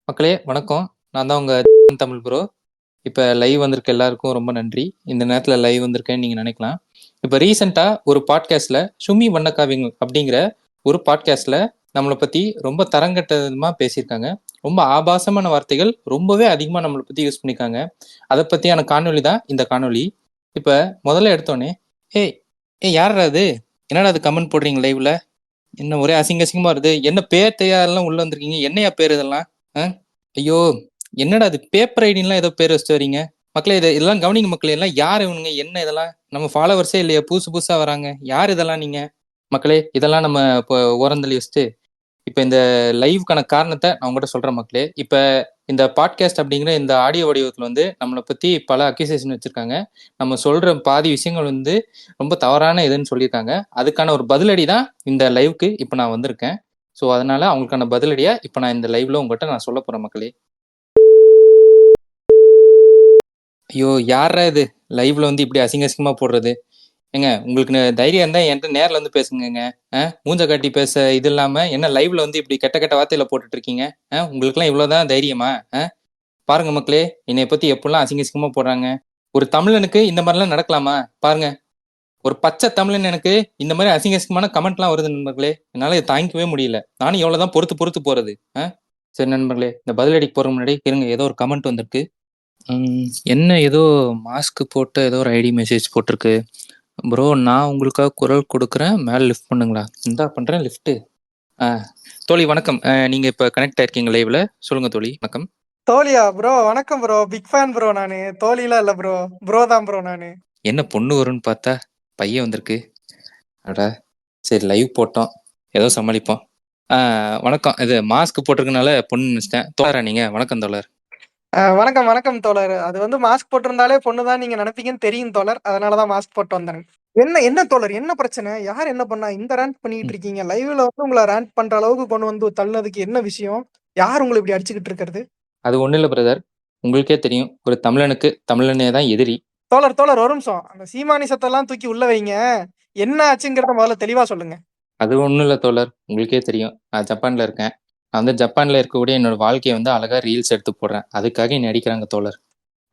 மக்களே வணக்கம். நான் தான் உங்க தமிழ் ப்ரோ. இப்ப லைவ் வந்திருக்க எல்லாருக்கும் ரொம்ப நன்றி. இந்த நேரத்துல லைவ் வந்திருக்கேன்னு நீங்க நினைக்கலாம். இப்ப ரீசெண்டா ஒரு பாட்காஸ்ட்ல சுமி வண்ணக்காவியங்கள் அப்படிங்கிற ஒரு பாட்காஸ்ட்ல நம்மளை பத்தி ரொம்ப தரங்கட்டமா பேசியிருக்காங்க. ரொம்ப ஆபாசமான வார்த்தைகள் ரொம்பவே அதிகமா நம்மளை பத்தி யூஸ் பண்ணிருக்காங்க. அதை பத்தியான காணொளி தான் இந்த காணொளி. இப்ப முதல்ல எடுத்தோடனே ஏய் ஏய் யாரா அது, என்னடா அது கமெண்ட் போடுறீங்க லைவ்ல, என்ன ஒரே அசிங்க அசிங்கமா வருது, என்ன பேர் தெரியாதெல்லாம் உள்ள வந்திருக்கீங்க, என்னையா பேர் இதெல்லாம்? ஐயோ என்னடா அது பேப்பர் ஐடின்லாம் ஏதோ பேர் வச்சுட்டு வரீங்க மக்களே, இதெல்லாம் கவனிங்க மக்களே, எல்லாம் யார் இவனுங்க, என்ன இதெல்லாம் நம்ம ஃபாலோவர்ஸே இல்லையா, புதுசு புதுசா வராங்க, யார் இதெல்லாம் நீங்க? மக்களே இதெல்லாம் நம்ம இப்போ ஓரந்தள்ளி வச்சுட்டு இப்போ இந்த லைவ்க்கான காரணத்தை நான் உங்கள்கிட்ட சொல்றேன் மக்களே. இப்போ இந்த பாட்காஸ்ட் அப்படிங்கிற இந்த ஆடியோ வடிவத்தில் வந்து நம்மளை பற்றி பல அக்யூசேஷன் வச்சுருக்காங்க. நம்ம சொல்கிற பாதி விஷயங்கள் வந்து ரொம்ப தவறான இதுன்னு சொல்லியிருக்காங்க. அதுக்கான ஒரு பதிலடி தான் இந்த லைவுக்கு இப்போ நான் வந்திருக்கேன். ஸோ அதனால அவங்களுக்கான பதிலடியா இப்போ நான் இந்த லைவ்ல உங்கள்கிட்ட நான் சொல்ல போகிறேன் மக்களே. ஐயோ யாரா இது லைவ்ல வந்து இப்படி அசிங்க அசிங்கமா போடுறது? ஏங்க உங்களுக்கு தைரியம் இருந்தா என்கிட்ட நேரில் வந்து பேசுங்க. மூஞ்ச காட்டி பேச இது இல்லாம என்ன லைவ்ல வந்து இப்படி கெட்ட கெட்ட வார்த்தையில போட்டுட்டு இருக்கீங்க? உங்களுக்குலாம் இவ்வளவுதான் தைரியமா? பாருங்க மக்களே, என்னைய பத்தி எப்படிலாம் அசிங்க அசிங்கமா போடுறாங்க. ஒரு தமிழனுக்கு இந்த மாதிரிலாம் நடக்கலாமா? பாருங்க, ஒரு பச்சை தமிழன் எனக்கு இந்த மாதிரி அசிங்க அசிங்கமான கமெண்ட்லாம் வருது நண்பர்களே. என்னால இதை தாங்கிக்கவே முடியல. நானும் எவ்வளவுதான் பொறுத்து பொறுத்து போறது. சரி நண்பர்களே, இந்த பதிலடிக்கு போற முன்னாடி இருங்க, ஏதோ ஒரு கமெண்ட் வந்திருக்கு. என்ன ஏதோ மாஸ்க் போட்டு ஏதோ ஒரு ஐடி மெசேஜ் போட்டிருக்கு. ப்ரோ நான் உங்களுக்காக குரல் கொடுக்குறேன், மேலே லிஃப்ட் பண்ணுங்களா? இந்தா பண்ணுறேன் லிஃப்ட்டு. தோழி வணக்கம். நீங்கள் இப்போ கனெக்ட் ஆயிருக்கீங்க லைவ்ல, சொல்லுங்க தோழி. வணக்கம். தோழியா ப்ரோ? வணக்கம் ப்ரோ, பிக் ஃபேன் ப்ரோ. நானு தோழிலாம் இல்ல ப்ரோ, ப்ரோ தான் ப்ரோ. நானு என்ன பொண்ணு வரும்னு பார்த்தா பையன் வந்திருக்கு. அடா சரி, லைவ் போட்டோம், ஏதோ சமாளிப்போம். வணக்கம். இது மாஸ்க் போட்டிருக்கனால பொண்ணு நினைச்சிட்டேன். தோழரா நீங்க? வணக்கம் தோழர். வணக்கம் வணக்கம் தோழர். அது வந்து மாஸ்க் போட்டிருந்தாலே பொண்ணு தான் நீங்க நினைப்பீங்கன்னு தெரியும் தோழர், அதனாலதான் மாஸ்க் போட்டு வந்தேன். என்ன என்ன தோழர், என்ன பிரச்சனை? யார் என்ன பண்ணா? இந்த ரேண்ட் பண்ணிட்டு இருக்கீங்க லைவ்ல வந்து உங்களை ரேண்ட் பண்ற அளவுக்கு கொண்டு வந்து தள்ளதுக்கு என்ன விஷயம்? யார் உங்களை இப்படி அடிச்சுக்கிட்டு இருக்கிறது? அது ஒன்றும் இல்லை பிரதர், உங்களுக்கே தெரியும் ஒரு தமிழனுக்கு தமிழனே தான் எதிரி. தோழர் தோழர் ஒரு நிமிஷம், அந்த சீமானிசத்தெல்லாம் தூக்கி உள்ள வைங்க. என்ன ஆச்சுங்கிறத முதல்ல தெளிவா சொல்லுங்க. அது ஒன்றும் இல்லை தோழர், உங்களுக்கே தெரியும் நான் ஜப்பான்ல இருக்கேன். நான் வந்து ஜப்பான்ல இருக்கக்கூடிய என்னோட வாழ்க்கையை வந்து அழகா ரீல்ஸ் எடுத்து போடுறேன். அதுக்காக என்னை அடிக்கிறாங்க தோழர்.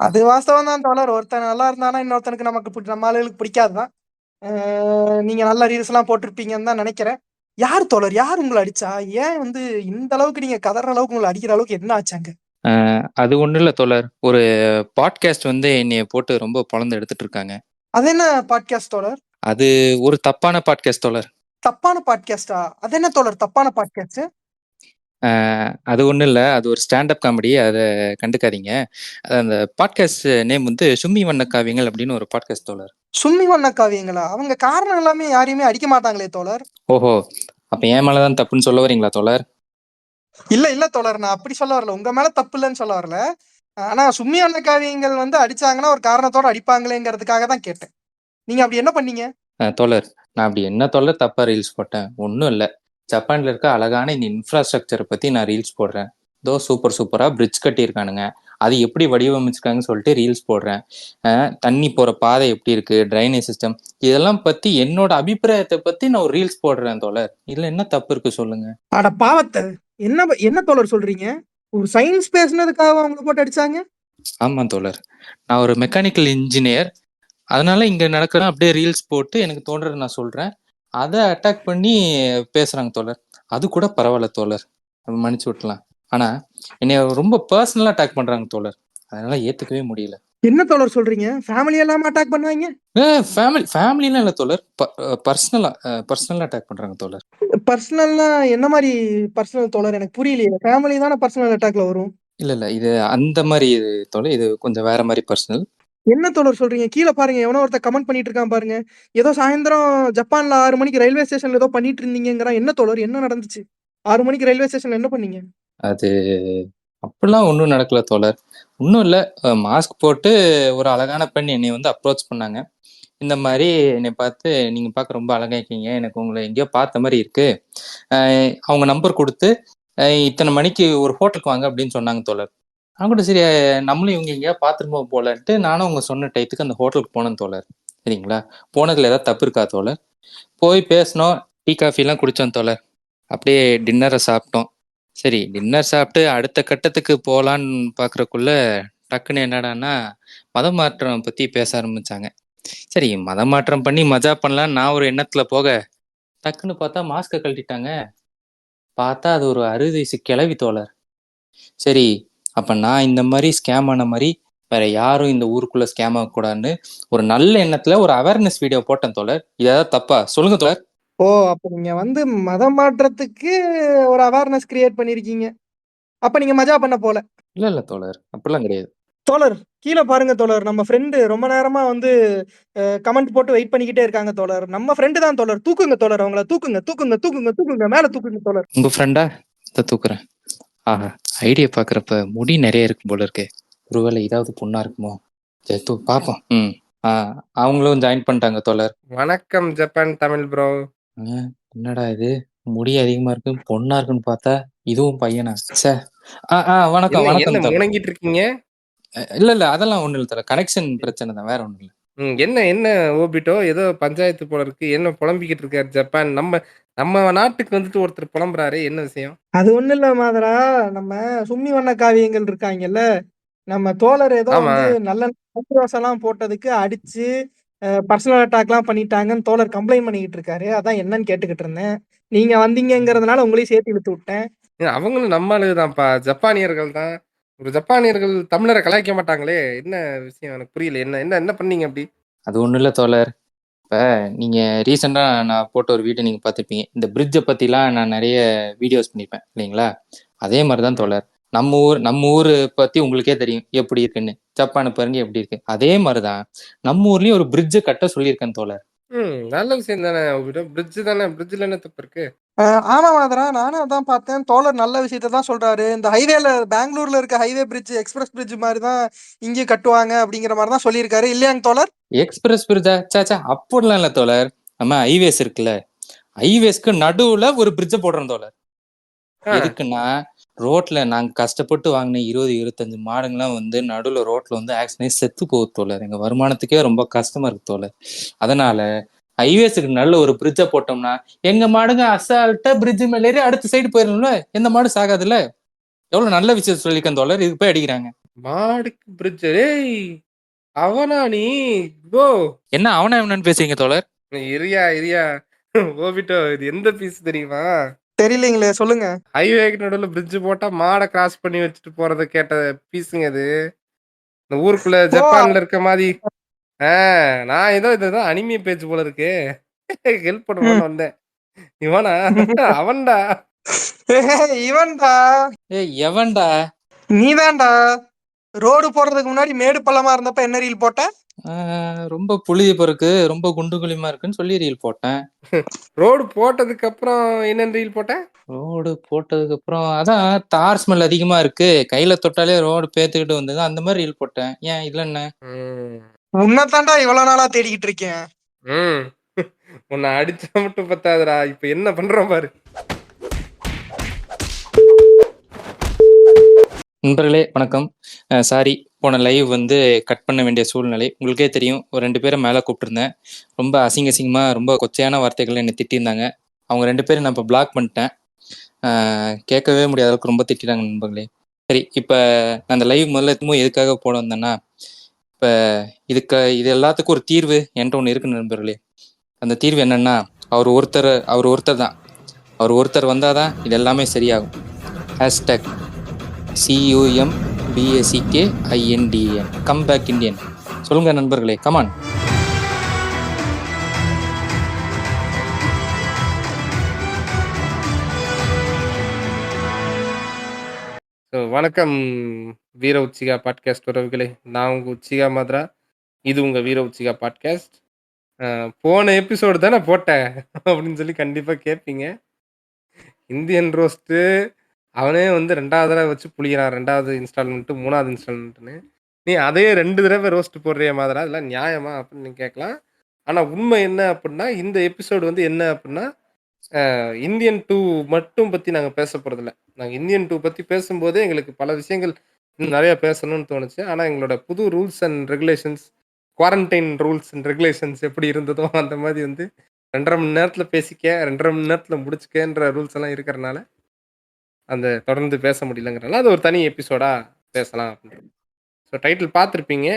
அது வாஸ்தவம் தான் தோழர். ஒருத்தன் நல்லா இருந்தானா இன்னொருத்தனுக்கு நம்ம ஆளுகளுக்கு பிடிக்காதுதான். நீங்க நல்ல ரீல்ஸ் எல்லாம் போட்டிருப்பீங்கன்னு தான் நினைக்கிறேன். யார் தோழர், யார் உங்களை அடிச்சா? ஏன் வந்து இந்த அளவுக்கு நீங்க கதற அளவுக்கு உங்களை அடிக்கிற அளவுக்கு என்ன ஆச்சாங்க? அது ஒன்றும் இல்லை தோழர், ஒரு பாட்காஸ்ட் வந்து என்னைய போட்டு ரொம்ப பொழந்து எடுத்துட்டு இருக்காங்க. அது என்ன பாட்காஸ்ட் தோழர்? அது ஒரு தப்பான பாட்காஸ்ட் தோழர். தப்பான பாட்காஸ்டா? அது என்ன தோழர் தப்பான பாட்காஸ்ட்? அது ஒன்றும் இல்லை, அது ஒரு ஸ்டாண்டப் காமெடி, அதை கண்டுக்காதீங்க. அந்த பாட்காஸ்ட் நேம் வந்து சும்மி வண்ண காவியங்கள் அப்படின்னு ஒரு பாட்காஸ்ட் தோழர். சும்மி வண்ண காவியங்களா? அவங்க காரணம் எல்லாமே யாரையுமே அடிக்க மாட்டாங்களே தோழர். ஓஹோ, அப்ப என் மேலதான் தப்புன்னு சொல்ல வரீங்களா தோழர்? இல்ல இல்ல தோழர், நான் அப்படி சொல்ல வரல. உங்க மேல தப்பு இல்லைன்னு சொல்ல வரல. ஆனா சும்மி வண்ண காவியங்கள் வந்து அடிச்சாங்கன்னா ஒரு காரணத்தோட அடிப்பாங்களேங்கிறதுக்காக தான் கேட்டேன். நீங்க அப்படி என்ன பண்ணீங்க? தோழர், நான் அப்படி என்ன தோழர் தப்பா ரீல்ஸ் போட்டேன்? ஒன்றும் இல்லை, ஜப்பான்ல இருக்க அழகான இந்த இன்ஃப்ராஸ்ட்ரக்சரை பத்தி நான் ரீல்ஸ் போடுறேன். இதோ சூப்பர் சூப்பரா பிரிட்ஜ் கட்டியிருக்கானுங்க, அது எப்படி வடிவமைச்சிருக்காங்கன்னு சொல்லிட்டு ரீல்ஸ் போடுறேன். தண்ணி போற பாதை எப்படி இருக்கு, ட்ரைனேஜ் சிஸ்டம், இதெல்லாம் பத்தி என்னோட அபிப்பிராயத்தை பத்தி நான் ஒரு ரீல்ஸ் போடுறேன் தோழர். இதுல என்ன தப்பு இருக்கு சொல்லுங்க? அட பாவத்தை, என்ன என்ன தோழர் சொல்றீங்க? ஒரு சயின்ஸ் பேசுனதுக்காக அவங்கள போட்டு அடிச்சாங்க? ஆமா தோழர், நான் ஒரு மெக்கானிக்கல் இன்ஜினியர், அதனால இங்க நடக்கிற அப்படியே ரீல்ஸ் போட்டு எனக்கு தோன்றதை நான் சொல்றேன். அதை அட்டாக் பண்ணி பேசுறாங்க தோழர். அது கூட பரவாயில்ல தோழர், மன்னிச்சு விட்டலாம். ஆனா என்னைய ரொம்ப பர்சனலா அட்டாக் பண்றாங்க தோழர், அதனால ஏத்துக்கவே முடியல. என்ன தோழர் சொல்றீங்க? ஃபேமிலி எல்லாம் அட்டாக் பண்ணாங்க? ஃபேமிலிலாம் இல்ல தோழர், பர்சனலா அட்டாக் பண்றாங்க தோழர். பர்சனல்னா என்ன மாதிரி பர்சனல் தோழர்? எனக்கு புரியலையே. ஃபேமிலி தானே பர்சனல் அட்டாக்ல வரும். இல்ல இது அந்த மாதிரி தோழர், இது கொஞ்சம் வேற மாதிரி பர்சனல். என்ன தோழர் சொல்றீங்க? கீழே பாருங்க, எவனோ ஒருத்தர் கமெண்ட் பண்ணிட்டு இருக்கான் பாருங்க. ஏதோ சாயந்தரம் ஜப்பான்ல 6 மணிக்கு ரயில்வே ஸ்டேஷன்ல ஏதோ பண்ணிட்டு இருந்தீங்கிறான். என்ன தோழர், என்ன நடந்துச்சு? 6 மணிக்கு ரயில்வே ஸ்டேஷன்ல என்ன பண்ணீங்க? அது அப்படிலாம் ஒன்றும் நடக்கல தோழர், ஒன்றும் இல்லை. மாஸ்க் போட்டு ஒரு அழகான பெண் என்னை வந்து அப்ரோச் பண்ணாங்க. இந்த மாதிரி என்னை பார்த்து, நீங்கள் பார்க்க ரொம்ப அழகா இருக்கீங்க, எனக்கு உங்களை எங்கேயோ பார்த்த மாதிரி இருக்கு. அவங்க நம்பர் கொடுத்து இத்தனை மணிக்கு ஒரு ஹோட்டலுக்கு வாங்க அப்படின்னு சொன்னாங்க தோழர். நான் கூட சரி, நம்மளும் இவங்க எங்கேயா பார்த்துருப்போம் போலன்ட்டு நானும் அவங்க சொன்ன டயத்துக்கு அந்த ஹோட்டலுக்கு போனேன் தோழர். சரிங்களா, போனதுல ஏதாவது தப்பு இருக்கா தோழர்? போய் பேசினோம், டீ காஃபிலாம் குடித்தோம் தோழர், அப்படியே டின்னரை சாப்பிட்டோம். சரி, டின்னர் சாப்பிட்டு அடுத்த கட்டத்துக்கு போலான்னு பார்க்கறக்குள்ள, டக்குன்னு என்னடான்னா, மதம் மாற்றம் பத்தி பேச ஆரம்பிச்சாங்க. சரி, மதம் மாற்றம் பண்ணி மஜா பண்ணலான்னு நான் ஒரு எண்ணத்துல போக, டக்குன்னு பார்த்தா மாஸ்க்க கழட்டிட்டாங்க. பார்த்தா அது ஒரு 60 வயசு கிழவி தோழர். சரி, அப்ப நான் இந்த மாரி ஸ்கேம் ஆன மாரி, வேற யாரும் இந்த ஊருக்குள்ள ஸ்கேம் ஆகக்கூடாதுன்னு, ஒரு நல்ல எண்ணத்துல ஒரு அவேர்னஸ் வீடியோ போட்டேன் தோழர். இது ஏதாவது தப்பா? சொல்லுங்க தோழர். ஓ! அப்ப நீங்க வந்து மதம் மாற்றத்துக்கு ஒரு அவேர்னஸ் கிரியேட் பண்ணியிருக்கீங்க. அப்ப நீங்க மஜா பண்ண போல. இல்ல தோழர். அப்படிலாம் கிடையாது. தோழர், கீழ பாருங்க தோழர். நம்ம ஃப்ரெண்டு ரொம்ப நேரமா வந்து கமெண்ட் போட்டு வெயிட் பண்ணிக்கிட்டே இருக்காங்க தோழர். நம்ம ஃப்ரெண்டு தான் தோழர். தூக்குங்க தோழர் அவங்கள. தூக்குங்க, தூக்குங்க, தூக்குங்க, தூக்குங்க. மேல தூக்குங்க தோழர். உங்க ஃப்ரெண்டா? இத தூக்குறேன். ஆஹா! ஐடியா பார்க்குறப்ப முடி நெறைய இருக்கும் போல இருக்கே. ஒருவேளை இதாவது பொண்ணா இருக்குமோ? சரி பார்ப்போம். ம். ஆ அவங்களும் ஜாயின் பண்ணிட்டாங்க தோழர். வணக்கம் ஜப்பான் தமிழ் ப்ரோ. ஆ என்னடா இது? முடி அதிகமா இருக்கு. பொண்ணா இருக்குன்னு பார்த்தா, இதுவும் பையனா? ச்சே! வணக்கம், என்ன என்ன வணக்கம் தோழர். முணங்கிட்டு இருக்கீங்க? இல்ல. அதெல்லாம் ஒண்ணும் இல்ல தோழர். கனெக்ஷன் பிரச்சனை தான். வேற ஒண்ணும் இல்ல. என்ன என்ன ஓபிட்டோ ஏதோ பஞ்சாயத்து போல இருக்கு. என்ன புலம்பிக்கிட்டு இருக்காரு ஜப்பான். நம்ம நம்ம நாட்டுக்கு வந்துட்டு ஒருத்தர் புலம்புறாரே, என்ன விஷயம்? அது ஒண்ணும் இல்ல மாதரா. நம்ம சும்மி வண்ண காவியங்கள் இருக்காங்கல்ல. நம்ம தோழர் ஏதோ ஆமா. வந்து நல்ல ரோசெல்லாம் போட்டதுக்கு அடிச்சு, பர்சனல் அட்டாக்லாம் பண்ணிட்டாங்கன்னு தோழர் கம்ப்ளைண்ட் பண்ணிக்கிட்டு இருக்காரு. அதான் என்னன்னு கேட்டுக்கிட்டு இருந்தேன். நீங்க வந்தீங்கங்கிறதுனால உங்களையும் சேர்த்து இழுத்து விட்டேன். அவங்களும் நம்ம ஆளுதான்ப்பா. ஜப்பானியர்கள் தான். ஒரு ஜப்பானியர்கள் தமிழரை கலாய்க்க மாட்டாங்களே. என்ன விஷயம் எனக்கு புரியல. என்ன என்ன என்ன பண்ணீங்க அப்படி? அது ஒண்ணும் இல்ல தோழர். இப்ப நீங்க ரீசெண்டா நான் போட்ட ஒரு வீடியோ நீங்க பார்த்திருப்பீங்க. இந்த பிரிட்ஜ பத்திலாம் நான் நெறைய வீடியோஸ் பண்ணியிருப்பேன். இல்லைங்களா? அதே மாரி தான் ம். தோழர். நம்ம ஊரு பத்தி உங்களுக்கே தெரியும். எப்படி இருக்குன்னு. ஜப்பான பாருங்க எப்படி இருக்கு. அதே மாரி தான் நம்ம ஊர்லயும் ஒரு பிரிட்ஜ கட்ட சொல்லியிருக்கேன் தோழர். நல்ல விஷயம் தானே ஓபிட்டோ. பிரிட்ஜ் தானே. பிரிட்ஜ்ல என்ன தப்பு இருக்கு? ஆமா மாதரா. நானும் அதான் பார்த்தேன். தோழர் நல்ல விஷயத்த தான் சொல்றாரு. இந்த ஹைவேல பெங்களூர்ல இருக்க ஹைவே பிரிட்ஜ், எக்ஸ்பிரஸ் பிரிட்ஜ் மாரி தான் இங்கேயும் கட்டுவாங்க அப்படிங்கிற மாரி தான் சொல்லியிருக்காரு. இல்லையாங்க தோழர்? எக்ஸ்பிரஸ் பிரிட்ஜா? ச்சே அப்படிலாம் இல்ல தோழர். நம்ம ஹைவேஸ் இருக்குல்ல. ஹைவேஸ்க்கு நடுவுல ஒரு பிரிட்ஜ போடுறோம் தோழர். ஆ. எதுக்குன்னா, ரோட்ல நாங்க கஷ்டப்பட்டு வாங்குன 20, 25 மாடுங்கலாம் வந்து நடுவுல ரோட்ல வந்து ஆக்சிடென்ட் ஆகி செத்து போகுது தோழர். எங்க வருமானத்துக்கே ரொம்ப கஷ்டமா இருக்கு தோழர். அதனால ஹைவேஸ்க்கு நல்ல ஒரு பிரிட்ஜ போட்டோம்னா, எங்க மாடுங்க அசால்ட்டா பிரிட்ஜ் மேல ஏறி அடுத்த சைடு போயிரும்ல. எந்த மாடும் சாகாதுல்ல. எவ்வளவு நல்ல விஷயம் சொல்லியிருக்கேன் தோழர். இதுக்கு போய் அடிக்கிறாங்க. மாடுக்கு பிரிட்ஜ். ஏய்! அவனா நீ? ப்ரோ! என்ன அவன இவனன்னு பேசுறீங்க தோழர்? இரியா. ஓபிட்டோ இது எந்த பீஸ் தெரியுமா? தெரியலீங்களே சொல்லுங்க. ஹைவேக்கு நடுவுல பிரிட்ஜ் போட்டா மாட கிராஸ் பண்ணி வச்சுட்டு போறத கேட்ட பீஸுங்க இது. இந்த ஊருக்குள்ள ஓ! ஜப்பான்ல இருக்க மாரி. ஆ நான் ஏதோ இதுதான் அனிமே பேஜ் போல இருக்கு. ஹெல்ப் ம். பண்ணுவான்னு வந்தேன். இவனா? அவன்டா. இவன்டா. ஏய் எவன்டா? நீதான்டா. ரோடு போடுறதுக்கு முன்னாடி மேடு பள்ளமா இருந்தப்ப என்ன ரீல் போட்ட? ஆ, ரொம்ப புழுதி பொறுக்கு, ரொம்ப குண்டு குழியுமா இருக்குன்னு சொல்லி ரீல் போட்டேன். ரோடு போட்டதுக்கு அப்புறம் என்னன்னு ரீல் போட்ட? ரோடு போட்டதுக்கு அப்புறம் அதான் தார் ஸ்மெல் அதிகமா இருக்கு. கையில தொட்டாலே ரோடு பேத்துக்கிட்டு வந்தது. அந்த மாதிரி ரீல் போட்டேன். ஏன் இதுல என்ன? ம். உன்னதான்டா இவ்வளவு நாளா தேடிக்கிட்டு இருக்கேன். ம். உன்னை அடிச்சா மட்டும் பத்தாதுடா. இப்ப என்ன பண்றோம் பாரு. நண்பர்களே வணக்கம். சாரி, போன லைவ் வந்து கட் பண்ண வேண்டிய சூழ்நிலை. உங்களுக்கே தெரியும், ஒரு 2 பேரை மேலே கூப்பிட்டுருந்தேன். ரொம்ப அசிங்கமா ரொம்ப கொச்சையான வார்த்தைகள் என்னை திட்டியிருந்தாங்க. அவங்க 2 பேரும் நான் இப்போ பிளாக் பண்ணிட்டேன். கேட்கவே முடியாத அளவுக்கு ரொம்ப திட்டிட்டாங்க நண்பர்களே. சரி, இப்போ நான் அந்த லைவ் முதல்ல எதுக்காக போட வந்தேன்னா, இப்போ இது எல்லாத்துக்கும் ஒரு தீர்வு என்கிட்ட ஒன்று இருக்கு நண்பர்களே. அந்த தீர்வு என்னன்னா, அவர் ஒருத்தர் தான். அவர் ஒருத்தர் வந்தாதான் இது எல்லாமே சரியாகும். Hashtag CUMBACKINDN come back Indian. சொல்லுங்க நண்பர்களே, கமான். வணக்கம் வீர உச்சிகா பாட்காஸ்ட் உறவுகளே. நான் உங்க உச்சிகா மாத்ரா. இது உங்க வீர உச்சிகா பாட்காஸ்ட். போன எபிசோடு தானே போட்டேன் அப்படின்னு சொல்லி கண்டிப்பா கேட்பீங்க. இந்தியன் ரோஸ்ட்டு அவனே வந்து 2வது தடவை வச்சு புளிகிறான். 2வது இன்ஸ்டால்மெண்ட்டு, 3வது இன்ஸ்டால்மெண்ட்டுன்னு. நீ அதையே 2 தடவை ரோஸ்ட் போடுறியே மாதரா, இதெல்லாம் நியாயமா? அப்படின்னு நீங்க கேட்கலாம். ஆனா உண்மை என்ன அப்படின்னா, இந்த எபிசோடு வந்து என்ன அப்படின்னா, இந்தியன் 2 மட்டும் பத்தி நாங்க பேச போறதில்ல. நாங்க இந்தியன் 2 பத்தி பேசும்போதே எங்களுக்கு பல விஷயங்கள் இன்னும் நெறைய பேசணும்னு தோணுச்சு. ஆனா எங்களோட புது rules and regulations, quarantine rules and regulations எப்படி இருந்ததோ அந்த மாரி வந்து 2 1/2 மணி நேரத்தில பேசிக்க, 2 1/2 மணி நேரத்தில முடிச்சுக்கன்ற ரூல்ஸ் எல்லாம் இருக்கிறனால அந்த தொடர்ந்து பேச முடியலங்கிறனால அது ஒரு தனி எபிசோடா பேசலாம் அப்படின்றது. ஸோ டைட்டில் பார்த்துருப்பீங்க.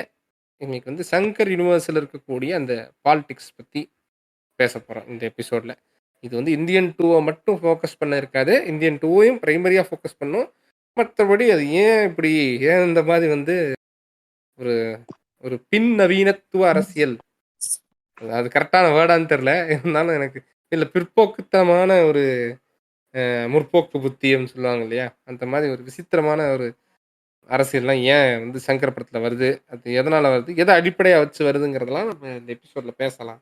இன்னைக்கு வந்து சங்கர் யூனிவர்ஸில் இருக்கக்கூடிய அந்த பாலிடிக்ஸ் பற்றி பேச போகிறோம் இந்த எபிசோடில். இது வந்து இந்தியன் டூவை மட்டும் ஃபோக்கஸ் பண்ண இருக்காது, இந்தியன் டூவையும் ப்ரைமரியாக ஃபோக்கஸ் பண்ணும். மற்றபடி அது ஏன் இப்படி ஏன் இந்த மாதிரி வந்து ஒரு ஒரு பின் நவீனத்துவ அரசியல், அது கரெக்டான வேர்டான்னு தெரில, இருந்தாலும் எனக்கு இல்லை பிற்போக்குத்தனமான ஒரு முற்போக்கு புத்தின்னு சொல்லுவாங்க இல்லையா, அந்த மாதிரி ஒரு விசித்திரமான ஒரு அரசியல்லாம் ஏன் வந்து சங்கர் படத்தில் வருது, அது எதனால் வருது, எதை அடிப்படையாக வச்சு வருதுங்கிறதெல்லாம் நம்ம இந்த எபிசோடில் பேசலாம்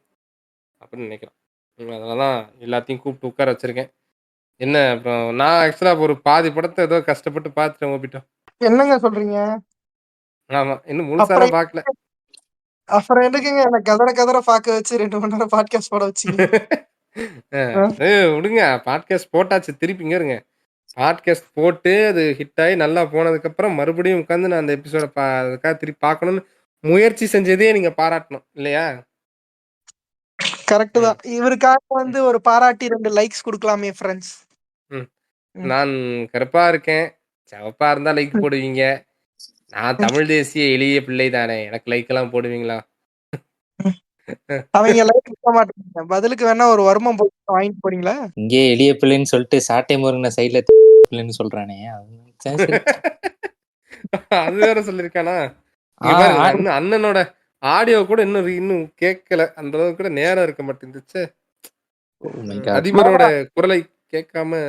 அப்படின்னு நினைக்கிறேன். அதனால தான் எல்லாத்தையும் கூப்பிட்டு உட்கார வச்சுருக்கேன். என்ன அப்புறம் நான் ஆக்சுவலாக ஒரு பாதி படத்தை ஏதோ கஷ்டப்பட்டு பார்த்துட்டேன் ஓபிட்டோம். என்னங்க சொல்றீங்க? ஆமாம், இன்னும் முழுசாலாம் அப்புறம் பார்க்கல. அப்புறம் எதுக்குங்க என்ன கதற கதற பாக்க வச்சு 2 மணி நேரம் பாட்காஸ்ட் போட வச்சீங்க? விடுங்க, பாட்காஸ்ட் போட்டாச்சு, திருப்பிங்க இருங்க. பாட்காஸ்ட் போட்டு அது ஹிட் ஆகி நல்லா போனதுக்கப்புறம் மறுபடியும் உட்காந்து நான் அந்த எபிசோட அதுக்காக திருப்பி பார்க்கணும்னு முயற்சி செஞ்சதே நீங்க பாராட்டணும் இல்லையா? கரெக்ட் தான். இவருக்காக வந்து ஒரு பாராட்டி 2 லைக்ஸ் கொடுக்கலாமே ஃப்ரெண்ட்ஸ். நான் கருப்பா இருக்கேன், சிவப்பா இருந்தா லைக் போடுவீங்க. நான் தமிழ் தேசிய எளிய பிள்ளை தானே, எனக்கு லைக் எல்லாம் போடுவீங்களா? அவங்க லைக் கொடுக்க மாட்டாங்க, பதிலுக்கு வேணா ஒரு வருமம் வாங்கிட்டு போறீங்களா? இங்கே எளிய பிள்ளைன்னு சொல்லிட்டு சாட்டை முருங்கன சைட்ல பிள்ளைன்னு சொல்றானே, அது வேற சொல்லிருக்கானா? இன்னும் அண்ணனோட ஆடியோ கூட இன்னும் கேட்கல, அந்த அளவுக்கு கூட நேரம் இருக்க மாட்டேங்குது. அதிபரோட குரலை கேட்காம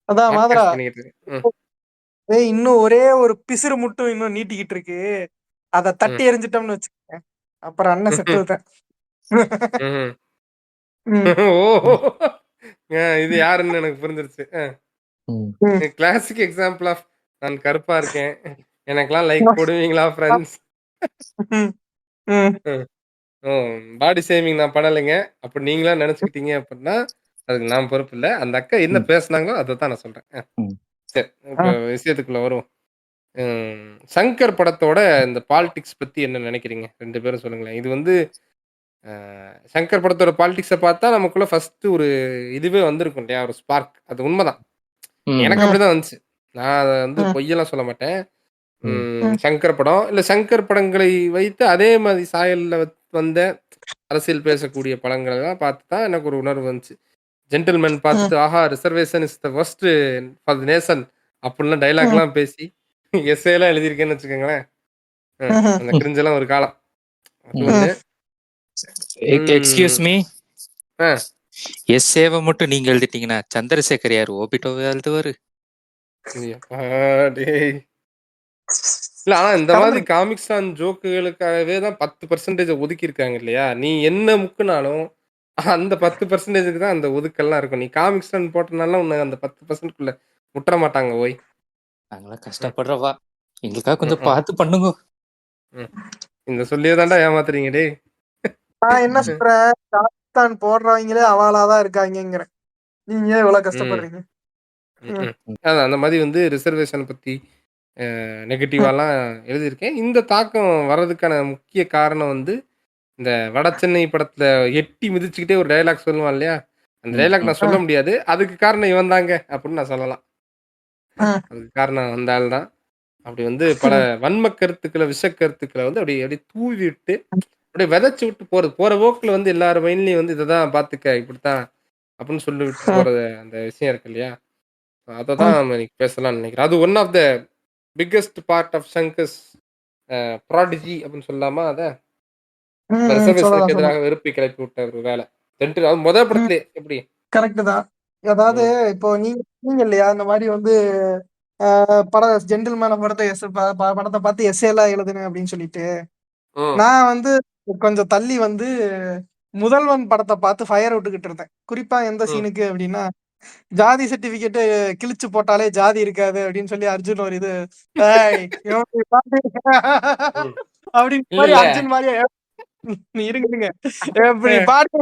அதான் மாதரா பண்ணிட்டு இருக்கு. இன்னும் ஒரே ஒரு பிசிறு மட்டும் இன்னும் நீட்டிக்கிட்டு இருக்கு, அத தட்டி எறிஞ்சிட்டோம்னு வச்சுக்கோங்க, அப்புறம் அண்ணன் செத்துவிட்டேன். இது யாருன்னு எனக்கு புரிஞ்சிருச்சு. கிளாசிக் எக்ஸாம்பிள் ஆஃப் நான் கருப்பா இருக்கேன், எனக்கெல்லாம் லைக் போடுவீங்களா ஃப்ரெண்ட்ஸ்? பாடி ஷேமிங் நான் பண்ணலைங்க, அப்படி நீங்களா நினைச்சுக்கிட்டீங்க அப்படின்னா அதுக்கு நான் பொறுப்பு இல்லை. அந்த அக்கா என்ன பேசுனாங்களோ அதை தான் நான் சொல்றேன். சரி, இப்போ விஷயத்துக்குள்ள வருவோம். சங்கர் படத்தோட இந்த பாலிடிக்ஸ் பத்தி என்ன நினைக்கிறீங்க? 2 பேரும் சொல்லுங்களேன். இது வந்து சங்கர் படத்தோட பாலிடிக்ஸை பார்த்தா நமக்குள்ள ஃபர்ஸ்ட் ஒரு இதுவே வந்திருக்கும் இல்லையா, ஒரு ஸ்பார்க். அது உண்மைதான், எனக்கு அப்படிதான் வந்துச்சு. நான் அதை வந்து பொய்யெல்லாம் சொல்ல மாட்டேன். சங்கர் படம் இல்ல, சங்கர் படங்களை வைத்து அதே மாதிரி சாயல்ல வந்த அரசியல் பேசக்கூடிய படங்களை எல்லாம் பார்த்து தான் எனக்கு ஒரு உணர்வு வந்துச்சு. ஜென்டில்மேன் பார்த்துட்டு ஆஹா reservation is the first for the nation அப்படின்லாம் டைலாக்லாம் பேசி எஸ்ஏலாம் எழுதியிருக்கேன்னு வச்சுக்கோங்களேன். அந்த கிரிஞ்செல்லாம் ஒரு காலம். எக்ஸ்கியூஸ் மீ, எஸ்ஏவை மட்டும் நீங்க எழுதிட்டீங்கன்னா சந்திரசேகர் யார் ஓபிட்டோவை எழுதுவாரு? இல்ல, ஆனா இந்த மாதிரி காமிக்ஸ் அண்ட் ஜோக்குகளுக்காகவே தான் 10% ஒதுக்கி இருக்காங்க இல்லையா? நீ என்ன முக்குனாலும் அந்த 10%க்கு தான் அந்த ஒதுக்கெல்லாம் இருக்கும். நீ காமிக்ஸ் அண்ட் போட்டனால உன்னை அந்த 10%க்குள்ள விட்டுற மாட்டாங்க. ஓய், நாங்களாம் கஷ்டப்படுறவா, எங்களுக்காக கொஞ்சம் பார்த்து பண்ணுங்க. இந்த சொல்லியே தாண்டா ஏமாத்துறீங்க டே. நான் என்ன சொல்றேன், பாகிஸ்தான் போடுறவங்களே அவாலாதான் இருக்காங்கிறேன், நீங்க இவ்வளவு கஷ்டப்படுறீங்க. அந்த மாதிரி வந்து ரிசர்வேஷன் பத்தி நெகட்டிவாலாம் எழுதியிருக்கேன். இந்த தாக்கம் வர்றதுக்கான முக்கிய காரணம் வந்து இந்த வட சென்னை படத்துல எட்டி மிதிச்சுக்கிட்டே ஒரு டைலாக் சொல்லுவான் இல்லையா, அந்த டைலாக் நான் சொல்ல முடியாது, அதுக்கு காரணம் இவன் தாங்க அப்படின்னு நான் சொல்லலாம். அதுக்கு காரணம் அந்த ஆள் தான். அப்படி வந்து பல வன்ம கருத்துக்களை விஷ கருத்துக்களை வந்து அப்படி அப்படியே தூவி விட்டு அப்படியே விதைச்சு விட்டு போற போக்குல வந்து எல்லாரும் மைண்ட்லயும் வந்து இதைதான் பாத்துக்க இப்படித்தான் அப்படின்னு சொல்லி விட்டு போறது அந்த விஷயம் இருக்கு இல்லையா, அதை தான் நம்ம இன்னைக்கு பேசலாம்னு நினைக்கிறேன். அது one of the biggest part of Shankar's prodigy அப்படின்னு சொல்லாமா, அதை ரிசர்வேஷனுக்கு எதிராக வெறுப்பை கிளப்பி விட்ட ஒரு வேலை. முதல் படத்திலே எப்படி கரெக்ட் தான். அதாவது இப்போ நீங்க இல்லையா இந்த மாதிரி வந்து படம் ஜென்டில்மேன் படத்தை பார்த்து எஸ்ஏ எல்லாம் எழுதுனேன் அப்படின்னு சொல்லிட்டு, நான் வந்து கொஞ்சம் தள்ளி வந்து முதல்வன் படத்தை பார்த்து ஃபயர் விட்டுக்கிட்டு இருந்தேன். குறிப்பா எந்த சீனுக்கு அப்படின்னா, ஜாதி சர்டிபிகேட் கிழிச்சு போட்டாலே ஜாதி இருக்காது அப்படின்னு சொல்லி அர்ஜுன் ஒரு இது அப்படின்னு அர்ஜுன் மாதிரியே இருங்க எப்படி பாட்டு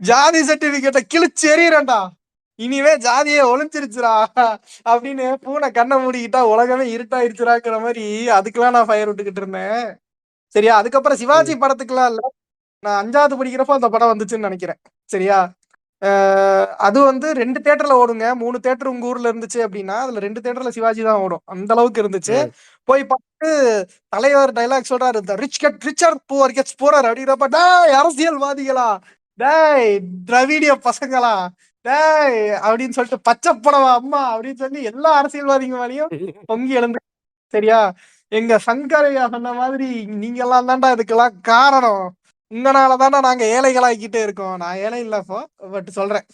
ஜாதி சர்டிபிகேட்டை கிழிச்சு எறியறேன்டா, இனிமே ஜாதியே ஒளிஞ்சிருச்சுரா அப்படின்னு பூனை கண்ணை மூடிக்கிட்டா உலகமே இருட்டாயிருச்சுராங்கிற மாதிரி அதுக்கெல்லாம் நான் ஃபயர் விட்டுக்கிட்டு இருந்தேன். சரியா, அதுக்கப்புறம் சிவாஜி படத்துக்குலாம் இல்ல, நான் 5வது படிக்கிறப்ப அந்த படம் வந்துச்சுன்னு நினைக்கிறேன். சரியா, அது வந்து 2 தியேட்டர்ல ஓடுங்க. 3 தியேட்டர் உங்க ஊர்ல இருந்துச்சு அப்படின்னா, அதுல 2 தியேட்டர்ல சிவாஜி தான் ஓடும். அந்த அளவுக்கு இருந்துச்சு. ம். போய் பார்த்து தலைவர் டயலாக் சொல்றாரு, "the rich get richer, poor gets poorer" அப்படிங்கிறப்ப, "டேய் அரசியல்வாதிகளா, டேய் திராவிடிய பசங்களா, டேய்" அப்படின்னு சொல்லிட்டு, "பச்சை புடவ அம்மா" அப்படின்னு சொல்லி எல்லா அரசியல்வாதிங்க மேலயும் பொங்கி எழுந்து, சரியா? எங்க சங்கரையா சொன்ன மாதிரி, "நீங்க எல்லாம் தான்டா இதுக்கெல்லாம் காரணம். உங்கனால தான்டா நாங்க ஏழைகளாக்கிட்டே இருக்கோம்." நான் ஏழை இல்ல இப்போ, பட் சொல்றேன்.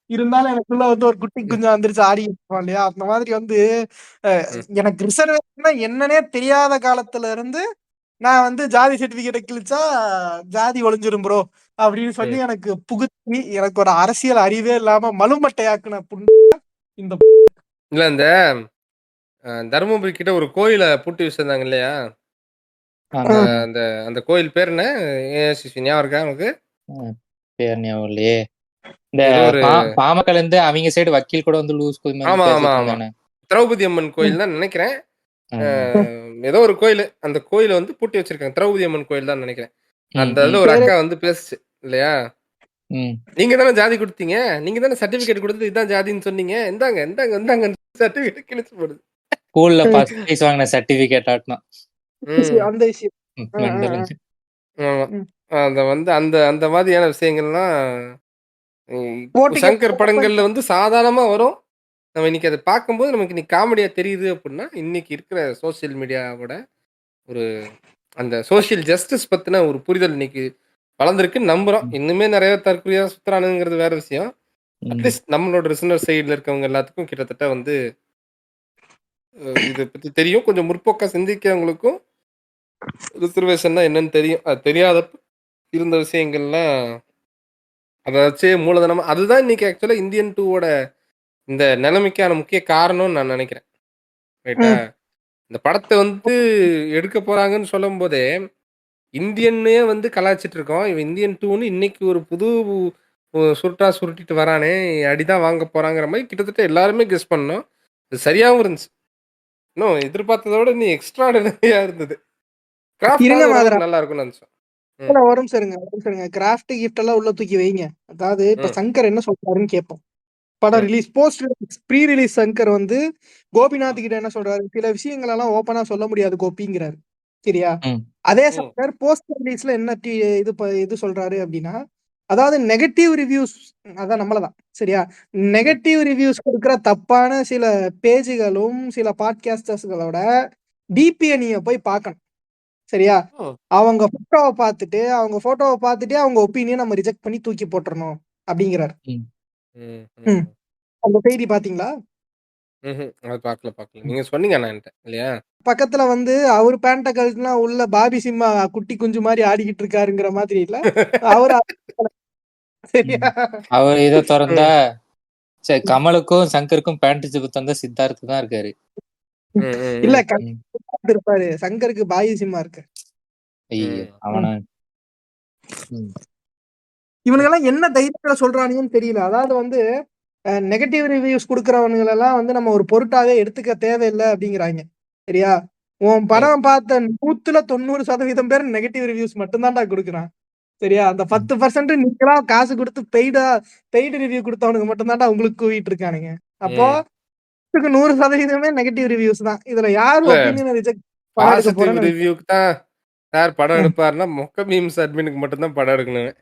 இருந்தாலும் எனக்குள்ள வந்து ஒரு குட்டி குஞ்சம் வந்துருச்சு, ஆடிட்டு இருப்போம் இல்லையா? அந்த மாதிரி வந்து அஹ், ம். எனக்கு ரிசர்வேஷன்னா என்னன்னே தெரியாத காலத்துல இருந்து நான் வந்து ஜாதி சர்டிபிகேட்டை கிழிச்சா ஜாதி ஒளிஞ்சிரும் ப்ரோ அப்படின்னு சொல்லி ம். எனக்கு புகுத்தி எனக்கு ஒரு அரசியல் அறிவே இல்லாம மலுமட்டையாக்குன இந்த இல்ல இந்த தருமபுரி கிட்ட ஒரு கோயில பூட்டி வச்சிருந்தாங்க இல்லையா? அந்த ஆமா. அந்த அந்த கோயில் பேர் என்ன? ஞாபகம் இருக்கா உனக்கு? பேர் ஞாபகம் இல்லையே. இந்த ஏதோ ஒரு பாமகல இருந்து அவங்க சைடு வக்கீல் கூட வந்து லூஸ் குதி மாதிரி ஆமா, ஆமா, பேசிட்டு ஆமா. இருந்தானே. திரௌபதி அம்மன் கோயில் தான் நினைக்கிறேன். ஆமா. ஏதோ ஒரு கோயிலு. அந்த கோயில வந்து பூட்டி வச்சிருக்காங்க. திரௌபதி அம்மன் கோயில் தான் நினைக்கிறேன். ம், அந்த இதுல ம், ஒரு பேரு அக்கா வந்து பேசுச்சு இல்லையா? ம். நீங்க தானே ஜாதி குடுத்தீங்க. நீங்க தானே சர்டிபிகேட் குடுத்து இதான் ஜாதின்னு சொன்னீங்க. இந்தாங்க, இந்தாங்க, இந்தாங்கன்னு சர்டிபிகேட் கிழிச்சு போடுது. ஸ்கூல்ல ஃபர்ஸ்ட் பிரைஸ் வாங்கின சர்டிபிகேட் ஆட்டணும். ம். அந்த விஷயம். மெண்டலுங்க. ஆமா. ம். அத வந்து அந்த அந்த மாதிரியான விஷயங்கள்லாம் ஓட்டுக்கு சங்கர் படங்கள்ல வந்து சாதாரணமா வரும். நம்ம இன்னைக்கு அத பார்க்கும்போது நமக்கு இன்னைக்கு காமெடியா தெரியுது அப்டின்னா, இன்னைக்கு இருக்கிற சோசியல் மீடியாவோட ஒரு அந்த சோசியல் ஜஸ்டிஸ் பத்தின ஒரு புரிதல் இன்னைக்கு வளர்ந்திருக்குன்னு நம்புறோம். ம், இன்னுமே நெறைய தற்குறியா சுத்துறானுங்கிறது வேற விஷயம். ம், அட்லீஸ்ட் நம்மளோட லிசனர் சைடுல இருக்கவங்க எல்லாத்துக்கும் கிட்டத்தட்ட வந்து இத பத்தி தெரியும். கொஞ்சம் முற்போக்கா சிந்திக்கிறவங்களுக்கும் ரிசர்வேஷன்னா என்னன்னு தெரியும். அது தெரியாதப்ப இருந்த விஷயங்கள்லாம் அத வச்சே மூலதனமா அதுதான் இன்னைக்கு ஆக்சுவலா இந்தியன் 2வோட இந்த நிலைமைக்கான முக்கிய காரணம்னு நான் நெனைக்கிறேன். ரைட்டா? ம். இந்த படத்த வந்து எடுக்க போறாங்கன்னு சொல்லும்போதே, இந்தியன்னே வந்து கலாய்ச்சிட்டு இருக்கோம். இவன் இந்தியன் 2ன்னு இன்னைக்கு ஒரு புது சுருட்டா சுருட்டிட்டு வரானே! அடிதான் வாங்க போறாங்கிற மாரி கிட்டத்தட்ட எல்லாருமே கெஸ் பண்ணோம். அது சரியாவும் இருந்துச்சு. இன்னும் எதிர்பார்த்தத விட இன்னும் எக்ஸ்ட்ரார்டினரியா இருந்தது. இருங்க கிராஃப்டாவது மாதரா, ஓரளவுக்கு நல்லா இருக்கும்னு நெனச்சோம். ம். ஒரு நிமிஷம் இருங்க, ஒரு நிமிஷம் இருங்க. கிராஃப்ட் கிஃப்ட் எல்லாம் உள்ள தூக்கி வைங்க. அதாவது இப்ப ம். சங்கர் என்ன சொல்றாருன்னு கேட்போம். படம் ம். Release post pre release Shankar வந்து கோபிநாத் கிட்ட என்ன சொல்றாரு, சில விஷயங்கள் எல்லாம் ஓப்பனா சொல்ல முடியாது கோபிங்கிறாரு, சரியா? ம், அதே ம். சங்கர் போஸ்ட் ரிலீஸ்ல என்ன இது சொல்றாரு அப்படின்னா, அதாவது நெகட்டிவ் ரிவ்யூஸ், அதான் நம்மளதான், சரியா? ம். நெகட்டிவ் ரிவ்யூஸ் கொடுக்கிற தப்பான சில பேஜுகளும் சில பாட்காஸ்டர்ஸ்களோட டிபியை நீங்க போய் பார்க்கணும், சரியா? ம். அவங்க போட்டோவை பார்த்துட்டே அவங்க ஒப்பீனியன் நம்ம ரிஜெக்ட் பண்ணி தூக்கி போட்டுறணும் அப்படிங்கிறாரு. ம். ம். ம். ம். அந்த செய்தி பாத்தீங்களா? ம்ஹ்ம். அது பார்க்கல. நீங்க சொன்னீங்க ஆனா என்ட்ட. இல்லையா? பக்கத்துல வந்து அவரு பேண்ட கழட்டினா உள்ள பாபி சிம்மா குட்டி குஞ்சு மாதிரி ஆடிக்கிட்டு இருக்காருங்கிற மாதிரி இல்ல. அவரு ம். சரியா? அவர் இதை திறந்தா ம். சரி, கமலுக்கும் சங்கருக்கும் பேண்ட் ஜிப்பு தந்தா சித்தார்த்து தான் இருக்காரு. ம். ம். இல்ல ம். ம். இருப்பாரு. சங்கருக்கு பாபி சிம்மா இருக்கு. ஐயோ ம். அவனா. ம், இவனுங்கெல்லாம் என்ன தைரியத்துல சொல்றானுங்கன்னு தெரியல. அதாவது வந்து நெகட்டிவ் ரிவ்யூஸ் கொடுக்கறவனுங்களெல்லாம் வந்து நம்ம ஒரு பொருட்டாவே எடுத்துக்க தேவையில்லை அப்படிங்கிறாங்க, சரியா? உன் ம், படம் பார்த்த 100% பேர் நெகட்டிவ் ரிவ்யூஸ் மட்டும்தான்டா கொடுக்குறான், சரியா? அந்த ம், 10% நீங்களா காசு கொடுத்து பெய்டு ரிவ்யூ கொடுத்தவனுக்கு மட்டும்தான்டா உங்களுக்கு கூவிட்டு இருக்கானுங்க. அப்போ ம். 100% நெகட்டிவ் ரிவ்யூஸ் தான். இதுல யார் இல்ல ஒப்பீனியன் ரிஜெக்ட் படம் எடுக்க பாசிட்டிவ் போறேன்னு எனக்கு ரிவ்யூக்கு தான் சார் படம் ம். எடுப்பாருன்னா, மொக்க மீம்ஸ் அட்மினுக்கு மட்டும் தான் படம் எடுக்கணும்.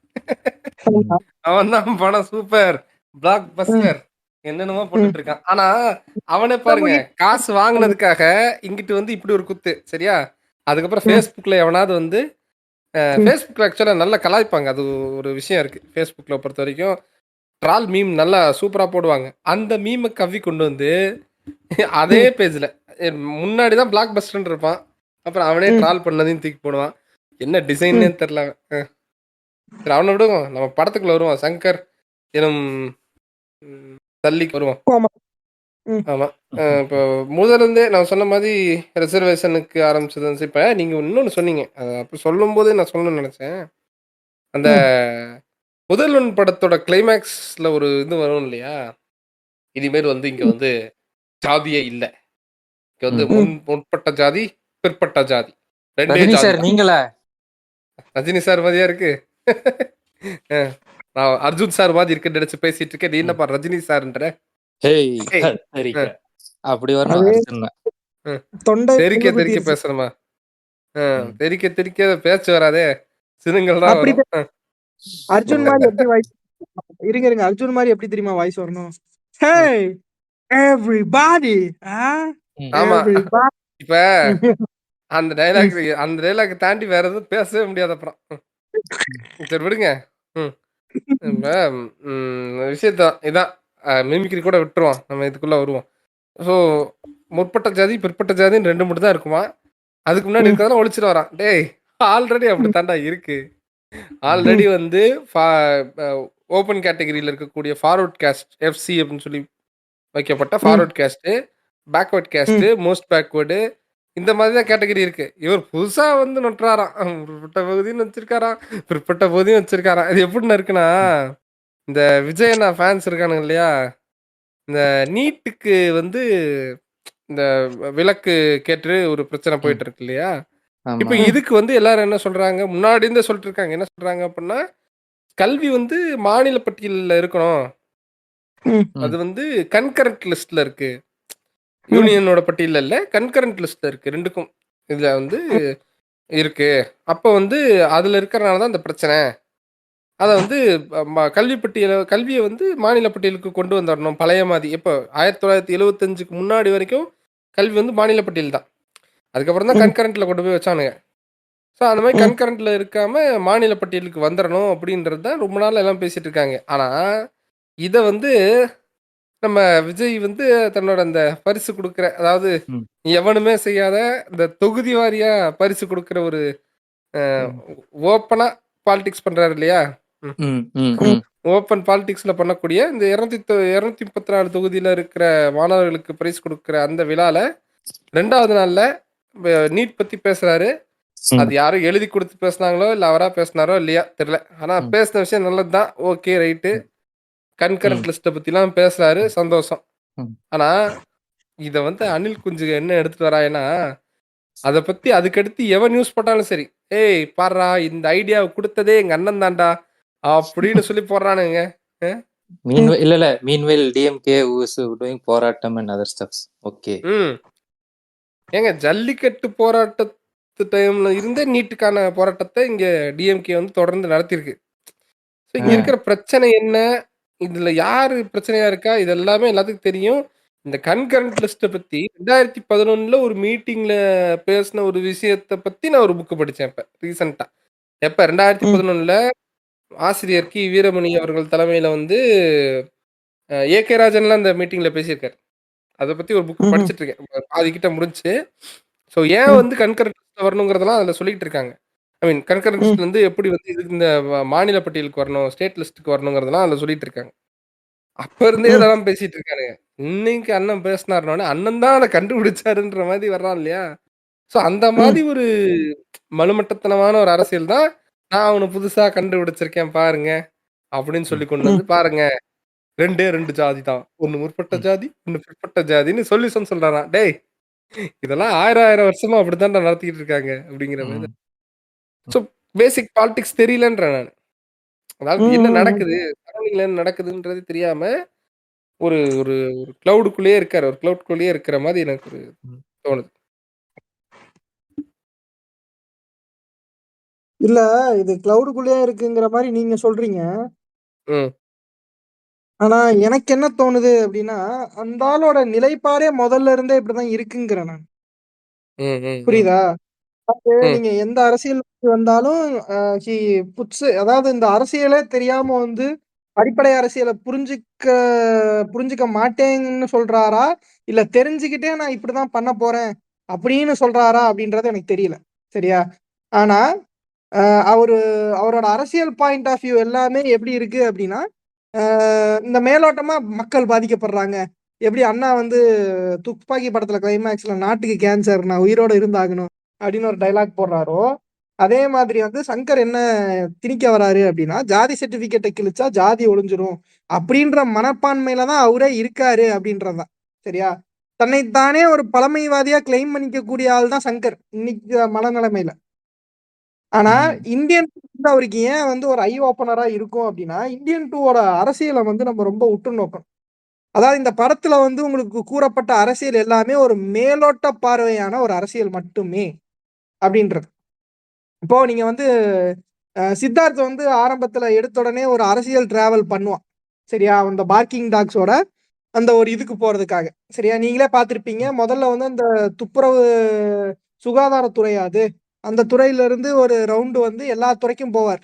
ம், அவன் தான் படம் சூப்பர், பிளாக் ம். பஸ்டர் என்னென்னமோ ம். போட்டுட்டு இருக்கான். ஆனா, அவனே பாருங்க காசு வாங்குனதுக்காக இங்கிட்டு வந்து இப்படி ஒரு குத்து. சரியா? அதுக்கப்புறம் ம். Facebookல எவனாவது வந்து ம். Facebookல ஆக்சுவலா நல்லா கலாய்ப்பாங்க. அது ஒரு விஷயம் இருக்கு. Facebookல பொறுத்தவரைக்கும் ட்ரால் மீம் நல்லா சூப்பரா போடுவாங்க. அந்த மீம கவ்வி கொண்டு வந்து அதே ம். பேஜ்ல முன்னாடி தான் பிளாக் பஸ்டர்ன்னு இருப்பான். அப்புறம் அவனே ம். ட்ரால் பண்ணதையும் தூக்கி போடுவான். என்ன டிசைன்னே ம். தெரியல அவன். சரி அவன விடுவோம். நம்ம படத்துக்குள்ள வருவோம். சங்கர் எனும் தள்ளிக்கு வருவோம். ஆமா. ம். ஆமா. இப்போ முதல்ல இருந்தே நான் சொன்ன மாதிரி ரிசர்வேஷனுக்கு ஆரம்பிச்சது வந்து இப்ப நீங்க இன்னொன்னு சொன்னீங்க. அப்ப சொல்லும்போதே நான் சொல்லணும்னு நெனச்சேன். அந்த ம். முதல்வன் படத்தோட கிளைமாக்ஸ்ல ஒரு இது வரும் இல்லையா? இனிமேல் வந்து இங்க வந்து ஜாதியே இல்ல. இங்க வந்து ம். ம். முற்பட்ட ஜாதி, பிற்பட்ட ஜாதி. 2 ரஜினி ஜாதி சார் தான். நீங்களா? ரஜினி சார் மாதிரியா இருக்கு? அ. நான் அர்ஜுன் சார் மாதிரி இருக்குன்னு நினைச்சு பேசிட்டு இருக்கேன். நீ என்னப்பா ரஜினி சார்ன்ற? ஹேய் ஏய், தெரிக்க அஹ், அப்படி வரணும் அது அர்ஜுன். அஹ். தொண்டை தெறிக்க புண்ணு தெறிக்க குத்திருச்சு. பேசணுமா? தெறிக்க தெறிக்க பேச்சு வராதே, சினுங்கள் தான் அப்படி வரும். அர்ஜுன் மாதிரி எப்படி வாய்ஸ் இருங்க இருங்க அர்ஜுன் மாதிரி எப்படி தெரியுமா வாய்ஸ் வரணும்? ஹே எவ்ரிபாடி ஆமா, எவ்ரிபாடி. இப்ப அந்த டைலாக் தாண்டி வேற எதுவும் பேசவே முடியாது அப்புறம். சரி விடுங்க. ம். இப்ப விஷயத்தான் இதான் மிமிக்ரி கூட விட்டுருவோம். நம்ம இதுக்குள்ள வருவோம். ஸோ முற்பட்ட ஜாதி பிற்பட்ட ஜாதின்னு 2 மட்டும் தான் இருக்குமா. அதுக்கு முன்னாடி இருக்கிறதெல்லாம் ஒழிச்சிட்டு வரான். டேய் ஆல்ரெடி அப்படித்தாண்டா இருக்கு. ஆல்ரெடி வந்து ஓப்பன் கேட்டகரியில் இருக்கக்கூடிய ஃபார்வர்ட் கேஸ்ட் எஃப்சி அப்படின்னு சொல்லி வைக்கப்பட்ட forward caste, backward caste, most backward, இந்த மாதிரி தான் கேட்டகரி இருக்கு. இவர் புதுசா வந்து நொட்டுறாராம். பிற்பட்ட பகுதின்னு வச்சிருக்காராம், பிற்பட்ட பகுதியும் வச்சிருக்காராம். இது எப்படின்னு இருக்குன்னா, இந்த விஜயண்ணா ஃபேன்ஸ் இருக்கானுங்க இல்லையா, இந்த நீட்டுக்கு வந்து இந்த விலக்கு கேட்டு ஒரு பிரச்சனை போயிட்டு இருக்கு இல்லையா. இப்ப இதுக்கு வந்து எல்லாரும் என்ன சொல்றாங்க, முன்னாடி இருந்தே சொல்லிட்டு இருக்காங்க. என்ன சொல்றாங்க அப்படின்னா, கல்வி வந்து மாநில பட்டியலில் இருக்கணும். அது வந்து கன்கரண்ட் லிஸ்ட்ல இருக்கு. யூனியனோட பட்டியலில் இல்ல, கன்கரண்ட் லிஸ்ட்ல இருக்கு. ரெண்டுக்கும் இதுல வந்து இருக்கு. அப்ப வந்து அதுல இருக்கிறனால தான் இந்த பிரச்சனை. அத வந்து கல்வியை வந்து மாநில பட்டியலுக்கு கொண்டு வந்துடணும். பழைய மாதிரி எப்போ 1975க்கு முன்னாடி வரைக்கும் கல்வி வந்து மாநில பட்டியல் தான். அதுக்கப்புறம் தான் கன்கரண்ட்ல கொண்டு போய் வச்சானுங்க. ஸோ அந்த மாதிரி கன்கரண்ட்ல இருக்காம மாநில பட்டியலுக்கு வந்துடணும் அப்படின்றது தான் ரொம்ப நாள் எல்லாம் பேசிட்டு இருக்காங்க. ஆனா இதை வந்து நம்ம விஜய் வந்து தன்னோட அந்த பரிசு கொடுக்குற, அதாவது எவனுமே செய்யாத இந்த தொகுதி வாரியா பரிசு கொடுக்குற ஒரு ஓப்பனா பாலிடிக்ஸ் பண்றாரு இல்லையா. ஓப்பன் பாலிடிக்ஸ்ல பண்ணக்கூடிய இந்த 234 தொகுதியில இருக்கிற மாணவர்களுக்கு பரிசு கொடுக்குற அந்த விழால 2வது நாள்ல நீட் பத்தி பேசுறாரு. அது யாரும் எழுதி கொடுத்து பேசினாங்களோ இல்ல அவரா பேசினாரோ இல்லையா தெரியல. ஆனா பேசின விஷயம் நல்லதுதான். Okay right. கன்கரண்ட் லிஸ்ட பத்தி எல்லாம் பேசுறாரு, சந்தோஷம். ஆனா இத வந்து அனில் குஞ்சு என்ன எடுத்துட்டு வராங்கன்னா, அதை பத்தி அதுக்கடுத்து எவன் நியூஸ் போட்டாலும் சரி, ஏய் பாடுறா இந்த ஐடியாவை கொடுத்ததே எங்க அண்ணன் தான்டா அப்படின்னு சொல்லி போடுறானுங்க. இல்ல மீன்வெல் டிஎம்கே இஸ் டூயிங் போராட்டம் அண்ட் அதர் ஸ்டப்ஸ். ஓகே. ஏங்க ஜல்லிக்கட்டு போராட்டத்து டைம்ல இருந்தே நீட்டுக்கான போராட்டத்தை இங்க டிஎம்கே வந்து தொடர்ந்து நடத்திருக்கு. இங்க இருக்கிற பிரச்சனை என்ன, இதுல யாரு பிரச்சனையா இருக்கா, இது எல்லாமே எல்லாத்துக்கும் தெரியும். இந்த கன்கரண்ட் லிஸ்ட்டை பத்தி 2011 ஒரு மீட்டிங்ல பேசின ஒரு விஷயத்தை பத்தி நான் ஒரு புக்கு படிச்சேன். இப்ப ரீசெண்டா எப்ப 2011 ஆசிரியர் கி வீரமணி அவர்கள் தலைமையில வந்து ஏகே ராஜன்லாம் அந்த மீட்டிங்ல பேசியிருக்காரு. அதை பத்தி ஒரு புக் படிச்சுட்டு இருக்கேன். பாதி கிட்ட முடிஞ்சு. ஸோ ஏன் வந்து கன்கரண்ட் லிஸ்ட்ல வரணுங்கிறதெல்லாம் அதில் சொல்லிட்டு இருக்காங்க. ஐ மீன் கன்கரண்ட் லிஸ்ட்ல வந்து எப்படி வந்து இது இந்த மாநில பட்டியலுக்கு வரணும், ஸ்டேட் லிஸ்ட்டுக்கு வரணுங்கிறதெல்லாம் அதில் சொல்லிட்டு இருக்காங்க. அப்ப இருந்தே இதெல்லாம் பேசிட்டு இருக்கானுங்க. இன்னைக்கு அண்ணன் பேசினாருனோட அண்ணன் தான் அதை கண்டுபிடிச்சாருன்ற மாதிரி வர்றான் இல்லையா. ஸோ அந்த மாதிரி ஒரு மலுமட்டத்தனமான ஒரு அரசியல் தான் நான் அவனை புதுசா கண்டுபிடிச்சிருக்கேன் பாருங்க அப்படின்னு சொல்லி கொண்டு வந்து பாருங்க. 2 ஜாதி தான். ஒன்னு முற்பட்ட ஜாதி, ஒன்னு பிற்பட்ட ஜாதின்னு சொல்யூஷன் சொல்றாராம். டேய் இதெல்லாம் 1000 வருஷமா அப்படித்தான் நடத்திட்டு இருக்காங்க அப்படிங்கிற மாதிரி. ஸோ பேசிக் பாலிடிக்ஸ் தெரியலன்றேன் நான். அதாவது என்ன நடக்குது, சரௌண்டிங்ல என்ன நடக்குதுன்றது தெரியாம ஒரு ஒரு ஒரு கிளவுடுக்குள்ளேயே இருக்காரு. ஒரு கிளவுட்குள்ளேயே இருக்கிற மாதிரி எனக்கு ஒரு தோணுது. இல்ல இது கிளவுடுக்குள்ளேயே இருக்குங்கிற மாதிரி நீங்க சொல்றீங்க. ஆனா எனக்கு என்ன தோணுது அப்படின்னா, அந்த ஆளோட நிலைப்பாடே முதல்ல இருந்தே இப்படிதான் இருக்குங்கிறேன் நான். புரியுதா? நீங்க எந்த அரசியல் வந்தாலும் ஹி புட்ஸ், அதாவது இந்த அரசியலே தெரியாம வந்து அடிப்படை அரசியலை புரிஞ்சுக்க மாட்டேன்னு சொல்றாரா, இல்ல தெரிஞ்சுக்கிட்டே நான் இப்படிதான் பண்ண போறேன் அப்படின்னு சொல்றாரா அப்படின்றது எனக்கு தெரியல. சரியா? ஆனா அவரோட அரசியல் பாயிண்ட் ஆஃப் வியூ எல்லாமே எப்படி இருக்கு அப்படின்னா, இந்த மேலோட்டமா மக்கள் பாதிக்கப்படுறாங்க. எப்படி அண்ணா வந்து துப்பாக்கி படத்துல கிளைமேக்ஸ்ல நாட்டுக்கு கேன்சர் நான் உயிரோட இருந்தாகணும் அப்படின்னு ஒரு டைலாக் போடுறாரோ, அதே மாதிரி வந்து சங்கர் என்ன திணிக்க வராரு அப்படின்னா, ஜாதி சர்டிபிகேட்டை கிழிச்சா ஜாதி ஒழிஞ்சிரும் அப்படின்ற மனப்பான்மையில தான் அவரே இருக்காரு அப்படின்றதுதான். சரியா? தன்னைத்தானே ஒரு பழமைவாதியா கிளைம் பண்ணிக்க கூடிய ஆள் தான் சங்கர் இன்னைக்கு மனநிலைமையில. ஆனா இந்தியன் வந்து அவருக்கு ஏன் வந்து ஒரு ஐ ஓப்பனரா இருக்கும் அப்படின்னா, இந்தியன் 2வோட அரசியலை வந்து நம்ம ரொம்ப உற்று நோக்கணும். அதாவது இந்த படத்துல வந்து உங்களுக்கு கூறப்பட்ட அரசியல் எல்லாமே ஒரு மேலோட்ட பார்வையான ஒரு அரசியல் மட்டுமே அப்படின்றது. இப்போ நீங்க வந்து சித்தார்த் வந்து ஆரம்பத்துல எடுத்த உடனே ஒரு அரசியல் டிராவல் பண்ணுவான். சரியா? அந்த பார்க்கிங் டாக்ஸோட அந்த ஒரு இதுக்கு போறதுக்காக. சரியா? நீங்களே பார்த்திருப்பீங்க. முதல்ல வந்து அந்த துப்புரவு சுகாதாரத்துறையா அது? அந்த துறையில இருந்து ஒரு ரவுண்டு வந்து எல்லா துறைக்கும் போவார்.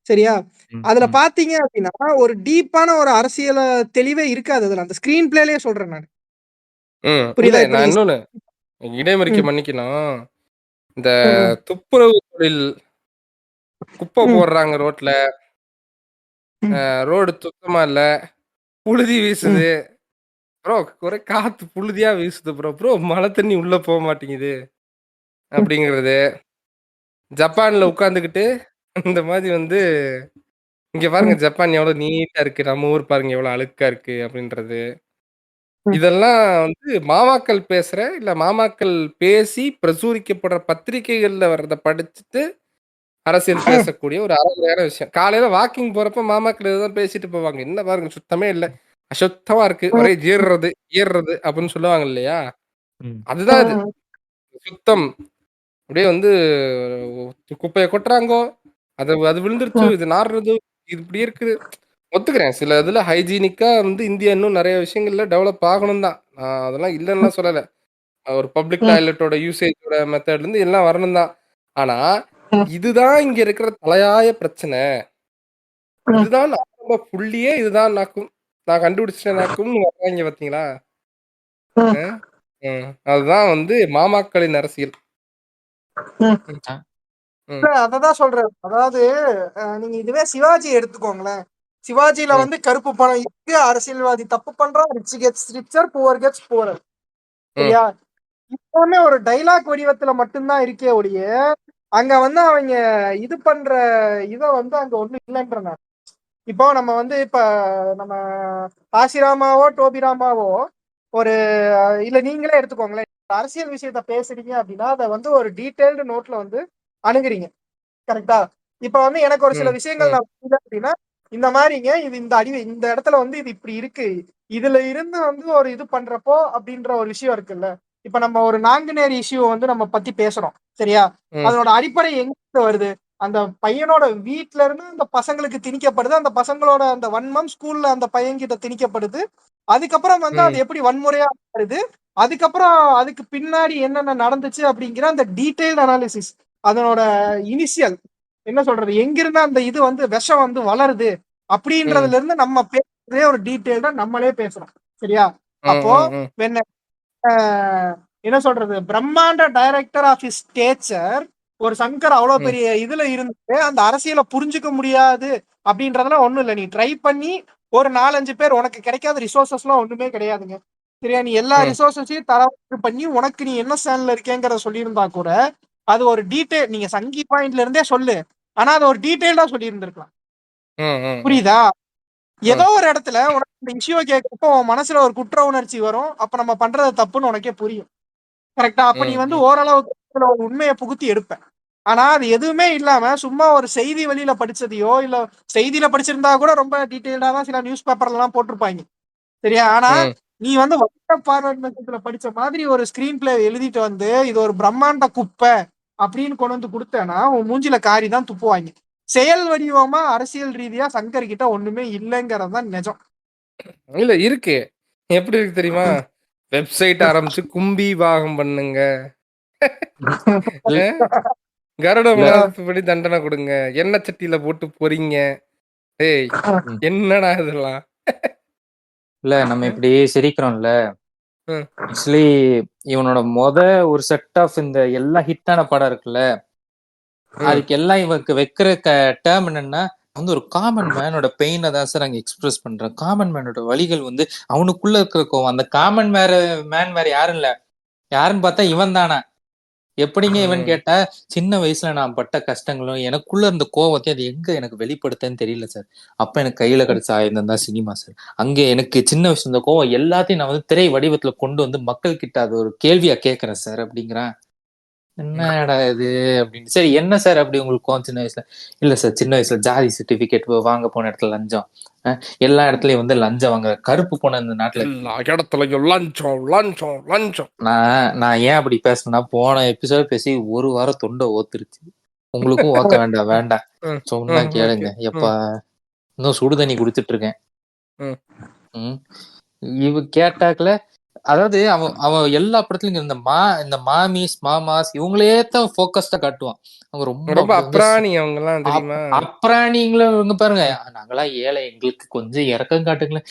சரியா? ம், அதுல ம். பார்த்தீங்க அப்படின்னா, ஒரு டீப்பான ஒரு அரசியல தெளிவே இருக்காது அதுல. அந்த ஸ்கிரீன் பிளேலயே சொல்றேன் நானு. இல்ல புரியுதா? இப்ப நான் நீங்க இன்னொன்னு இடைமறிக்க ம், மன்னிக்கணும். இந்த ம், துப்புரவு தொழில் குப்பை ம், போடுறாங்க ரோட்ல. ம், ரோடு சுத்தமா இல்ல. புழுதி ம், வீசுது. ப்ரோ ஒரே காத்து புழுதியா வீசுது ப்ரோ. ப்ரோ மழை தண்ணி உள்ள போ மாட்டேங்குது. ம், அப்படிங்கிறது. ஜப்பான்ல உட்காந்துக்கிட்டு இந்த மாதிரி வந்து இங்க பாருங்க ம், ஜப்பான் எவ்வளோ நீட்டா இருக்கு. நம்ம ஊர் பாருங்க எவ்வளோ அழுக்கா இருக்கு அப்படின்றது. ம், இதெல்லாம் வந்து மாமாக்கள் பேசுற, இல்ல மாமாக்கள் பேசி பிரசுரிக்கப்படுற பத்திரிகைகள்ல வர்றத படிச்சுட்டு அரசியல் ம், பேசக்கூடிய ஒரு அறகுறையான விஷயம். காலையில வாக்கிங் போறப்ப மாமாக்கள் ஏதோ பேசிட்டு போவாங்க. என்ன பாருங்க சுத்தமே இல்ல. அசுத்தமா இருக்கு. ம், ஒரே ஜீர்றது, ஈர்றது அப்படின்னு சொல்லுவாங்க இல்லையா? ம். அதுதான் இது. ம், சுத்தம். அப்படியே வந்து குப்பைய கொட்டுறாங்கோ. அது அது விழுந்துருச்சு. ம், இது நாறுறது. இது இப்படியே இருக்குது. ஒத்துக்கிறேன். சில இதுல ஹைஜீனிக்கா வந்து இந்தியா இன்னும் நெறைய விஷயங்கள்ல டெவலப் ஆகணும் தான். நான் அதெல்லாம் இல்லன்னுலாம் சொல்லல. ஒரு பப்ளிக் ம், டாய்லெட்டோட யூசேஜோட மெத்தட்லருந்து எல்லாம் வரணும் தான். ஆனா, ம், இதுதான் இங்க இருக்கிற தலையாய பிரச்சனை. ம், இதுதான் ஆரம்ப புள்ளியே இதுதான் நாக்கும். நான் கண்டுபிடிச்சிட்டேனாக்கும்னு வர்றாய்ங்க பார்த்தீங்களா? ம், அ, அதுதான் வந்து மாமாக்களின் அரசியல். ம். ம், ஆ, ம், இல்ல அததான் சொல்றேன். அதாவது நீங்க இதுவே சிவாஜி எடுத்துக்கோங்களேன். சிவாஜில ம், வந்து கருப்பு பணம் இருக்கு. அரசியல்வாதி தப்பு பண்றான். Rich gets richer, poor gets poorer. ம், சரியா? இப்பவுமே ஒரு டைலாக் வடிவத்துல மட்டும்தான் இருக்கே ஒழிய, அங்க வந்து அவங்க இது பண்ற இத வந்து அங்க ஒண்ணும் இல்லைன்ற நான். இப்போ நம்ம வந்து இப்ப நம்ம ஆசிராமாவோ, டோபிராமாவோ ஒரு இல்ல நீங்களே எடுத்துக்கோங்களேன். அரசியல் விஷயத்த பேசுறீங்க அப்படின்னா, அத வந்து ஒரு டீடைல்டு நோட்ல வந்து அணுகுறீங்க. கரெக்ட்டா? இப்ப வந்து எனக்கு ஒரு சில ம், விஷயங்கள் ம், நான் புரியல அப்படின்னா, இந்த மாரிங்க இது இந்த இடத்துல வந்து இது இப்படி இருக்கு. இதுல இருந்து வந்து ஒரு இது பண்றப்போ அப்படின்ற ஒரு விஷயம் இருக்குல்ல. இப்ப நம்ம ஒரு நாங்குநேரி இஷ்யூ வந்து நம்ம பத்தி பேசுறோம். சரியா? ம், அதனோட அடிப்படை எங்கிருந்து வருது? அந்த பையனோட வீட்ல இருந்து அந்த பசங்களுக்கு திணிக்கப்படுது. அந்த பசங்களோட அந்த வன்மம் ஸ்கூல்ல அந்த பையன்கிட்ட திணிக்கப்படுது. அதுக்கப்புறம் வந்து அது ம், எப்படி வன்முறையா மாறுது? அதுக்கப்புறம் அதுக்கு பின்னாடி என்னென்ன நடந்துச்சு அப்படிங்கிற அந்த டீடைல்டு அனாலிசிஸ். அதனோட இனிஷியல் என்ன சொல்றது? எங்கிருந்து அந்த இது வந்து விஷம் வந்து வளருது? ம், அப்படின்றதுல இருந்து நம்ம பேசுறதே ஒரு டீடைல்டா நம்மளே பேசுறோம். சரியா? ம், அப்போ ம், ம், வென் என்ன சொல்றது? பிரம்மாண்ட டைரக்டர் ஆஃப் ஹிஸ் ஸ்டேச்சர் ஒரு சங்கர் அவ்வளோ ம், பெரிய இதுல இருந்துட்டு அந்த அரசியல புரிஞ்சுக்க முடியாது அப்படின்றதெல்லாம் ஒண்ணும் இல்ல. நீ ட்ரை பண்ணி ஒரு 4, 5 பேர் உனக்கு கிடைக்காத ரிசோர்ஸஸ்லாம் ஒண்ணுமே கிடையாதுங்க. சரியா? நீ எல்லா ம், ரிசோர்ஸஸையும் தரவு பண்ணி உனக்கு நீ என்ன ஸ்டாண்ட்ல இருக்கேங்கிறத சொல்லியிருந்தா கூட, அது ஒரு டீடைல் நீங்க சங்கி பாயிண்ட்ல இருந்தே சொல்லு. ஆனா அது ஒரு டீடைல்டா சொல்லியிருந்திருக்கலாம். ம், புரியுதா? ஏதோ ம், ஒரு இடத்துல உனக்கு இந்த இஷ்யூவ கேட்கிறப்போ உன் மனசுல ஒரு குற்ற உணர்ச்சி வரும். அப்ப நம்ம பண்றது தப்புன்னு உனக்கே புரியும். கரெக்ட்டா? அப்ப நீ ம், வந்து ம், ஓரளவுக்கு அதுல ஒரு உண்மைய புகுத்தி எடுப்ப. ஆனா அது எதுவுமே இல்லாம சும்மா ஒரு செய்தி வெளியில படிச்சதையோ, இல்ல செய்தியில படிச்சிருந்தா கூட ரொம்ப டீடைல்டா தான் சில நியூஸ் பேப்பர்லலாம் போட்டிருப்பாய்ங்க. சரியா? ஆனா ம். நீ வந்து வட்ட பார்வர்ட் மெத்தட்ல படிச்ச மாதிரி ஒரு ஸ்கிரீன் பிளே எழுதிட்டு வந்து, இது ஒரு பிரம்மாண்ட குப்பை அப்படின்னு கொண்டு வந்து குடுத்தேன்னா, உன் மூஞ்சில காரி தான் துப்புவாய்ங்க. செயல் வடிவமா அரசியல் ரீதியா சங்கர் கிட்ட ஒண்ணுமே இல்லைங்கிறது தான் நெஜம். இல்ல இருக்கு. எப்படி இருக்கு தெரியுமா? வெப்சைட் ஆரம்பிச்சு கும்பி பாகம் பண்ணுங்க. இல்ல அ கருட இல்ல மனத்துப்படி தண்டனை குடுங்க. எண்ணெய் சட்டியில போட்டு பொரிங்க. டேய்! ம். என்னடா இதெல்லாம்? இல்ல நம்ம இப்படி சிரிக்கிறோம்ல. ம், ஆக்சுவலி இவனோட ஒரு செட் ஆஃப் இந்த எல்லா ஹிட்டான படம் இருக்குல்ல, ம், அதுக்கு எல்லாம் இவனுக்கு வைக்கிற டேர்ம் என்னன்னா, வந்து ஒரு காமன் மேனோட பெயினை தான் சார் அங்க எக்ஸ்பிரஸ் பண்றேன். காமன் மேனோட வலிகள் வந்து அவனுக்குள்ள இருக்கிற கோவம். அந்த காமன் மேன் வேற யாரும் இல்ல. யாருன்னு பார்த்தா இவன் தானா? எப்படிங்க இவன் ம், கேட்டா, சின்ன வயசுல நான் பட்ட கஷ்டங்களும், எனக்குள்ள இருந்த கோவத்தையும் அது எங்க எனக்கு வெளிப்படுத்தன்னு தெரியல சார். அப்ப எனக்கு கையில கிடைச்ச ஆயுதம் தான் சினிமா சார். அங்க எனக்கு சின்ன வயசுல இருந்த கோவம் எல்லாத்தையும் நான் வந்து திரை வடிவத்துல கொண்டு வந்து மக்கள் கிட்ட அது ஒரு கேள்வியா கேட்கிறேன் சார் அப்படிங்கிறான். என்னடா இது அப்படின்னு. சரி என்ன சார் அப்படி உங்களுக்கு கோவம் சின்ன வயசுல? இல்ல சார் சின்ன வயசுல ஜாதி சர்டிபிகேட் வாங்க போன இடத்துல லஞ்சம், எல்லா இடத்துலயும் வந்து லஞ்சம் வாங்க கருப்பு போன இந்த நாட்டுல. எல்லா இடத்துலயும் லஞ்சம் லஞ்சம் லஞ்சம். நான் ஏன் அப்படி பேசுனேன்னா, போன எபிசோட் பேசி ஒரு வாரம் தொண்டை ஓத்துருச்சு. உங்களுக்கும் ஓக்க வேண்டாம் வேண்டாம், சொன்னா கேளுங்க. எப்ப இன்னும் சுடு தண்ணி குடிச்சிட்டு இருக்கேன். இவ கேட்டாக்கல, அதாவது அவன் எல்லா படத்துலயும் இந்த மாமிஸ் மாமாஸ் இவங்களே தான் போக்கஸ்டா காட்டுவான். அவங்க ரொம்ப அப்ராணி அவங்க எல்லாம் தெரியுமா? அப்ராணிங்களும் இவங்க பாருங்க, நாங்களாம் ஏழை, எங்களுக்கு கொஞ்சம் இறக்கம் காட்டுங்களேன்,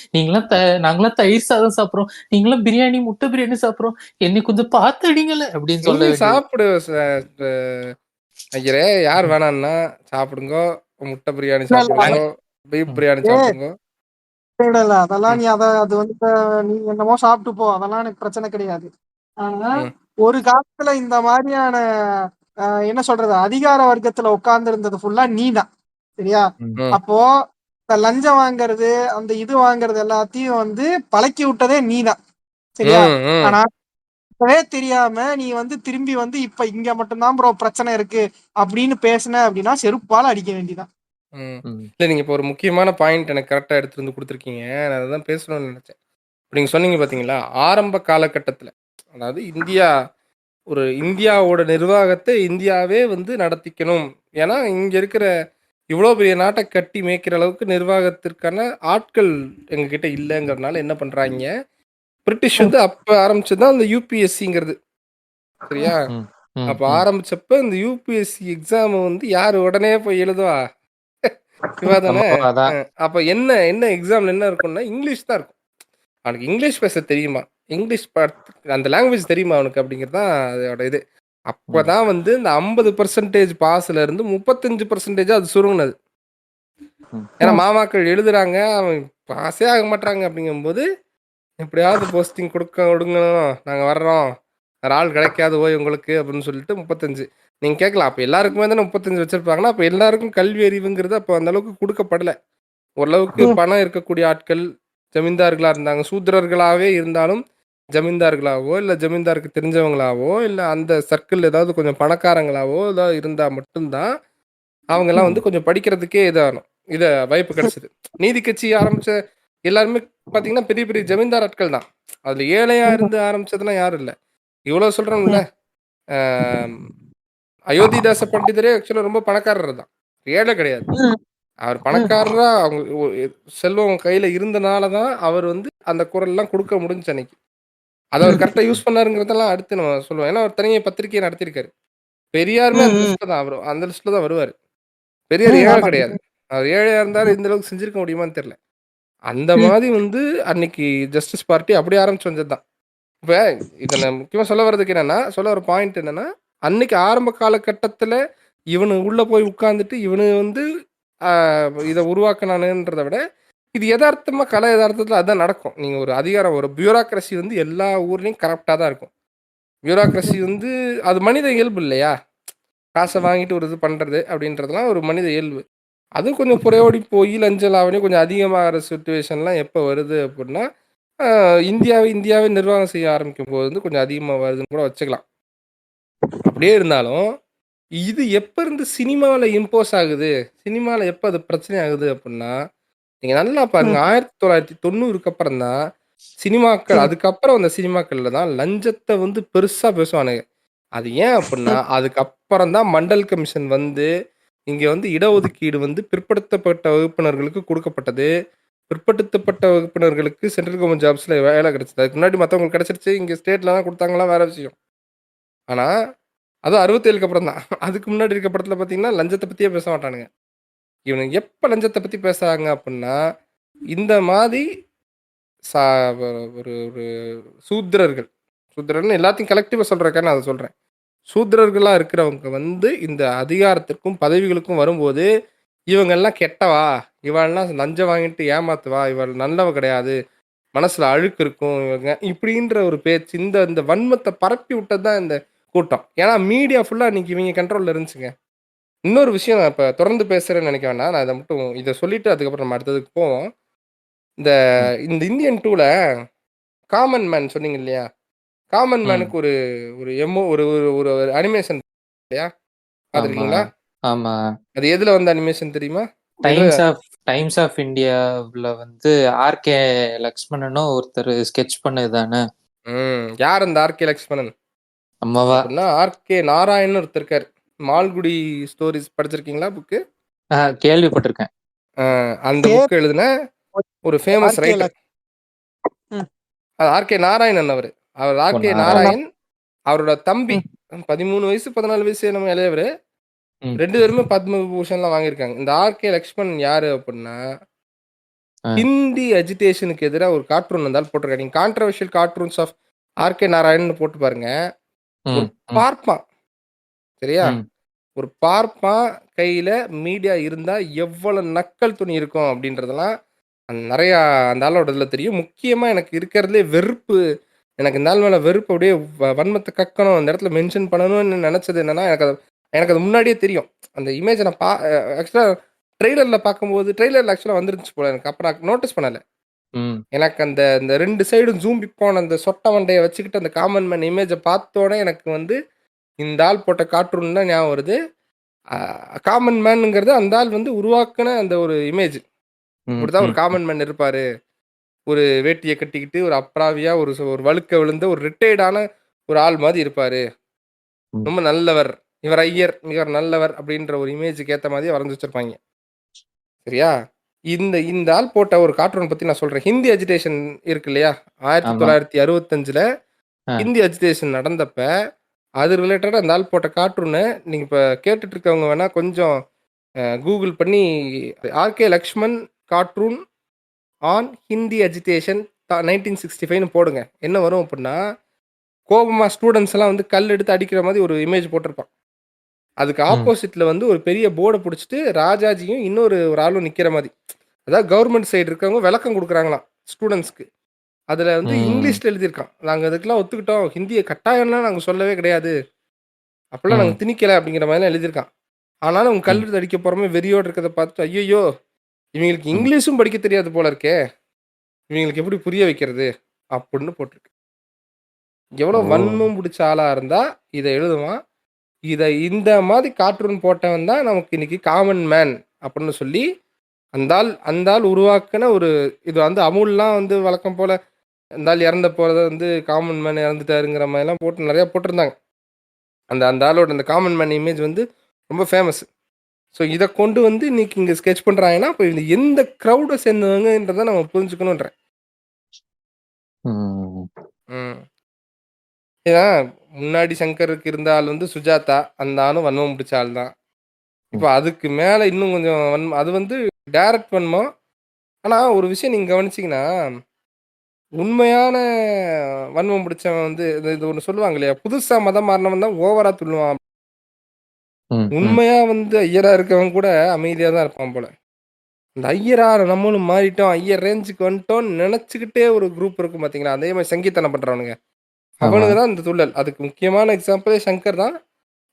நாங்களாம் தயிர் சாதம் சாப்பிடுறோம், நீங்களாம் பிரியாணி முட்டை பிரியாணி சாப்பிடுறோம், என்னை கொஞ்சம் பார்த்து அடிங்கல அப்படின்னு சொல்ல சாப்பிடு ஐயரே. யார் வேணான்னா சாப்பிடுங்க, முட்டை பிரியாணி சாப்பிடுங்க, பீஃப் பிரியாணி சாப்பிடுங்க. இல்ல அதெல்லாம் நீ அது வந்து நீ என்னமோ சாப்பிட்டு போ, அதெல்லாம் எனக்கு பிரச்சனை கிடையாது. ஆனா ஒரு காலத்துல இந்த மாதிரியான என்ன சொல்றது அதிகார வர்க்கத்துல உட்கார்ந்து இருந்தது ஃபுல்லா நீதான், சரியா? அப்போ இந்த லஞ்சம் வாங்குறது அந்த இது வாங்குறது எல்லாத்தையும் வந்து பழக்கி விட்டதே நீதான், சரியா? ஆனா தெரியாம நீ வந்து திரும்பி வந்து இப்ப இங்க மட்டும்தான் ப்ரோ பிரச்சனை இருக்கு அப்படின்னு பேசுன அப்படின்னா செருப்பால அடிக்க வேண்டியதான். இல்ல நீங்க இப்போ ஒரு முக்கியமான பாயிண்ட் எனக்கு கரெக்டா எடுத்துட்டு வந்து கொடுத்துருக்கீங்க. நான் அதான் பேசணும்னு நினைச்சேன். நீங்க சொன்னீங்க பாத்தீங்களா, ஆரம்ப காலகட்டத்துல, அதாவது இந்தியாவோட நிர்வாகத்தை இந்தியாவே வந்து நடத்திக்கணும். ஏன்னா இங்க இருக்கிற இவ்வளவு பெரிய நாட்டை கட்டி மேய்க்கிற அளவுக்கு நிர்வாகத்திற்கான ஆட்கள் எங்க கிட்ட இல்லைங்கிறதுனால என்ன பண்றாங்க, பிரிட்டிஷ் வந்து அப்ப ஆரம்பிச்சதுதான் அந்த யூபிஎஸ்சிங்கிறது, சரியா? அப்ப ஆரம்பிச்சப்ப இந்த யூபிஎஸ்சி எக்ஸாம் வந்து யாரு உடனே போய் எழுதுவா? இவாதானே. அப்ப என்ன எக்ஸாம்ல என்ன இருக்கும்னா இங்கிலீஷ் தான் இருக்கும். அவனுக்கு இங்கிலீஷ் பேச தெரியுமா, இங்கிலீஷ் அந்த லாங்குவேஜ் தெரியுமா அவனுக்கு அப்படிங்கிறது தான் அதோட இது. அப்பதான் வந்து இந்த 50% பாஸ்ல இருந்து 35% அது சுருங்கினது. ஏன்னா மாமாக்கள் எழுதுறாங்க, அவன் பாஸே ஆக மாட்டாங்க. அப்படிங்கும்போது எப்படியாவது போஸ்டிங் கொடுங்கணும், நாங்க வர்றோம், வேற ஆள் கிடைக்காது ஓய் உங்களுக்கு அப்படின்னு சொல்லிட்டு 35. நீங்க கேட்கலாம், அப்ப எல்லாருக்குமே தானே 35 வச்சிருப்பாங்கன்னா, அப்ப எல்லாருக்கும் கல்வி அறிவுங்கிறது அப்ப அந்த அளவுக்கு கொடுக்கப்படல. ஓரளவுக்கு பணம் இருக்கக்கூடிய ஆட்கள் ஜமீன்தார்களா இருந்தாங்க. சூத்திரர்களாவே இருந்தாலும் ஜமீன்தார்களாவோ இல்ல ஜமீன்தாருக்கு தெரிஞ்சவங்களாவோ இல்ல அந்த சர்க்கிள் ஏதாவது கொஞ்சம் பணக்காரங்களாவோ ஏதாவது இருந்தா மட்டும்தான் அவங்க எல்லாம் வந்து கொஞ்சம் படிக்கிறதுக்கே இத வாய்ப்பு கிடைச்சது. நீதி கட்சி ஆரம்பிச்ச எல்லாருமே பாத்தீங்கன்னா பெரிய பெரிய ஜமீன்தார் ஆட்கள் தான். அதுல ஏழையா இருந்து ஆரம்பிச்சதுலாம் யாரும் இல்ல. இவ்வளவு சொல்றோம்ல, அயோத்திதாச பண்டிதரே ஆக்சுவலா ரொம்ப பணக்காரர் தான், ஏழை கிடையாது. அவர் பணக்காரரா அவங்க செல்வம் கையில இருந்தனாலதான் அவர் வந்து அந்த குரல் எல்லாம் கொடுக்க முடிஞ்சு அன்னைக்கு. அதை அவர் கரெக்டா யூஸ் பண்ணாருங்கிறதெல்லாம் அடுத்து நம்ம சொல்லுவோம். ஏன்னா அவர் தனியை பத்திரிகையை நடத்திருக்காரு. பெரியாருமே அந்த லிஸ்ட்ல தான், அவர் அந்த லிஸ்ட்ல தான் வருவாரு. பெரியார் ஏழை கிடையாது. அவர் ஏழையா இருந்தாரு இந்த அளவுக்கு செஞ்சிருக்க முடியுமான்னு தெரியல. அந்த மாதிரி வந்து அன்னைக்கு ஜஸ்டிஸ் பார்ட்டி அப்படியே ஆரம்பிச்சு வந்ததுதான். இப்ப இதை நான் முக்கியமா சொல்ல வர்றதுக்கு சொல்ல வர பாயிண்ட் என்னன்னா, அன்னைக்கு ஆரம்ப காலகட்டத்துல இவனு உள்ள போய் உட்கார்ந்துட்டு இவனு வந்து இதை உருவாக்கினானுன்றதை விட இது யதார்த்தமா கலை யதார்த்தத்துல அதான் நடக்கும். நீங்க ஒரு அதிகாரம், ஒரு பியூரோக்ரஸி வந்து எல்லா ஊர்லயும் கரெக்டா தான் இருக்கும். பியூரோக்ரஸி வந்து அது மனித இயல்பு இல்லையா? காசை வாங்கிட்டு ஒரு இது பண்றது அப்படின்றதுலாம் ஒரு மனித இயல்பு. அதுவும் கொஞ்சம் புறையோடி போய் லஞ்ச லாவணி கொஞ்சம் அதிகமாகிற சுச்சுவேஷன்லாம் எப்போ வருது அப்படின்னா, இந்தியாவை நிர்வாகம் செய்ய ஆரம்பிக்கும் போது வந்து கொஞ்சம் அதிகமாக வருதுன்னு கூட வச்சுக்கலாம். அப்படியே இருந்தாலும் இது எப்ப இருந்து சினிமாவில் இம்போஸ் ஆகுது, சினிமாவில் எப்போ அது பிரச்சனை ஆகுது அப்படின்னா, நீங்க நல்லா பாருங்க, 1990க்கு அப்புறம் தான் சினிமாக்கள், அதுக்கப்புறம் அந்த சினிமாக்கள்ல தான் லஞ்சத்தை வந்து பெருசா பேசுவானுங்க. அது ஏன் அப்படின்னா, அதுக்கப்புறம் தான் மண்டல் கமிஷன் வந்து இங்க வந்து இடஒதுக்கீடு வந்து பிற்படுத்தப்பட்ட வகுப்பினர்களுக்கு கொடுக்கப்பட்டது. பிற்படுத்தப்பட்ட வகுப்பினர்களுக்கு சென்ட்ரல் கவர்மெண்ட் ஜாப்ஸ்ல வேலை கிடைச்சது. அதுக்கு முன்னாடி மற்றவங்களுக்கு கிடைச்சிருச்சு, இங்க ஸ்டேட்ல தான் கொடுத்தாங்களா வேற விஷயம். ஆனா அதுவும் 67க்கு அப்புறம் தான். அதுக்கு முன்னாடி இருக்க படத்துல பாத்தீங்கன்னா லஞ்சத்தை பத்தியே பேச மாட்டானுங்க. இவனுங்க எப்ப லஞ்சத்தை பத்தி பேசுறாங்க அப்படின்னா, இந்த மாதிரி ஒரு ஒரு சூத்திரர்னு எல்லாத்தையும் கலெக்டிவா சொல்றேன், நான் அதை சொல்றேன். சூத்திரர்களா இருக்கிறவங்க வந்து இந்த அதிகாரத்திற்கும் பதவிகளுக்கும் வரும்போது இவங்க எல்லாம் கெட்டவா, இவெல்லாம் லஞ்சம் வாங்கிட்டு ஏமாத்துவா, இவள் நல்லவ கிடையாது, மனசுல அழுக்கு இருக்கும் இவங்க இப்படின்ற ஒரு பேச்சு, இந்த வன்மத்தை பரப்பி விட்டது தான் இந்த கூட்டம். ஏன்னா மீடியா ஃபுல்லா இன்னைக்கு இவங்க கண்ட்ரோல்ல இருந்துச்சுங்க. இன்னொரு விஷயம் நான் இப்ப தொடர்ந்து பேசுறேன்னு நினைக்க வேண்டாம், நான் இதை சொல்லிட்டு அதுக்கப்புறம் நம்ம அடுத்ததுக்கு போவோம். இந்த இந்தியன் 2ல காமன் மேன் சொன்னீங்க இல்லையா, காமன் ம். மேனுக்கு ஒரு ஒரு எமோ ஒரு ஒரு ஒரு அனிமேஷன் இல்லையா? ஆமா. பார்த்துருக்கீங்களா? ஆமா. அது எதுல வந்த அனிமேஷன் தெரியுமா? ஏதோ டைம்ஸ் ஆஃப் இந்தியாவுல வந்து ஆர்கே லக்ஷ்மணனும் ஒருத்தர் ஸ்கெட்ச் பண்ணது தானே? யார் அந்த ஆர்கே லக்ஷ்மணன் அம்மாவா? அப்படின்னா ஆர்கே நாராயணன் ஒருத்தர் இருக்காரு. மால்குடி ஸ்டோரிஸ் படிச்சிருக்கீங்களா புக்கு? கேள்விப்பட்டிருக்கேன். அந்த பேர் புக் எழுதின ஒரு ஃபேமஸ் ஆர்கே ரைட்டர். ம். அது ஆர்கே நாராயணன் அவர். அவர் ஓ, ஆர்கே நாராயணன். நாராயண் அவரோட தம்பி. ம். 13 வயசு 14 வயசு நம்ம இளையவர். ம். 2 பேருமே பத்ம விபூஷன்லாம் வாங்கியிருக்காங்க. இந்த ஆர்கே லக்ஷ்மணன் யாரு அப்படின்னா ஆ. ஹிந்தி அஜிடேஷனுக்கு எதிராக ஒரு கார்ட்டூன் வந்தால் போட்டிருக்காரு. நீங்க controversial cartoons of RK Narayanan போட்டு பாருங்க. ஒரு ம். ம். பார்ப்பான் சரியா? ம். ஒரு பார்ப்பான் கையில மீடியா இருந்தா எவ்வளவு நக்கல் துணி இருக்கும் அப்படின்றதெல்லாம் நிறையா அந்த ஆளோட இதுல தெரியும். முக்கியமா எனக்கு இருக்கிறதுலே வெறுப்பு, எனக்கு இந்த ஆள் மேல வெறுப்பு அப்படியே வன்மத்தை கக்கணும், அந்த இடத்துல மென்ஷன் பண்ணணும்னு நினைச்சது என்னன்னா, எனக்கு அது முன்னாடியே தெரியும். அந்த இமேஜை நான் ஆக்சுவலா ட்ரெய்லர்ல பார்க்கும்போது ட்ரெய்லர்ல ஆக்சுவலா வந்துருந்துச்சு போல எனக்கு. அப்ப நான் நோட்டீஸ் பண்ணல. ம். எனக்கு அந்த இந்த 2 சைடும் ஜூம் போன அந்த சொட்ட மண்டையை வச்சுக்கிட்டு அந்த காமன் மேன் இமேஜை பார்த்தோன்னே எனக்கு வந்து இந்த ஆள் போட்ட கார்ட்டூன் தான் ஞாபகம் வருது. காமன் மேனுங்கிறது அந்த ஆள் வந்து உருவாக்குன அந்த ஒரு இமேஜ். ம். இப்படிதான் ஒரு ம். காமன் மேன் இருப்பாரு. ஒரு வேட்டியை கட்டிக்கிட்டு ஒரு அப்ராவியா ஒரு வழுக்க விழுந்த ஒரு ரிட்டையர்டான ஒரு ஆள் மாதிரி இருப்பாரு. ம். ரொம்ப நல்லவர். இவர் ஐயர், இவர் நல்லவர் அப்படின்ற ஒரு இமேஜுக்கு ஏத்த மாதிரி வரைஞ்சு வச்சிருப்பாங்க. சரியா? இந்த இந்த ஆள் போட்ட ஒரு கார்ட்டூன் பத்தி நான் சொல்றேன். ஹிந்தி அஜிடேஷன் இருக்கு இல்லையா? ஆமா. 1965ல ஆ. ஹிந்தி அஜிடேஷன் நடந்தப்ப, அது ரிலேட்டடா அந்த ஆள் போட்ட கார்ட்டூனு நீங்க இப்ப கேட்டுட்டு இருக்கவங்க வேணா கொஞ்சம் கூகுள் பண்ணி RK Laxman cartoon on Hindi agitation 1965ன்னு போடுங்க. என்ன வரும் அப்படின்னா, கோபமா ஸ்டூடண்ட்ஸ் எல்லாம் வந்து கல் எடுத்து அடிக்கிற மாதிரி ஒரு இமேஜ் போட்டிருப்பான். அதுக்கு ம். ஆப்போசிட்ல வந்து ஒரு பெரிய போர்ட புடிச்சுட்டு ராஜாஜியும் இன்னொரு ஒரு ஆளும் நிக்கிற மாதிரி. அதாவது கவர்மெண்ட் சைடு இருக்கவங்க விளக்கம் குடுக்குறாங்களாம் ஸ்டூடண்ட்ஸ்க்கு. அதுல வந்து ம். இங்கிலீஷ்ல எழுதியிருக்கான். நாங்க அதுக்கெல்லாம் ஒத்துக்கிட்டோம். ஹிந்திய கட்டாயம்லாம் நாங்க சொல்லவே கிடையாது. அப்பலாம் நாங்க ம். திணிக்கல அப்படிங்கிற மாதிரிலாம் எழுதியிருக்கான். ஆனாலும் அவங்க கல் ம். எடுத்து அடிக்க போறோமே வெறியோட இருக்கிறத பார்த்துட்டு, ஐய்யய்யோ! இவங்களுக்கு ம். இங்கிலீஷும் படிக்க தெரியாது போல இருக்கே. இவங்களுக்கு எப்படி புரிய வைக்கிறது? அப்படின்னு போட்டிருக்கு. எவ்வளோ ஓ. வன்மம் புடிச்ச ஆளா இருந்தா இத எழுதுவான். இத இந்த மாதிரி கார்ட்டூன் போட்டவன் தான் நமக்கு இன்னைக்கு காமன் மேன் அப்படின்னு சொல்லி, அந்த ஆள் உருவாக்குன ஒரு இது வந்து அமுல்லாம் வந்து வழக்கம் போல இந்த ஆள் இறந்த போறத வந்து காமன் மேன் இறந்துட்டாருங்கிற மாதிரிலாம் போட்டு நெறைய போட்டிருந்தாங்க. அந்த அந்த ஆளோட அந்த காமன் மேன் இமேஜ் வந்து ரொம்ப ஃபேமஸ். ஸோ இத கொண்டு வந்து இன்னைக்கு இங்க ஸ்கெட்ச் பண்றாங்கன்னா, அப்ப இது எந்த கிரவுட சேர்ந்தவங்கன்றத நம்ம புரிஞ்சுக்கணுன்றேன். ம். ம். ஏன்னா, முன்னாடி சங்கருக்கு இருந்த ஆள் வந்து சுஜாதா. அந்த ஆளும் வன்மம் பிடிச்ச ஆள் தான். இப்ப ம். அதுக்கு மேல இன்னும் கொஞ்சம் அது வந்து டைரக்ட் வன்மம். ஆனா ஒரு விஷயம் நீங்க கவனிச்சீங்கன்னா, உண்மையான வன்மம் பிடிச்சவன் வந்து இது இது ஒண்ணு சொல்லுவாங்க இல்லையா? புதுசா மதம் மாறுனவன் தான் ஓவரா துள்ளுவான். ம். ம். உண்மையா வந்து ஐயரா இருக்கவன் கூட அமைதியா தான் இருப்பான் போல. இந்த ஐயரா நம்மளும் மாறிட்டோம். ஐயர் ரேஞ்சுக்கு வந்துட்டோம்னு நெனச்சுக்கிட்டே ஒரு குரூப் இருக்கும் பார்த்தீங்களா? அதே மாரி சங்கீத்தனம் பண்றவனுங்க. ஆமா. அவனுங்க தான் இந்த துள்ளல். அதுக்கு முக்கியமான எக்ஸாம்பிளே சங்கர் தான்.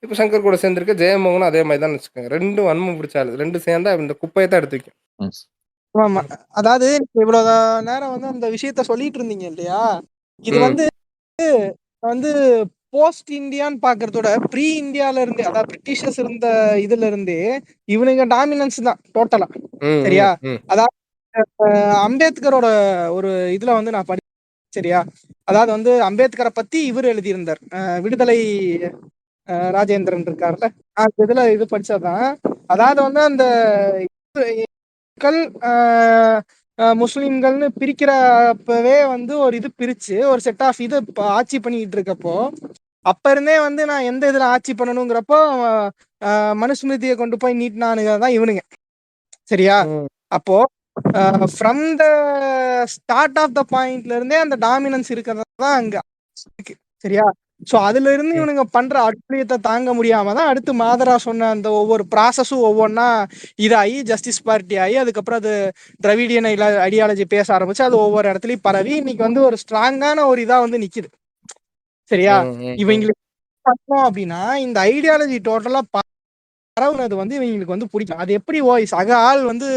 இப்ப சங்கர் கூட சேர்ந்திருக்க ஜெயமோகனும் அதே மாரி தான் வச்சுக்கோங்க. 2ம் வன்மம் பிடிச்ச ஆளு. 2 சேர்ந்தா இந்த குப்பைய தான் எடுத்து வைக்கும். ம். ஆமா. அதாவது நீங்க இவ்வளவு நேரம் வந்து அந்த விஷயத்த சொல்லிட்டு இருந்தீங்க இல்லையா? இது ம். வந்து வந்து போஸ்ட் இந்தியான்னு பாக்குறதோட ப்ரீ இந்தியால இருந்து, அதாவது பிரிட்டிஷர்ஸ் இருந்த இதுல இருந்தே இவனுங்க டாமினன்ஸ் தான் டோட்டலா. ம். சரியா? ம். ம். அதாவது அம்பேத்கரோட ஒரு இதுல வந்து நான் சரியா? அதாவது வந்து அம்பேத்கரை பத்தி இவர் எழுதியிருந்தார். விடுதலை ராஜேந்திரன் இருக்கார்ல, அந்த இதுல இது படிச்சதுதான். அதாவது வந்து அந்த முஸ்லிம்கள்னு பிரிக்கிறப்பவே வந்து ஒரு இது பிரிச்சு ஒரு செட் ஆஃப் இது ஆட்சி பண்ணிட்டு இருக்கப்போ, அப்ப இருந்தே வந்து நான் எந்த இதுல ஆட்சி பண்ணணுங்கிறப்போ மனுஸ்மிருதியை கொண்டு போய் நீட்டினானுங்க தான் இவனுங்க. சரியா? ம். அப்போ from the start of the பாயிண்ட்ல இருந்தே அந்த டாமினன்ஸ் இருக்கிறது தான் அங்க இருக்கு. சரியா? சோ அதுல இருந்து ம். இவனுங்க பண்ற அட்டுழியத்தை தாங்க முடியாம தான் அடுத்து மாதரா சொன்ன அந்த ஒவ்வொரு ப்ராசஸும் ஒவ்வொன்னா இதாகி ஜஸ்டிஸ் பார்ட்டி ஆகி அதுக்கப்புறம் அது திராவிடியன் ஐடியாலஜி பேச ஆரம்பிச்சு அது ஒவ்வொரு இடத்துலயும் பரவி இன்னைக்கு வந்து ஒரு ஸ்ட்ராங்கான ஒரு இதா வந்து நிக்குது. சரியா? ம். ம். இவங்களுக்கு பண்ணோம் அப்படின்னா இந்த ஐடியாலஜி டோட்டலா பரவுனது வந்து இவங்களுக்கு வந்து பிடிக்கும். அது எப்படி சக ஆள் வந்து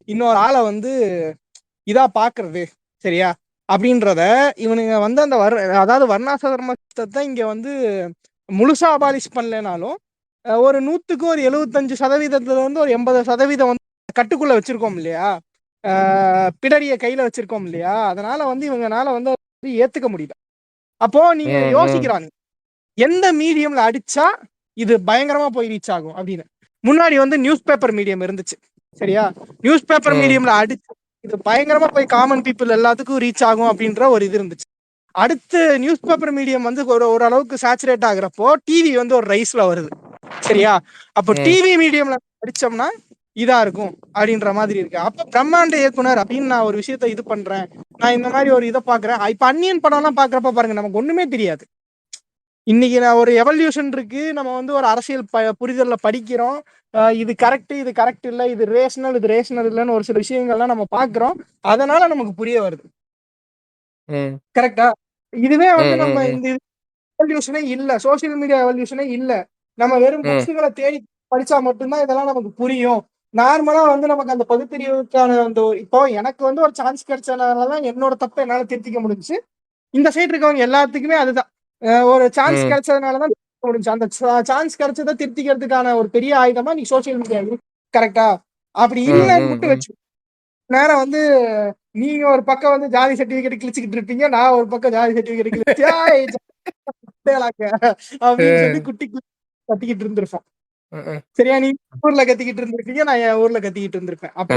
இன்னொரு ஆளை வந்து இதா பாக்குறது. சரியா? அப்படின்றத இவனுங்க வந்து அந்த அதாவது வர்ணாசிரம சிஸ்டத்தை இங்க வந்து முழுசா அபாலிஷ் பண்ணலனாலும் ஒரு 100க்கு ஒரு 75% வந்து ஒரு 80% வந்து கட்டுக்குள்ள வச்சிருக்கோம் இல்லையா, பிடரிய கையில வச்சிருக்கோம் இல்லையா, அதனால வந்து இவங்கனால வந்து ஏத்துக்க முடியல. அப்போ நீங்க யோசிக்கிறாங்க எந்த மீடியம்ல அடிச்சா இது பயங்கரமா போய் ரீச் ஆகும் அப்படின்னு. முன்னாடி வந்து நியூஸ் பேப்பர் மீடியம் இருந்துச்சு சரியா, நியூஸ் பேப்பர் மீடியம்ல அடிச்சு இது பயங்கரமா போய் காமன் பீப்புள் எல்லாத்துக்கும் ரீச் ஆகும் அப்படின்ற ஒரு இது இருந்துச்சு. அடுத்து நியூஸ் பேப்பர் மீடியம் வந்து ஓரளவுக்கு சேச்சுரேட் ஆகுறப்போ டிவி வந்து ஒரு ரைஸ்ல வருது சரியா. அப்போ டிவி மீடியம்ல அடிச்சோம்னா இதா இருக்கும் அப்படின்ற மாதிரி இருக்கு. அப்ப பிரம்மாண்ட இயக்குனர் அப்படின்னு நான் ஒரு விஷயத்த இது பண்றேன், நான் இந்த மாதிரி ஒரு இதை பாக்குறேன். இப்ப அந்நியன் படம் எல்லாம் பாக்குறப்ப பாருங்க நமக்கு ஒண்ணுமே தெரியாது. இன்னைக்கு நான் ஒரு எவல்யூஷன் இருக்கு, நம்ம வந்து ஒரு அரசியல் புரிதல்ல படிக்கிறோம், இது கரெக்ட் இது கரெக்ட் இல்ல, இது ரேஷனல் இல்லைன்னு ஒரு சில விஷயங்கள்லாம் நம்ம பாக்குறோம், அதனால நமக்கு புரிய வருது. கரெக்டா? இதுவே வந்து நம்ம இந்த எவல்யூஷனே இல்ல, சோசியல் மீடியா எவல்யூஷனே இல்ல, நம்ம வெறும் புக்ஸுகளை தேடி படிச்சா மட்டும்தான் இதெல்லாம் நமக்கு புரியும். நார்மலா வந்து நமக்கு அந்த பகுத்தறிவுக்கான அந்த இப்போ எனக்கு வந்து ஒரு சான்ஸ் கிடைச்சதுனாலதான் என்னோட தப்பை என்னால திருத்திக்க முடிஞ்சு. இந்த சைடு இருக்கவங்க எல்லாத்துக்குமே அதுதான், ஒரு சான்ஸ் கிடைச்சதுனாலதான் முடிஞ்சு. அந்த சான்ஸ் கிடைச்சதை திருத்திக்கிறதுக்கான ஒரு பெரிய ஆயுதமா நீ சோசியல் மீடியா கரெக்டா? அப்படி இல்லைன்னு மட்டும் வச்சு நேரம் வந்து நீங்க ஒரு பக்கம் வந்து ஜாதி சர்டிபிகேட் கிழிச்சுக்கிட்டு இருப்பீங்க, நான் ஒரு பக்கம் ஜாதி சர்டிபிகேட் கிழிச்சு அப்படின்னு சொல்லி குட்டி கத்திக்கிட்டு இருந்திருப்போம் சரியா. நீ ஊர்ல கத்திக்கிட்டு இருந்திருப்பீங்க, நான் என் ஊர்ல கத்திக்கிட்டு இருந்திருப்பேன். அப்போ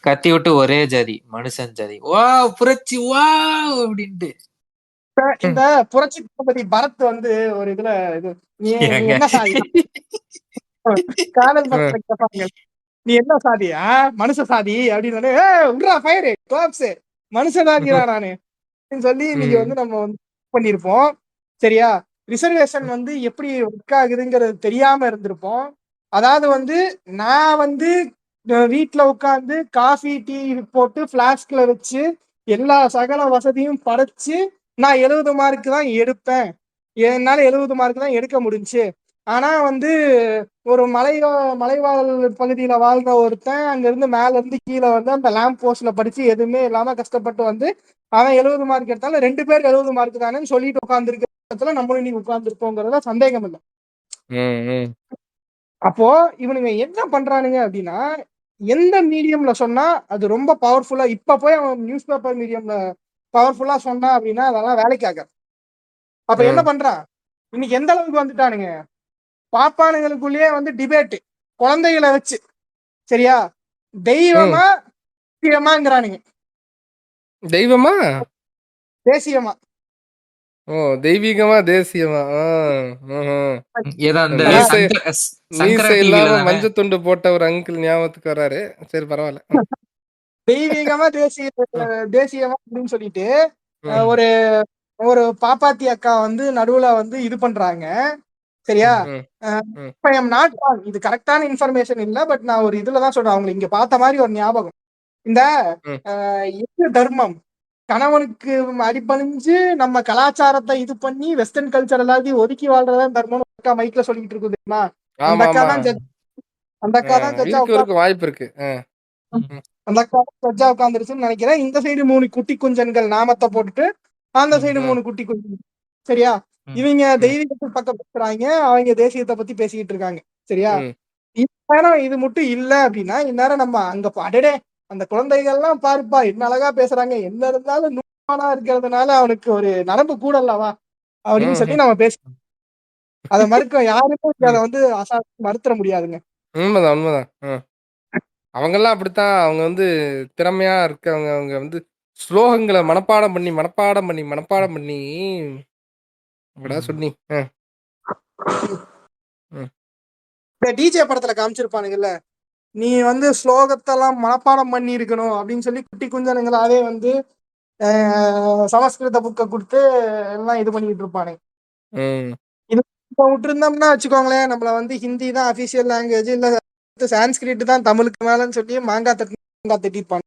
கத்தி விட்டு ஒரே ஜாதி மனுஷன் ஜாதி வா புரட்சி வா அப்படின்ட்டு இந்த புரட்சி பத்தி பரத் வந்து ஒரு இதுல இது நீ என்ன சாதி காதல் படத்துல கேட்பாங்க, நீ என்ன சாதியா மனுஷ சாதி அப்படின்னு மனுஷ சாதியா நானு அப்படின்னு சொல்லி இன்னைக்கு வந்து நம்ம வந்து பண்ணிருப்போம் சரியா. ரிசர்வேஷன் வந்து எப்படி ஒர்க் ஆகுதுங்கிறது தெரியாம இருந்திருப்போம். அதாவது வந்து நான் வந்து வீட்டுல உட்காந்து காஃபி டீ போட்டு பிளாஸ்க்ல வச்சு எல்லா சகல வசதியும் படைச்சு நான் 70 மார்க்கு தான் எடுப்பேன், என்னால 70 மார்க்கு தான் எடுக்க முடிஞ்சு. ஆனா வந்து ஒரு மலைவாழ் பகுதியில வாழ்ந்த ஒருத்தன் அங்க இருந்து மேல இருந்து கீழே வந்து அந்த லேம்ப் போஸ்ட்ல படிச்சு எதுவுமே இல்லாம கஷ்டப்பட்டு வந்து அவன் 70 மார்க் எடுத்தாலும் 2 பேர் 70 மார்க் தானேன்னு சொல்லிட்டு உட்கார்ந்து இருக்கிற நம்மளும் இன்னைக்கு உட்கார்ந்து இருப்போங்கிறத சந்தேகம் இல்லை. அப்போ இவனுங்க என்ன பண்றானுங்க அப்படின்னா, எந்த மீடியம்ல சொன்னா அது ரொம்ப பவர்ஃபுல்லா, இப்ப போய் அவன் நியூஸ் பேப்பர் மீடியம்ல பவர்ஃபுல்லா சொன்னா அப்படின்னா அதெல்லாம் வேலைக்கு ஆகாது. அப்ப என்ன பண்றான், இன்னைக்கு எந்த அளவுக்கு வந்துட்டானுங்க, பாப்பானுங்களுக்குள்ளேயே வந்து டிபேட் குழந்தைகளை வச்சு சரியா, தெய்வமா தேசியமாங்கிறானுங்க. தெய்வமா தேசியமா ஓ தெய்வீகமா தேசியமா இல்லாம மஞ்ச துண்டு போட்ட ஒரு அங்கிள் ஞாபகத்துக்கு வர்றாரு. சரி பரவாயில்ல. தெய்வீகமா தேசியமா அப்படின்னு சொல்லிட்டு ஒரு ஒரு பாப்பாத்தி அக்கா வந்து நடுவுல வந்து இது பண்றாங்க சரியா. இது கரெக்டான இன்ஃபர்மேஷன் இல்ல, பட் நான் ஒரு இதுலதான் சொல்றேன், அவங்க இங்க பார்த்த மாதிரி ஒரு ஞாபகம். இந்த இந்து தர்மம் கணவனுக்கு அடிபணிஞ்சு நம்ம கலாச்சாரத்தை இது பண்ணி வெஸ்டர்ன் கல்ச்சர் எல்லாத்தையும் ஒதுக்கி வாழ்றதா தர்மம் மைக்ல சொல்லிட்டு இருக்குதுமா, அந்த அக்கா தான் வாய்ப்பு இருக்கு. அந்த அக்கா ஜட்ஜா உட்காந்துருச்சுன்னு நினைக்கிறேன். இந்த சைடு 3 குட்டி குஞ்சன்கள் நாமத்தை போட்டுட்டு அந்த சைடு 3 குட்டி குஞ்சன் சரியா. இவங்க தெய்வீகத்தை பக்கம் பேசுறாங்க, அவங்க தேசியத்தை பத்தி பேசிக்கிட்டு இருக்காங்க சரியா. இந்நேரம் இது மட்டும் இல்ல அப்படின்னா இந்நேரம் நம்ம அங்க அடடே அந்த குழந்தைகள்லாம் பாருப்பா என்ன அழகா பேசுறாங்க, என்ன இருந்தாலும் நூறானா இருக்கிறதுனால அவனுக்கு ஒரு நரம்பு கூட அல்லவா அப்படின்னு சொல்லி நம்ம பேசணும். அதை மறுக்க யாருக்கும் அதை வந்து மறுத்துற முடியாதுங்க. உண்மைதான் உண்மைதான். அவங்க எல்லாம் அப்படித்தான், அவங்க வந்து திறமையா இருக்கவங்க, அவங்க வந்து ஸ்லோகங்களை மனப்பாடம் பண்ணி சொன்னி இந்த டிஜே படத்துல காமிச்சிருப்பானுங்கல்ல, நீ வந்து ஸ்லோகத்தெல்லாம் மனப்பாடம் பண்ணி இருக்கணும் அப்படின்னு சொல்லி குட்டி குஞ்சனுங்களாவே வந்து சமஸ்கிருத புக்கை கொடுத்து எல்லாம் இது பண்ணிட்டு இருப்பானுங்க. இது விட்டு இருந்தோம்னா வச்சுக்கோங்களேன், நம்மள வந்து ஹிந்தி தான் அபிஷியல் லாங்குவேஜ், இல்ல சான்ஸ்கிரிட் தான் தமிழுக்கு மேலன்னு சொல்லி மாங்காய் தட்டிருப்பாங்க.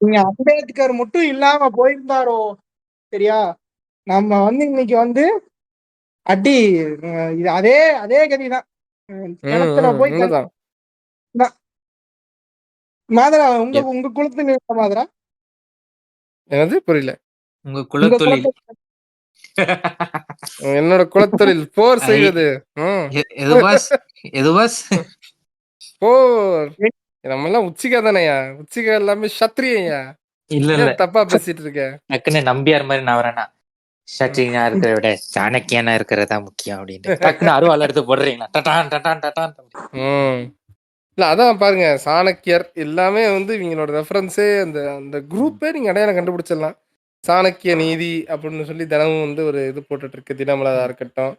நீங்க அம்பேத்கர் மட்டும் இல்லாம போயிருந்தாரோ சரியா, நம்ம வந்து இன்னைக்கு வந்து அடி இது அதே அதே கதிதான். போய் மாதரா உங்க குளத்துல மாதரா என்னது புரியல? உங்க உங்க குலத்தொழில். என்னோட குலத்தொழில் போர் ஐ, செய்வது. ம். எது பாஸ்? எது பாஸ்? போர். நம்மெல்லாம் உச்சிகா தானேயா? உச்சிகா எல்லாமே சத்திரியயா. இல்ல இல்ல, ஏன் தப்பா பேசிட்டு இருக்க? டக்குன்னு நம்பியார் மாதிரி நான் வரேன்னா, சச்சினா இருக்கிறத விட சாணக்கியனா இருக்கிறதா முக்கியம் அப்படின்ட்டு டக்குன்னு அருவாள் எடுத்து போடுறீங்களா? டட்டான் டட்டான் டட்டான். ம். இல்ல அதான் பாருங்க, சாணக்கியர் எல்லாமே வந்து இவங்களோட ரெஃபரன்ஸே அந்த அந்த குரூப்பே நீங்க அடையாளம் கண்டுபிடிச்சிடலாம். சாணக்கிய நீதி அப்படின்னு சொல்லி தினமும் வந்து ஒரு இது போட்டுட்டு இருக்கு தினமலரா இருக்கட்டும்,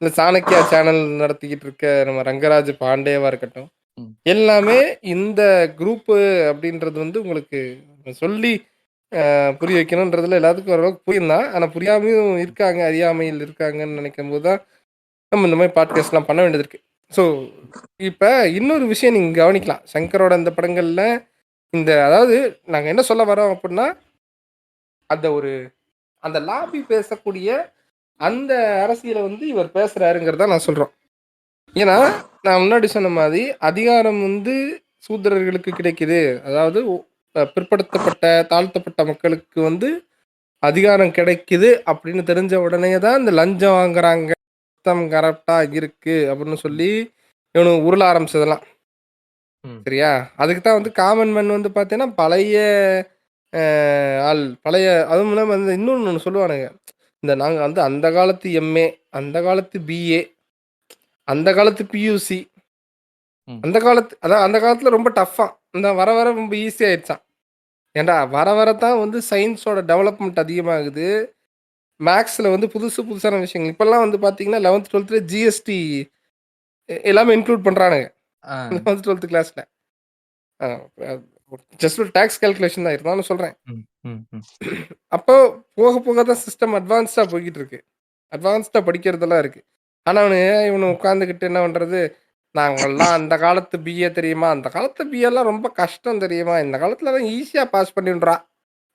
இல்ல சாணக்கியா சேனல் நடத்திக்கிட்டு இருக்க நம்ம ரங்கராஜ் பாண்டேவா இருக்கட்டும், ம். எல்லாமே இந்த குரூப்பு அப்படின்றது வந்து உங்களுக்கு சொல்லி புரிய வைக்கணுன்றதுல எல்லாத்துக்கும் ஓரளவுக்கு புரியும் தான். ஆனா புரியாமையும் இருக்காங்க, அறியாமையில் இருக்காங்கன்னு நினைக்கும் போது தான் நம்ம இந்த மாதிரி பாட்காஸ்ட்லாம் பண்ண வேண்டியது இருக்கு. ஸோ இப்ப இன்னொரு விஷயம் நீங்க கவனிக்கலாம். சங்கரோட இந்த படங்கள்ல இந்த அதாவது நாங்க என்ன சொல்ல வரோம் அப்படின்னா, அந்த ஒரு அந்த லாபி பேசக்கூடிய அந்த அரசியல வந்து இவர் பேசுறாருங்கிறத நான் சொல்றோம். ஏன்னா, நான் முன்னாடி சொன்ன மாதிரி அதிகாரம் வந்து சூத்திரர்களுக்கு கிடைக்குது. அதாவது பிற்படுத்தப்பட்ட, தாழ்த்தப்பட்ட மக்களுக்கு வந்து அதிகாரம் கிடைக்குது அப்படின்னு தெரிஞ்ச உடனே தான் இந்த லஞ்சம் வாங்குறாங்க, சிஸ்டம் கரெக்ட்டா இருக்கு அப்படின்னு சொல்லி இவனுங்க உருள ஆரம்பிச்சதெல்லாம். ம். சரியா? அதுக்கு தான் வந்து காமன் மேன் வந்து பார்த்தீங்கன்னா, பழைய அ ஆள். பழைய அதுவும் இல்லாம வந்து இன்னொன்னு ஒண்ணு சொல்லுவானுங்க. இந்த நாங்க வந்து அந்த காலத்து எம்.ஏ, அந்த காலத்து பி.ஏ, அந்த காலத்து பி.யூ.சி, ம். அந்த காலத்து அதான் அந்த காலத்துல ரொம்ப டஃப்பா. இந்த வர வர ரொம்ப ஈஸி ஆயிடுச்சாம். ஏன்டா வர வர தான் வந்து சயின்ஸோட டெவலப்மெண்ட் அதிகமாகுது. மேத்ஸ்ல வந்து புதுசு புதுசான விஷயங்கள். இப்பல்லாம் வந்து பார்த்தீங்கன்னா, 11த், 12த்ல ஜிஎஸ்டி எல்லாமே இன்க்ளூட் பண்றானுங்க. ஆ. 11த், 12த் கிளாஸ்ல. அ ஜஸ்ட் ஒரு டாக்ஸ் கால்குலேஷன் தான் இருந்தாலும் சொல்றேன். ம். ம். ம். அப்போ போக போக தான் சிஸ்டம் அட்வான்ஸ்டா போய்க்கிட்டு இருக்கு. அட்வான்ஸ்டா படிக்கிறதெல்லாம் இருக்கு. ஆனா இவனு உட்காந்துக்கிட்டு என்ன பண்றது? நாங்கலாம் அந்த காலத்து பிஏ தெரியுமா? அந்த காலத்து பிஏலாம் ரொம்ப கஷ்டம் தெரியுமா? இந்த காலத்துல தான் ஈஸியா பாஸ் பண்ணிடுறா.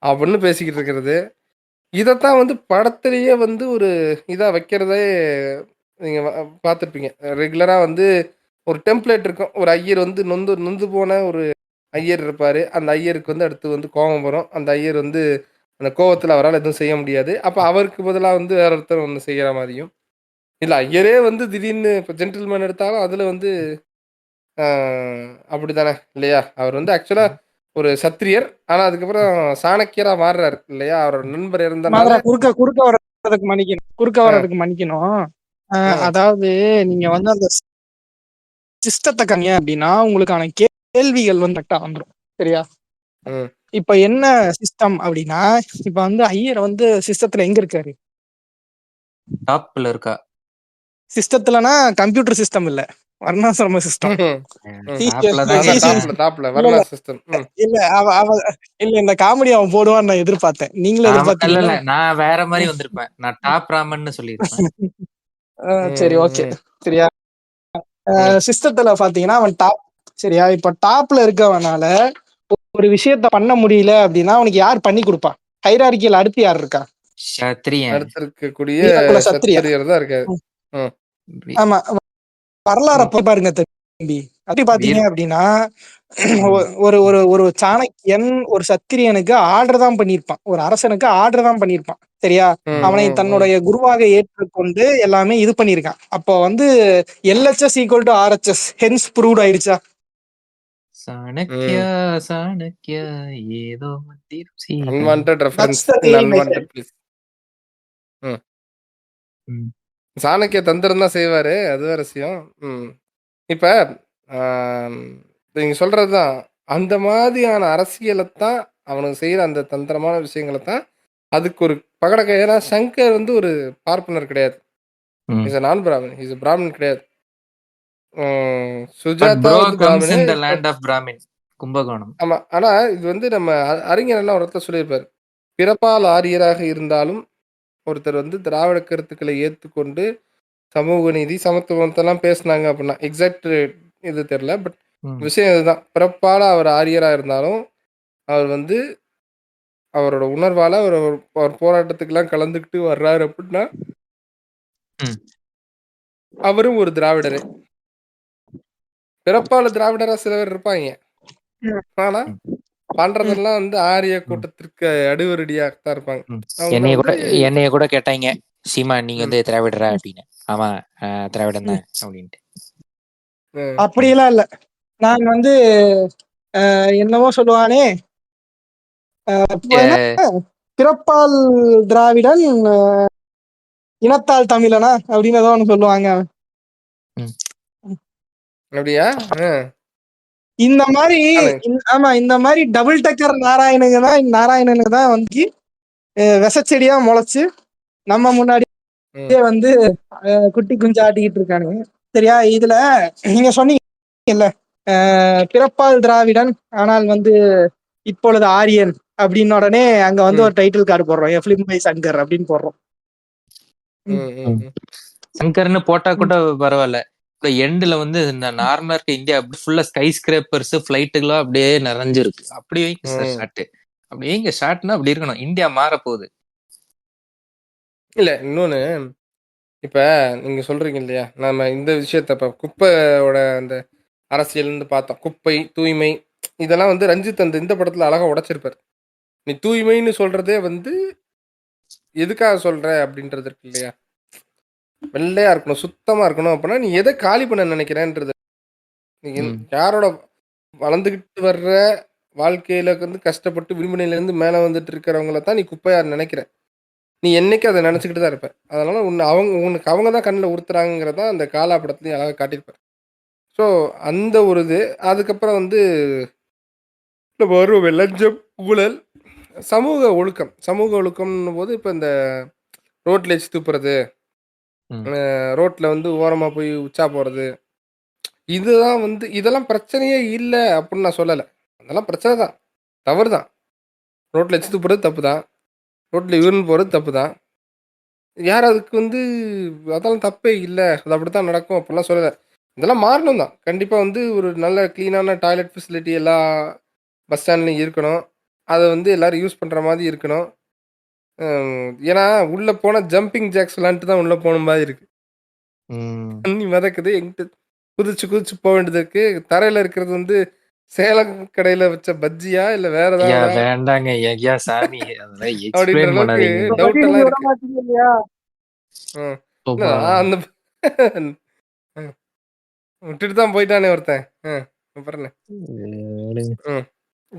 அப்படின்னு பேசிக்கிட்டு இருக்கிறது. இதத்தான் வந்து படத்திலேயே வந்து ஒரு இதா வைக்கிறதே நீங்க பார்த்துருப்பீங்க. ரெகுலரா வந்து ஒரு டெம்ப்ளேட் இருக்கும். ஒரு ஐயர் வந்து நொந்து நொந்து போன ஒரு ஐயர் இருப்பாரு. அந்த ஐயருக்கு வந்து அடுத்து வந்து கோவம் வரும். அந்த ஐயர் வந்து அந்த கோவத்துல அவரால எதுவும் செய்ய முடியாது. அப்ப அவருக்கு பதிலா வந்து வேற ஒருத்தர் ஒண்ணு செய்யற மாரியும். இல்ல ஐயரே வந்து திடீர்னு இப்ப ஜென்டில்மேன் எடுத்தாலும் அதுல வந்து ஆ அப்படித்தானே இல்லையா? அவர் வந்து ஆக்சுவலா ம். ஒரு சத்திரியர். ஆனா அதுக்கப்புறம் சாணக்கியரா மாறுறாரு இல்லையா? அவரோட நண்பர் இருந்தனால மாதரா குறுக்க வர்றதுக்கு மன்னிக்கணும். குறுக்க ஆ, வர்றதுக்கு மன்னிக்கணும். ம், அதாவது நீங்க வந்து அந்த சிஸ்டத்த கம்மியா அப்படின்னா உங்களுக்கான கேள்விகள் வந்து கரெக்டா வந்துரும். சரியா? ம். இப்ப என்ன சிஸ்டம் அப்படின்னா, இப்ப வந்து ஐயர் வந்து சிஸ்டத்துல எங்க இருக்காரு? டாப்ல இருக்கா? சிஸ்டத்துலனா கம்ப்யூட்டர் சிஸ்டம் இல்ல. வர்ணாசிரம சிஸ்டம். ம். ம். டாப்ல தான் அதான் கேட்டேன். டாப்ல இல்ல வர்ணா இல்ல சிஸ்டம். ம். இல்ல அவ அவ இல்ல இந்த காமெடி அவன் போடுவான்னு நான் எதிர்பார்த்தேன். நீங்களும் இல்ல எதிர்பார்த்தீங்களா? இல்ல, நான் வேற மாதிரி வந்திருப்பேன். நான் டாப் ராமன்னு சொல்லியிருப்பேன். சரி ஓகே. ம். சரியா? ம். சிஸ்டத்துல பாத்தீங்கன்னா அவன் டாப். சரியா? இப்ப டாப்ல இருக்கவனால ஒரு விஷயத்த பண்ண முடியல அப்படின்னா அவனுக்கு யார் பண்ணி கொடுப்பா? ஹைரார்கியில் அடுத்து யார் இருக்கா? சத்திரியன். அடுத்து இருக்கக்கூடிய வீரகுல சத்திரியா. சத்திரியர் தான் இருக்காரு. ம். ம். வி- ஆமா. வரலாற ம். போய் பாருங்க தம்பி. அப்படி பாத்தீங்க வீர். அப்படின்னா ம். ஒரு ஒரு ஒரு சாணக்கியன் ஒரு சத்திரியனுக்கு ஆர்டர் தான் பண்ணியிருப்பான். ஒரு அரசனுக்கு ஆர்டர் தான் பண்ணியிருப்பான். சரியா? ம். அவனை ம். ம். தன்னுடைய குருவாக ஏற்றுக்கொண்டு எல்லாமே இது பண்ணியிருக்கான். அப்போ வந்து LHS equal to RHS hence proved ஆயிடுச்சா? சாணக்கியா ம். சாணக்கியா, ஏதோ மந்திரம் செய்தான். Unwanted that's reference the in theory my unwanted friend. Place. ம். ம். சாணக்கிய தந்திரம் தான் செய்வாரு. அது வேற விஷயம். ம். இப்ப ஆம், நீங்க சொல்றதுதான். அந்த மாதிரியான அரசியலத்தான் அவனுங்க செய்யற அந்த தந்திரமான விஷயங்களத்தான் அதுக்கு ஒரு பகடக்கை. ஏன்னா சங்கர் வந்து ஒரு பார்ப்பனர் கிடையாது. ம். இஸ் நான் பிராமின். இஸ் பிராமின் கிடையாது. பட் சுஜாதா ப்ரோ வந்து கம்ஸ் பிராமினு. இன் த இப்ப லேண்ட் ஆஃப் பிராமின். கும்பகோணம். ஆமா. ஆனா இது வந்து நம்ம அறிஞர் எல்லாம் ஒரு இடத்துல சொல்லியிருப்பாரு. பிறப்பால் ஆரியராக இருந்தாலும் ஒருத்தர் வந்து திராவிட கருத்துக்களை ஏத்துக்கொண்டு சமூக நீதி, சமத்துவத்தெல்லாம் பேசுனாங்க அப்படின்னா, எக்ஸாக்ட் இது தெரியல. பட் ம். விஷயம் இதுதான். பிறப்பால அவர் ஆரியரா இருந்தாலும், அவர் வந்து அவரோட உணர்வால அவர் போராட்டத்துக்குலாம் கலந்துக்கிட்டு வர்றாரு அப்படின்னா, ம். அவரும் ஒரு திராவிடரே. பிறப்பால திராவிடரா சில பேர் இருப்பாய்ங்க. ஆனா, ம். பண்றதெல்லாம் வந்து ஆரிய கூட்டத்திற்கு அடுவரடியாகத்தான் இருப்பாங்க. ம். அவங்க என்னைய கூட வந்து என்னைய கூட கேட்டாங்க, சீமா நீங்க ம், வந்து திராவிடரா அப்படின்னு. ஆமா திராவிடம் தான் அப்படின்ட்டு. ம், அப்படியெல்லாம் இல்ல. நான் வந்து என்னவோ சொல்லுவானே, இப்போ என்ன பிறப்பால் திராவிடன் இனத்தால் தமிழனா அப்படின்னு ஏதோ ஒண்ணு சொல்லுவாங்க. ம். அப்படியா? இந்த மாதிரி ஆனா, ஆமா, இந்த மாதிரி டபுள் டக்கர் நாராயணனுக்கு தான் வந்து விசச்செடியா முளைச்சு நம்ம முன்னாடியே வந்து குட்டி குஞ்சு ஆட்டிக்கிட்டு இருக்கானுங்க. சரியா? இதுல நீங்க சொன்னீங்கல்ல, பிறப்பால் திராவிடன் ஆனால் வந்து இப்பொழுது ஆரியன் அப்படின்னு உடனே அங்க வந்து ம், ஒரு டைட்டில் கார்டு போடுறோம், எஃப்லிம் பை சங்கர் அப்படின்னு போடுறோம். ம், ம், ம். சங்கர்னு போட்டா கூட பரவாயில்ல. இப்ப எண்ட்ல வந்து இந்த நார்மலா இருக்க இந்தியா அப்படி ஃபுல்லா ஸ்கை ஸ்கிரேப்பர்ஸ் ஃபிளைட்டுகளும் அப்படியே நிறைஞ்சிருக்கு. அப்படி வைங்க சார் ஷாட். அப்படி வைங்க ஷாட்னா அப்படி இருக்கணும். இந்தியா மாற போகுது. இல்ல இன்னொன்னு, இப்ப நீங்க சொல்றீங்க இல்லையா, நம்ம இந்த விஷயத்த இப்ப குப்பையோட அந்த அரசியல்னு பார்த்தோம். குப்பை, தூய்மை இதெல்லாம் வந்து ரஞ்சித் அந்த இந்த படத்துல அழகா உடைச்சிருப்பாரு. நீ தூய்மைன்னு சொல்றதே வந்து எதுக்காக சொல்ற அப்படின்றது இருக்கு இல்லையா? வெள்ளையா இருக்கணும், சுத்தமா இருக்கணும் அப்படின்னா நீ எதை காலி பண்ண நினைக்கிறேன்றது. நீ யாரோட வளர்ந்துகிட்டு வர்ற வாழ்க்கையில வந்து கஷ்டப்பட்டு விளிம்புநிலையில இருந்து மேல வந்துட்டு இருக்கிறவங்கள தான் நீ குப்பையா நினைக்கிற. நீ என்னைக்கு அதை நினைச்சுக்கிட்டு தான் இருப்ப. அதனால உனக்கு அவங்க தான் கண்ணில் உறுத்துறாங்கிறத அந்த காலா படத்துலையும் அழகாக காட்டியிருப்பார். ஸோ அந்த ஒரு இது அதுக்கப்புறம் வந்து நம்ம வருவோம் லஞ்சம், ஊழல், சமூக ஒழுக்கம்னு போது இப்போ இந்த ரோட்ல வச்சு துப்புறது, ரோட்ல வந்து ஓரமாக போய் உச்சா போகிறது, இதுதான் வந்து இதெல்லாம் பிரச்சனையே இல்லை அப்படின்னு நான் சொல்லலை. அதெல்லாம் பிரச்சனை தான், தவறு தான். ரோட்ல வச்சு துப்புறது தப்பு தான், ரோட்ல யூரின் போகிறது தப்பு தான். யார் அதுக்கு வந்து அதெல்லாம் தப்பே இல்லை, அது அப்படி தான் நடக்கும் அப்படிலாம் சொல்லலை. இதெல்லாம் மாறணும் தான். கண்டிப்பாக வந்து ஒரு நல்ல க்ளீனான டாய்லெட் ஃபெசிலிட்டி எல்லா பஸ் ஸ்டாண்ட்லையும் இருக்கணும். அதை வந்து எல்லாரும் யூஸ் பண்ணுற மாதிரி இருக்கணும். ஏன்னா உள்ளே போனால் ஜம்பிங் ஜாக்ஸ் விளான்ட்டு தான் உள்ளே போன மாதிரி இருக்கு. தண்ணி மிதக்குது, எங்கிட்ட குதிச்சு குதிச்சு போக வேண்டியது இருக்கு. தரையில் இருக்கிறது வந்து சேலம் கடையில் வச்ச பஜ்ஜியா இல்லை வேற ஏதாவது வேண்டாங்க ஐயா சாமி, அதெல்லாம் அப்படின்ற எக்ஸ்பிளைன் அளவுக்கு பண்ணாதீங்க. டவுட் எல்லாம் விட இருக்கு. மாட்டீங்க இல்லையா? இல்ல, அந்த விட்டுட்டு தான் போயிட்டானே ஒருத்தன். அப்புறம்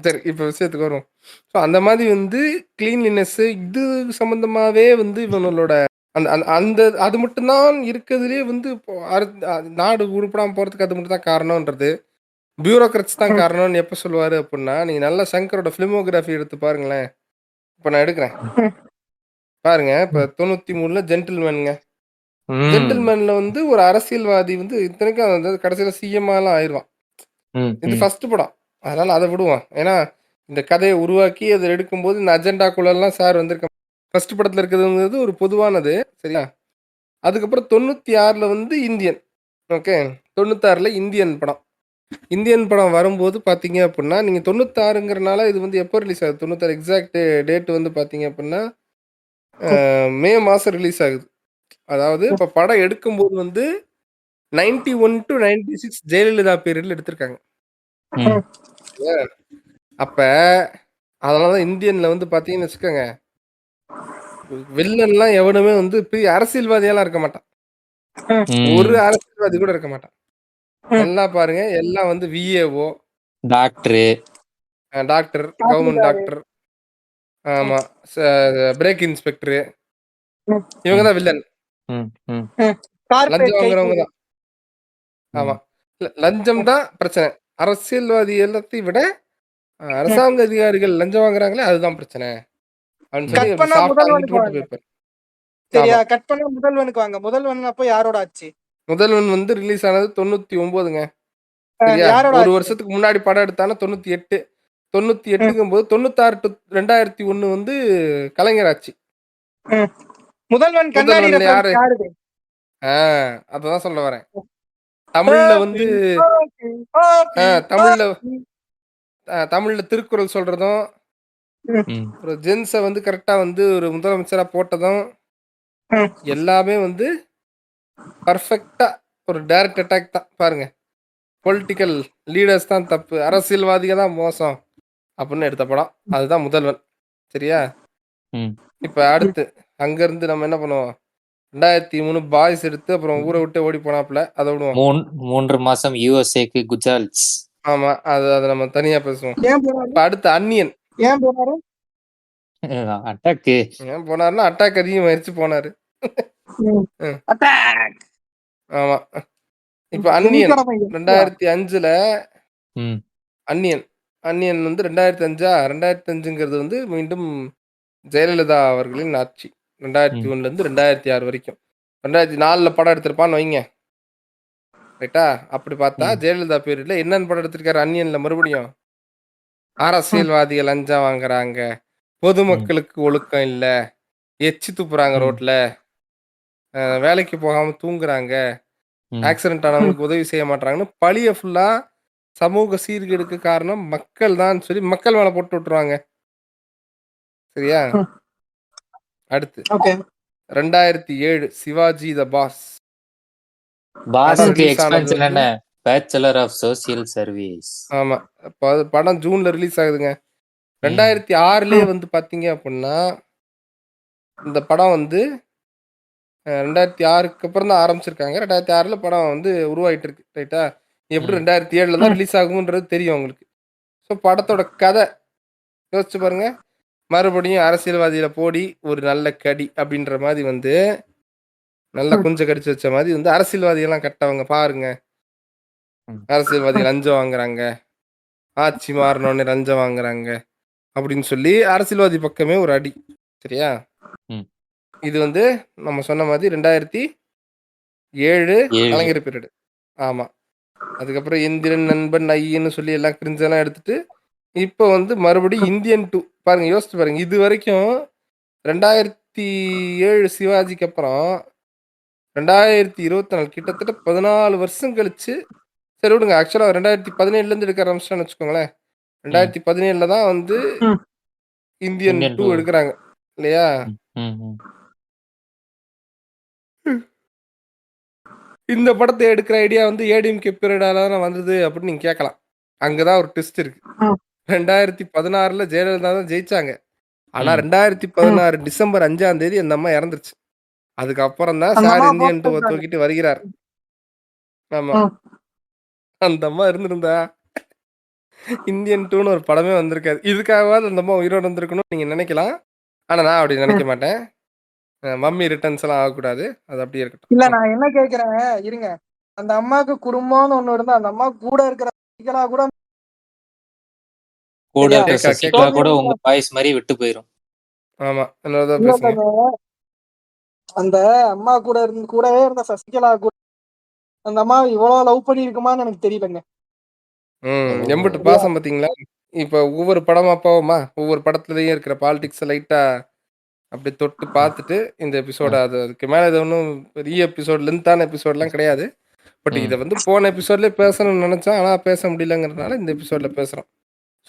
சரி, இப்போ விஷயத்துக்கு வரும். ஸோ அந்த மாதிரி வந்து கிளீன்லினஸ் இது சம்மந்தமாகவே வந்து இவங்களோட அந்த அந்த அந்த அது மட்டும்தான் இருக்கிறதுலே வந்து இப்போ நாடு உருப்படாமல் போகிறதுக்கு அது மட்டும் தான் காரணம்ன்றது. பியூரோக்ராட்ஸ் தான் காரணம்னு எப்போ சொல்லுவார் அப்படின்னா, நீங்கள் நல்லா சங்கரோட ஃபிலிமோகிராஃபி எடுத்து பாருங்களேன். இப்போ நான் எடுக்கிறேன் பாருங்க. இப்போ 93ல ஜென்டில்மேனுங்க. ஜென்டில்மேன்ல வந்து ஒரு அரசியல்வாதி வந்து இத்தனைக்கும் வந்து கடைசியில சிஎம்லாம் ஆயிடுவான். இது ஃபர்ஸ்ட் படம், அதனால அதை விடுவான். ஏன்னா இந்த கதையை உருவாக்கி அதை எடுக்கும்போது இந்த அஜெண்டாக்குள்ளெல்லாம் சார் வந்திருக்க. ஃபர்ஸ்ட் படத்தில் இருக்கிறதுங்கிறது ஒரு பொதுவானது, சரியா? அதுக்கப்புறம் 96ல் வந்து இந்தியன். ஓகே, 96ல் இந்தியன் படம் வரும்போது பார்த்தீங்க அப்படின்னா, நீங்கள் 96ங்கிறனால இது வந்து எப்போ ரிலீஸ் ஆகுது? 96 எக்ஸாக்ட் டேட் வந்து பார்த்தீங்க அப்படின்னா மே மாதம் ரிலீஸ் ஆகுது. அதாவது இப்போ படம் எடுக்கும்போது வந்து 91 to 96 ஜெயலலிதா பீரியட்ல எடுத்திருக்காங்க. அப்ப அதனாலதான் இந்தியன்ல வந்து பாத்தீங்கன்னு வச்சுக்கோங்க, வில்லன்லாம் எவனுமே வந்து பெரிய அரசியல்வாதியெல்லாம் இருக்க மாட்டான். ஒரு அரசியல்வாதி கூட இருக்க மாட்டான். எல்லாம் பாருங்க, எல்லாம் வந்து விஏஓ, டாக்டர், கவர்மெண்ட் டாக்டர், ஆமா, பிரேக் இன்ஸ்பெக்டர், இவங்க தான் வில்லன். லஞ்சம் வாங்குறவங்க தான். ஆமா, லஞ்சம் தான் பிரச்சனை. அரசியல்வாதி எல்லாத்தையும் விட அரசாங்க அதிகாரிகள் லஞ்சம் வாங்குறாங்களே அதுதான் பிரச்சனை அப்படின்னு சொல்லி சாப்பிட்டு அங்கிட்டு போட்டு போயிருப்பாரு. சரியா? கட் பண்ண முதல்வனுக்கு வாங்க. முதல்வன் அப்போ யாரோட ஆச்சு? முதல்வன் வந்து ரிலீஸ் ஆனது 99ங்க. சரியா? ஒரு வருஷத்துக்கு முன்னாடி படம் எடுத்தானா 98. 98ங்கும் போது 96 to 2001 வந்து கலைஞர் ஆட்சி. முதல்வன் யாரு? அததான் சொல்ல வரேன். தமிழ்ல வந்து தமிழ்ல திருக்குறள் சொல்றதும், ஒரு ஜென்ஸை வந்து கரெக்டா வந்து ஒரு முதலமைச்சரா போட்டதும் எல்லாமே வந்து பர்ஃபெக்டா ஒரு டைரக்ட் அட்டாக் தான். பாருங்க, பொலிட்டிக்கல் லீடர்ஸ் தான் தப்பு, அரசியல்வாதிக தான் மோசம் அப்படின்னு எடுத்த படம். அதுதான் முதல்வன். சரியா? ம். இப்ப அடுத்து அங்கருந்து நம்ம என்ன பண்ணுவோம்? 2003 பாய்ஸ் எடுத்து அப்புறம் ஊரை விட்டு ஓடி போனாப்புல. அத விடுவோம். 3 மாசம் யுஎஸ்ஏக்கு குஜால்ஸ். ஆமா. அத நம்ம தனியா பேசுவோம். ஏன் போனாரு இப்ப அடுத்து அந்நியன். ஏன் போனாரு அட்டாக்கு. ஏன் போனாருன்னா அட்டாக் அதிகமாயிருச்சு போனாரு. ம். அட்டாக் ஆமா. இப்ப அந்நியன் வெள்ளிக்கிழமை 2005ல ம். அந்நியன். அந்நியன் வந்து 2005 2005ங்கிறது வந்து மீண்டும் ஜெயலலிதா அவர்களின் ஆட்சி. 2001லேருந்து 2006 வரைக்கும். 2004ல படம் எடுத்திருப்பான்னு வைங்க. ரைட்டா? அப்படி பார்த்தா ஜெயலலிதா பீரியட்ல என்னென்ன படம் எடுத்திருக்காரு அந்நியன்ல மறுபடியும்? அரசியல்வாதிகள் லஞ்சம் வாங்குறாங்க, பொதுமக்களுக்கு ஒழுக்கம் இல்ல, எச்சி துப்புறாங்க ரோட்ல, வேலைக்கு போகாம தூங்குறாங்க, ஆக்சிடென்ட் ஆனவங்களுக்கு உதவி செய்ய மாட்டாங்கன்னு பழிய ஃபுல்லா சமூக சீர்கேடுக்கு காரணம் மக்கள் தான் சொல்லி மக்கள் மேல போட்டு விட்டுருவாங்க. சரியா? அடுத்து ஓகே 2007 சிவாஜி த பாஸ். பாஸ்க்கு release எக்ஸ்பென்ஷன் ஆனது என்ன? Bachelor of social service. ஆமா. படம் ஜூன்ல ரிலீஸ் ஆகுதுங்க. 2006லயே வந்து பாத்தீங்க அப்படின்னா இந்த படம் வந்து 2006க்கு அப்புறம் தான் ஆரம்பிச்சிருக்காங்க. 2006ல படம் வந்து உருவாயிட்டு இருக்கு. ரைட்டா? எப்படி 2007ல தான் ரிலீஸ் ஆகும்ன்றது தெரியும் உங்களுக்கு. ஸோ படத்தோட கதை யோசிச்சு பாருங்க. மறுபடியும் அரசியல்வாதியில போடி ஒரு நல்ல கடி அப்படின்ற மாதிரி வந்து நல்ல குஞ்சு கடிச்சு வச்ச மாதிரி வந்து அரசியல்வாதிகள்லாம் கட்டவங்க பாருங்க. அரசியல்வாதிகள் லஞ்சம் வாங்குறாங்க, ஆட்சி மாறினோடனே லஞ்சம் வாங்குறாங்க அப்படின்னு சொல்லி அரசியல்வாதி பக்கமே ஒரு அடி. சரியா? இது வந்து நம்ம சொன்ன மாதிரி 2007 கலைஞர் பீரியட். ஆமா. அதுக்கப்புறம் எந்திரன் நண்பன் ஐயன்னு சொல்லி எல்லாம் கிரிஞ்செல்லாம் எடுத்துட்டு இப்போ வந்து மறுபடியும் இந்தியன் 2 பாருங்க. யோசிச்சு பாருங்க. இது வரைக்கும் 2007 சிவாஜிக்கு அப்புறம் 2024 கிட்டத்தட்ட 14 வருஷம் கழிச்சு. சரி விடுங்க. ஆக்சுவலா 2017லேருந்து எடுக்க ஆரம்பிச்சிட்டான்னு வச்சுக்கோங்களேன். 2017ல தான் வந்து இந்தியன் 2 எடுக்கிறாங்க இல்லையா? இந்த படத்தை எடுக்கிற ஐடியா வந்து ஏடிஎம்கே பீரியடால தான் வந்தது அப்படின்னு நீங்க கேட்கலாம். அங்கதான் ஒரு ட்விஸ்ட் இருக்கு. 2016ல ஜெயலலிதா தான் ஜெயிச்சாங்க. ஆனா 2016 டிசம்பர் 5ஆம் தேதி அந்த அம்மா இறந்துருச்சு. அதுக்கப்புறம் தான் சார் இந்தியன் 2 தூக்கிட்டு வருகிறார். ஆமா. அந்த அம்மா இருந்திருந்தா இந்தியன் 2ன்னு ஒரு படமே வந்திருக்காது. இதுக்காகவாது அந்த அம்மா உயிரோடு வந்திருக்கணும்னு நீங்க நினைக்கலாம். ஆனா நான் அப்படி நினைக்க மாட்டேன். மம்மி ரிட்டர்ன்ஸ் எல்லாம் ஆகக்கூடாது. அது அப்படியே இருக்கட்டும். இல்ல நான் என்ன கேக்குறேன் இருங்க. அந்த அம்மாவுக்கு குடும்பம்னு ஒண்ணு இருந்தா அந்த அம்மா கூட இருக்கிற கூட உங்க வாய்ஸ் மாதிரி விட்டு போயிரும். ஆமா. என்னதான் பேசுங்க. அந்த அம்மா கூடவே இருந்த சசிகலா கூட அந்த அம்மா இவ்வளவு லவ் பண்ணி இருக்குமான்னு எனக்கு தெரியலங்க. எம்பிட்டு பாசம் பாத்தீங்களா? இப்ப ஒவ்வொரு படமா போவோமா? ஒவ்வொரு படத்துலயும் இருக்கிற பாலிடிக்ஸ் லைட்டா அப்படி தொட்டு பார்த்துட்டு இந்த எபிசோட அதுக்கு மேல இது ஒன்றும் பெரிய எபிசோட் லென்த்தான எபிசோட்லாம் கிடையாது. பட் இதை வந்து போன எபிசோட்லேயே பேசணும்னு நினைச்சேன். ஆனால் பேச முடியலங்கிறதுனால இந்த எபிசோட்ல பேசுறோம்.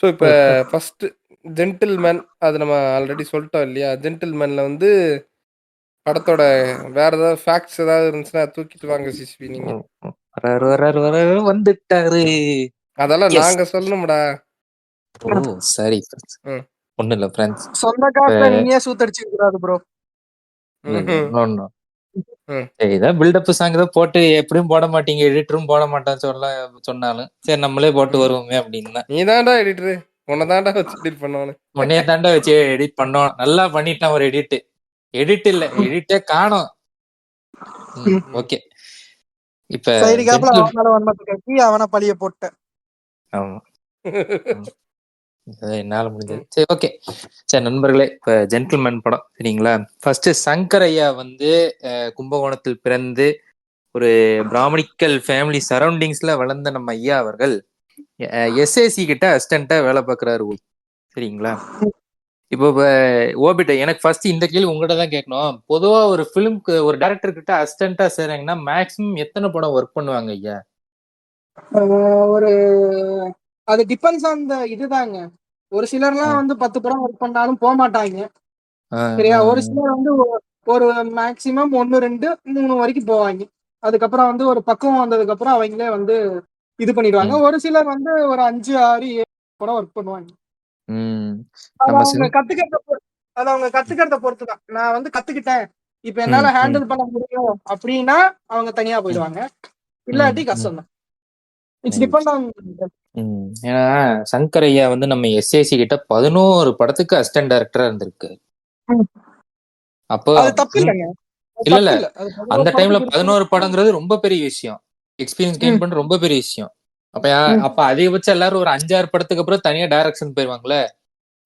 ஸோ இப்போ ஃபர்ஸ்ட் ஜென்டில்மேன் அது நம்ம ஆல்ரெடி சொல்லிட்டோம் இல்லையா? ஜென்டில்மேன்ல வந்து படத்தோட வேற ஏதாவது ஃபேக்ட்ஸ் ஏதாவது இருந்துச்சுன்னா தூக்கிட்டு வாங்க சிஸ்வி நீங்க. வந்துட்டாரு. அதெல்லாம் நாங்க சொல்லணும்டா. ஓ சரி. ஒண்ணு இல்ல ஃப்ரெண்ட்ஸ். சொந்த காசுல நீயே சூத்தடிச்சிருக்காது ப்ரோ. இதான் பில்டப் சாங் தான் போட்டு எப்படியும் போட மாட்டீங்க, எடிட்டரும் போட மாட்டான்னு சொன்னாலும் சரி நம்மளே போட்டு வருவோமே அப்படின்னு. நீ தான்டா எடிட்டரு. உன்னை தாண்டா வச்சு எடிட் பண்ணுவானு. உன்னைய தாண்டா வச்சு எடிட் பண்ணோம். நல்லா பண்ணிட்டான் ஒரு எடிட் இல்ல எடிட்டே காணோம். ஓகே. இப்ப அவனை பழிய போட்டேன். ஆமா. என்னால முடிஞ்சது. சரி ஓகே. சரி நண்பர்களே, இப்ப ஜென்டில்மேன் படம் சரிங்களா? ஃபர்ஸ்ட் சங்கர் ஐயா வந்து கும்பகோணத்தில் பிறந்து ஒரு பிராமணிக்கல் ஃபேமிலி சரௌண்டிங்ஸ்ல வளர்ந்த நம்ம ஐயா அவர்கள் எஸ்ஏசி கிட்ட அசிஸ்டண்டா வேலை பார்க்கறாரு சரிங்களா? இப்போ ஓபிட்ட எனக்கு ஃபர்ஸ்ட் இந்த கேள்வி உங்ககிட்ட தான் கேட்கணும். பொதுவா ஒரு ஃபிலிம்க்கு ஒரு டைரக்டர் கிட்ட அசிஸ்டண்டா சேராங்கன்னா மேக்ஸிமம் எத்தனை படம் ஒர்க் பண்ணுவாங்க ஐயா? ஒரு அது டிபெண்ட்ஸ் ஆன் த இதுதாங்க. ஒரு சிலர்லாம் வந்து 10 படம் ஒர்க் பண்ணாலும் போக மாட்டாங்க சரியா? ஒரு சிலர் வந்து ஒரு மேக்சிமம் 1, 2, 3 வரைக்கும் போவாங்க. அதுக்கப்புறம் வந்து ஒரு பக்குவம் வந்ததுக்கு அப்புறம் அவங்களே வந்து இது பண்ணிடுவாங்க. ஒரு சிலர் வந்து ஒரு 5, 6, 7 படம் ஒர்க் பண்ணுவாங்க. ம். அது நம்ம அவங்க கத்துக்கிறத பொறுத்துதான். நான் வந்து கத்துக்கிட்டேன், இப்ப ம், என்னால ம், ஹேண்டில் பண்ண முடியும் அப்படின்னா அவங்க தனியா ம், போயிடுவாங்க. ம், இல்லாட்டி ம். கஷ்டம் தான். It's right. Depend on. ஏன்னா சங்கர் ஐயா வந்து நம்ம எஸ்ஏசி கிட்ட 11 படத்துக்கு அசிஸ்டன்ட் டைரக்டரா இருந்திருக்கு. அப்போ அது தப்பு இல்லைங்க. அது இல்ல தப்பு இல்ல இல்ல. அது அந்த 11 டைம்ல படத்துக்கு 11 இருக்கு. படங்கிறது ரொம்ப பெரிய விஷயம். எக்ஸ்பீரியன்ஸ் கெயின் ம், பண்ற ரொம்ப பெரிய விஷயம். அப்ப ம், அப்ப அதிகபட்சம் எல்லாரும் ஒரு 5-6 படத்துக்கு அப்புறம் தனியா டைரக்ஷன் போயிருவாங்களே.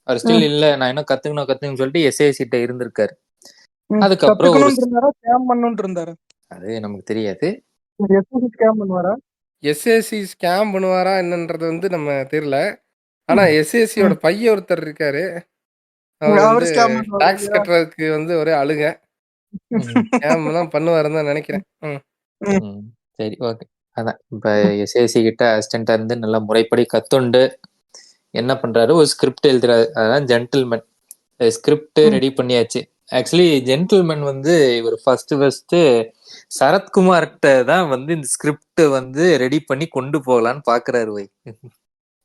அவர் ஸ்டில் ம், இல்ல நான் இன்னும் கத்துக்கணும்னு சொல்லிட்டு எஸ்ஏசி கிட்ட இருந்திருக்காரு. ம். அதுக்கப்புறம் ஒரு கத்துக்கணும்னு இருந்தாரா, ஸ்கேம் பண்ணணும்னு இருந்தாரா? அது நமக்கு தெரியாது. எப்படி ஸ்கேம் பண்ணுவாரா? எஸ்ஏசி ஸ்கேம் பண்ணுவாரா என்னன்றது வந்து நம்ம தெரியல. ஆனா எஸ்ஏசியோட ம். பையன் ஒருத்தர் இருக்காரு. அவர் அவர் வந்து ஸ்கேம் பண்ணுவாரா டாக்ஸ் இல்லையா? கட்டுறதுக்கு வந்து ஒரே அழுக. ம், ஸ்கேம் தான் பண்ணுவாருன்னு தான் நினைக்கிறேன். ம். ம், ம். சரி ஓகே. அதான் இப்ப எஸ்ஏசி கிட்ட அசிஸ்டண்டா இருந்து நல்லா முறைப்படி கத்துண்டு என்ன பண்றாரு ஒரு ஸ்கிரிப்ட் எழுதுறாரு. அதான் ஜென்டில்மேன். ஸ்கிரிப்ட் ம். ரெடி பண்ணியாச்சு. ஆக்சுவலி ஜென்டில்மேன் வந்து இவர் ஃபர்ஸ்ட் சரத்குமார்கிட்ட தான் வந்து இந்த ஸ்கிரிப்ட் வந்து ரெடி பண்ணி கொண்டு போகலான்னு பாக்குறாரு வை.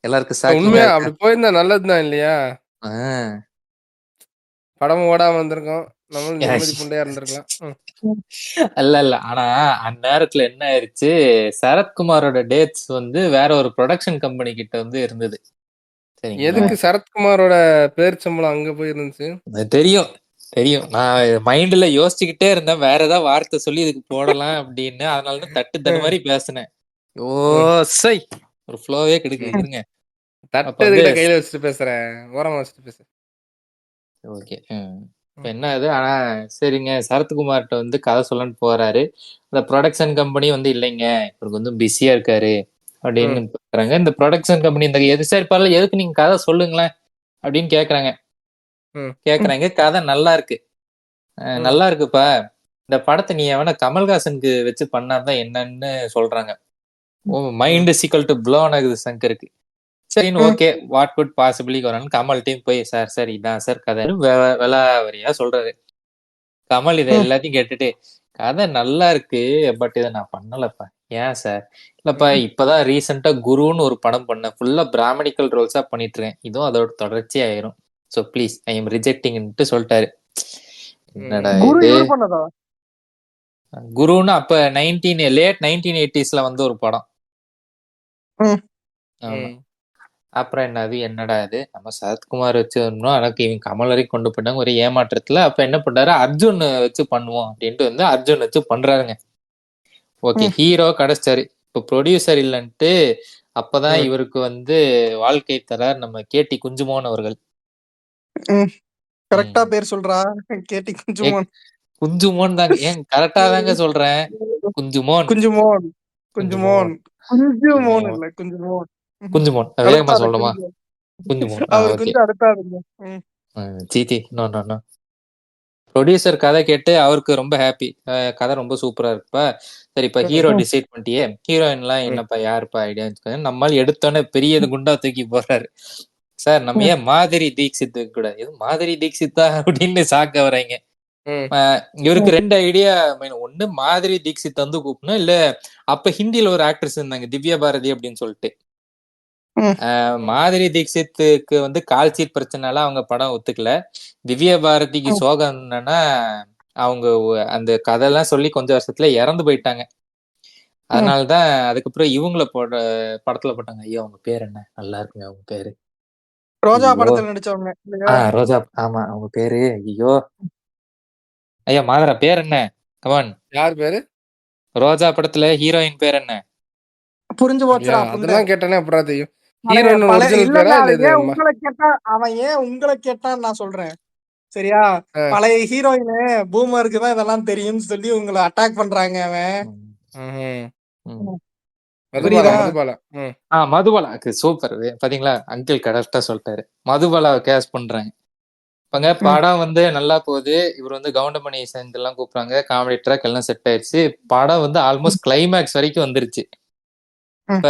எல்லாருக்கும் ஷாக்கிங்கா உண்மையா இருக்கா? அப்படி போயிருந்தா நல்லதுதான் இல்லையா? ஆஹ் படமும் ஓடாம இருந்திருக்கும். நம்மளும் நிம்மதி புண்டையா இருந்திருக்கலாம். அல்ல இல்ல ஆனா அந்நேரத்துல என்ன ஆயிருச்சு, சரத்குமாரோட டேட்ஸ் வந்து வேற ஒரு ப்ரொடக்ஷன் கம்பெனி கிட்ட வந்து இருந்தது. சரிங்களா? எதுக்கு சரத்குமாரோட பேர் சம்பளம் அங்க போயிருந்துச்சு? அது தெரியும் தெரியும். நான் மைண்ட்ல யோசிச்சுக்கிட்டே இருந்தேன் வேற ஏதாவது வார்த்தை சொல்லி இதுக்கு போடலாம் அப்படின்னு. அதனாலதான் தட்டு தடு ம், மாதிரி பேசினேன். ஓ ம், சை ஒரு ஃப்ளோவே கிடைக்கு ம். இருங்க. அப்ப தட்டு வந்து எதுக்கிட்ட கையில வச்சுட்டு பேசுறேன்? ஓரமா வச்சுட்டு பேசு. ஓகே. இப்ப ம், என்ன ஆகுது ஆனா சரிங்க சரத்குமார்கிட்ட வந்து கதை சொல்லன்னு போறாரு. அந்த ப்ரொடக்ஷன் கம்பெனி வந்து இல்லைங்க இவருக்கு வந்து பிஸியா இருக்காரு அப்படின்னு ம், பாக்குறாங்க. இந்த ப்ரொடக்ஷன் கம்பெனி இந்த எது சரி பரவாயில்ல எதுக்கு நீங்க கதை சொல்லுங்களேன் அப்படின்னு கேக்குறாங்க. ம், கதை நல்லா இருக்கு. ம், நல்லா இருக்குப்பா. இந்த படத்தை நீ எவனா கமல்ஹாசனுக்கு வச்சு பண்ணாதான் என்னன்னு சொல்றாங்க. ஓ ம், மைண்ட் சிக்கல் டு ப்ளோன் ஆகுது சங்கருக்கு. சரின்னு ம். ஓகே வாட் குட் பாசிபிளி வரணும் கமல் டீம் போய் சார் சார் இதான் சார் கதை வெளாவரியா சொல்றாரு. கமல் இதை ம். எல்லாத்தையும் கேட்டுட்டு கதை நல்லா இருக்கு பட் இதை நான் பண்ணலப்பா. ஏன் சார்? இல்லப்பா இப்பதான் ரீசெண்டா குருன்னு ஒரு படம் பண்ணேன். ஃபுல்லா பிராமணிக்கல் ரோல்ஸா பண்ணிட்டு இருக்கேன். இதுவும் அதோட தொடர்ச்சி ஆயிரும். ஸோ ப்ளீஸ் ஐ எம் ரிஜெக்டிங்ட்டு சொல்லிட்டாரு. என்னடா ம், குரு இது? இவர் பண்ணதா? குருன்னு அப்ப லேட் 1980s வந்து ஒரு படம். ம், ஆமா. ம், அப்புறம் என்னடா இது நம்ம சரத்குமார் வச்சு வரணும் எனக்கு இவங்க கமல் வரைக்கும் கொண்டு போட்டாங்க ஒரு ஏமாற்றத்துல. அப்ப என்ன பண்றாரு அர்ஜுன் வச்சு பண்ணுவோம் அப்படின்ட்டு வந்து அர்ஜுன் வச்சு பண்றாருங்க. ஓகே ம், ஹீரோ கிடைச்சிட்டாரு. இப்ப ப்ரொடியூசர் இல்லைன்ட்டு அப்பதான் ம், இவருக்கு வந்து வாழ்க்கை தரார் நம்ம கேடி குஞ்சுமோன் அவர்கள். ம். கரெக்டா ம். பேர் சொல்றா. கேட்டி ஏ குஞ்சுமோன். குஞ்சுமோன் தாங்க ஏன் கரெக்டா தாங்க சொல்றேன். குஞ்சுமோன் குஞ்சுமோன். குஞ்சுமோன் குஞ்சுமோன். குஞ்சுமோன் குஞ்சுமோன் இல்ல, குஞ்சுமோன். குஞ்சுமோன் வேகமா அழுத்தாத சொல்லணுமா? குஞ்சு. குஞ்சுமோன் அவரு ஓகே. குஞ்சு அழுத்தாதுங்க. ம், சீத்தி நோ நோ நோ. ப்ரொடியூசர் கதை கேட்டு அவருக்கு ரொம்ப ஹாப்பி. கதை ரொம்ப சூப்பரா இருக்குப்பா. சரி இப்ப ஹீரோ ம், டிசைட் பண்ணிட்டியே ஹீரோயின் எல்லாம் ம், என்னப்பா யாருப்பா ஐடியா நம்மால் எடுத்தோன்னே பெரிய குண்டா தூக்கி போறாரு. சார் நம்ம ம், ஏன் மாதரி தீக்ஷித் கூட இது மாதரி தீக்ஷித்தா அப்படின்னு சாக்க வர்றாங்க. ம், இவருக்கு ம், 2 ஐடியா. ஒண்ணு மாதரி தீக்ஷித் வந்து கூப்பிடணும் இல்ல அப்ப ஹிந்தில ஒரு ஆக்ட்ரஸ் இருந்தாங்க திவ்யா பாரதி அப்படின்னு சொல்லிட்டு. ம், மாதரி தீக்ஷித்துக்கு வந்து கால்ஷீட் பிரச்சனைனால அவங்க படம் ஒத்துக்கல. திவ்யா பாரதிக்கு ம், சோகம் என்னன்னா அவங்க அந்த கதையெல்லாம் சொல்லி கொஞ்சம் வருஷத்துல இறந்து போயிட்டாங்க. ம். அதனாலதான் அதுக்கப்புறம் இவங்கள படத்துல போட்டாங்க. ஐயோ அவங்க பேர் என்ன நல்லா இருக்குங்க அவங்க பேரு. ரோஜா ஐயோ படத்துல நடிச்சவங்க இல்லையா? ரோஜா ஆமா அவங்க பேரு. ஐயோ ஐயா மாதரா பேர் என்ன? கமான். யார் பேரு? ரோஜா படத்துல ஹீரோயின் பேர் என்ன? புரிஞ்சு ஐயா போச்சுடா புண்டை. அதெல்லாம் கேட்டானே அப்புறம் தெரியும். பழைய ஹீரோயின் பழைய ஒரிஜினல் இல்ல பேரா இல்ல இல்ல அதை இது ஏன் உங்களை கேட்டா, அவன் ஏன் உங்களை கேட்டான்னு நான் சொல்றேன். சரியா? பழைய ஹீரோயின் பூமருக்கு தான் இதெல்லாம் தெரியும்னு சொல்லி உங்களை அட்டாக் பண்றாங்க அவன். ம், ம்ஹ்ம். ம். மதுபாலா, புரியுதா? மதுபாலா. ம், மதுபாலா சூப்பர். பாத்தீங்களா அங்கிள் கரெக்டா சொல்லிட்டாரு. மதுபாலாவை கேஸ் பண்றாங்க. இப்பங்க ம், படம் வந்து நல்லா போகுது. இவர் வந்து கவுண்டமணி செந்தில்லாம் கூப்பிடுறாங்க. காமெடி ட்ராக் எல்லாம் செட் ஆயிடுச்சு. படம் வந்து ம், ஆல்மோஸ்ட் கிளைமேக்ஸ் வரைக்கும் வந்துருச்சு. ம். இப்ப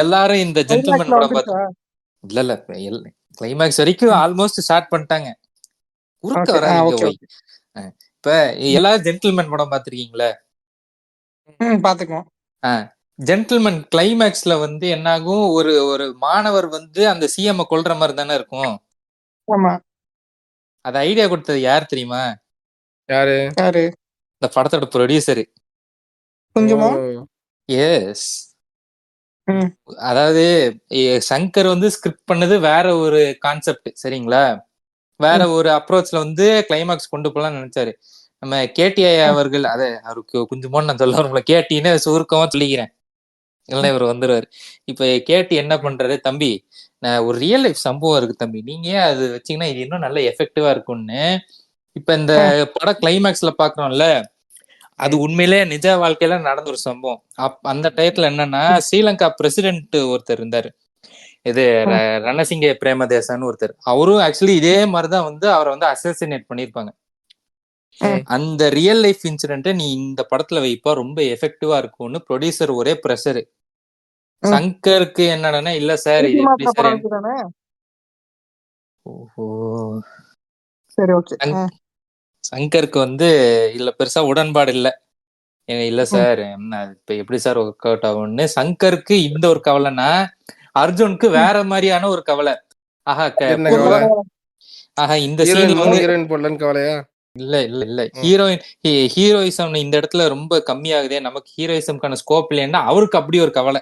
எல்லாரும் இந்த ஜென்டில்மேன் கிளைமேக்ஸ்ல படம் பார்த்து வந்துருச்சா? இல்ல கிளைமேக்ஸ் வரைக்கும் ம். ஆல்மோஸ்ட் ஸ்டார்ட் பண்ணிட்டாங்க. குறுக்க ஓகே. வராதீங்க ஓகே, ஒய். ஓகே. இப்ப எல்லாரும் ஜென்டில்மேன் படம் பார்த்திருக்கீங்களா? ம், பாத்துக்குவோம். ஜென்டில்மேன் கிளைமேக்ஸ்ல வந்து என்னாகும், ஒரு ஒரு மாணவர் வந்து அந்த சிஎம் கொல்ற மாதிரி தானே இருக்கும். ஆமா. அது ஐடியா கொடுத்தது யார் தெரியுமா? யாரு? இந்த படத்தோட ப்ரொடியூசரு. கொஞ்சமா. எஸ். அதாவது சங்கர் வந்து ஸ்கிரிப்ட் பண்ணது வேற ஒரு கான்செப்ட், சரிங்களா? வேற ஒரு அப்ரோச்ல வந்து கிளைமாக்ஸ் கொண்டு போலாம்னு நினைச்சாரு. நம்ம கேடிஐ அவர்கள், அதை அவருக்கு கொஞ்சம் நான் சொல்ல வரல, கேட்டின்னு சுருக்கமா சொல்லிக்கிறேன், இல்லைன்னா இவர் வந்துருவாரு. இப்ப கேட்டி என்ன பண்றாரு, தம்பி ஒரு ரியல் லைஃப் சம்பவம் இருக்கு தம்பி, நீங்க ஏன் அது வச்சீங்கன்னா இது இன்னும் நல்ல எஃபெக்டிவா இருக்கும்னு. இப்ப இந்த படம் கிளைமேக்ஸ்ல பாக்குறோம்ல, அது உண்மையிலே நிஜ வாழ்க்கையில நடந்த ஒரு சம்பவம். அந்த டயத்துல என்னன்னா, ஸ்ரீலங்கா பிரசிடென்ட் ஒருத்தர் இருந்தாரு, இது ரணசிங்க பிரேமதேசான்னு ஒருத்தர். அவரும் ஆக்சுவலி இதே மாதிரிதான் வந்து அவரை வந்து அசசினேட் பண்ணிருப்பாங்க. அந்த ரியல் லைஃப் இன்சிடென்ட் நீ இந்த படத்துல வைப்பா ரொம்ப எஃபெக்டிவா இருக்கும்னு ப்ரொடியூசர் ஒரே பிரஷர். சங்கருக்கு என்னன்னா, இல்ல சார் இது எப்படி சார். ஓஹோ, சரி, ஓகே. சங்கருக்கு வந்து இல்ல பெருசா உடன்பாடு இல்ல. இல்ல சார் இப்ப எப்படி சார் ஒர்க் அவுட் ஆகும்னு சங்கருக்கு இந்த ஒரு கவலைன்னா, அர்ஜுனுக்கு வேற மாதிரியான ஒரு கவலை. ஆஹா இந்த சீன்ல வந்து ஹீரோயின் போடலன்னு கவலையா? இல்ல இல்ல இல்ல ஹீரோயிசம் இந்த இடத்துல ரொம்ப கம்மியாகுதே, நமக்கு ஹீரோயிசம்கான ஸ்கோப் இல்லைன்னா அவருக்கு அப்படி ஒரு கவலை.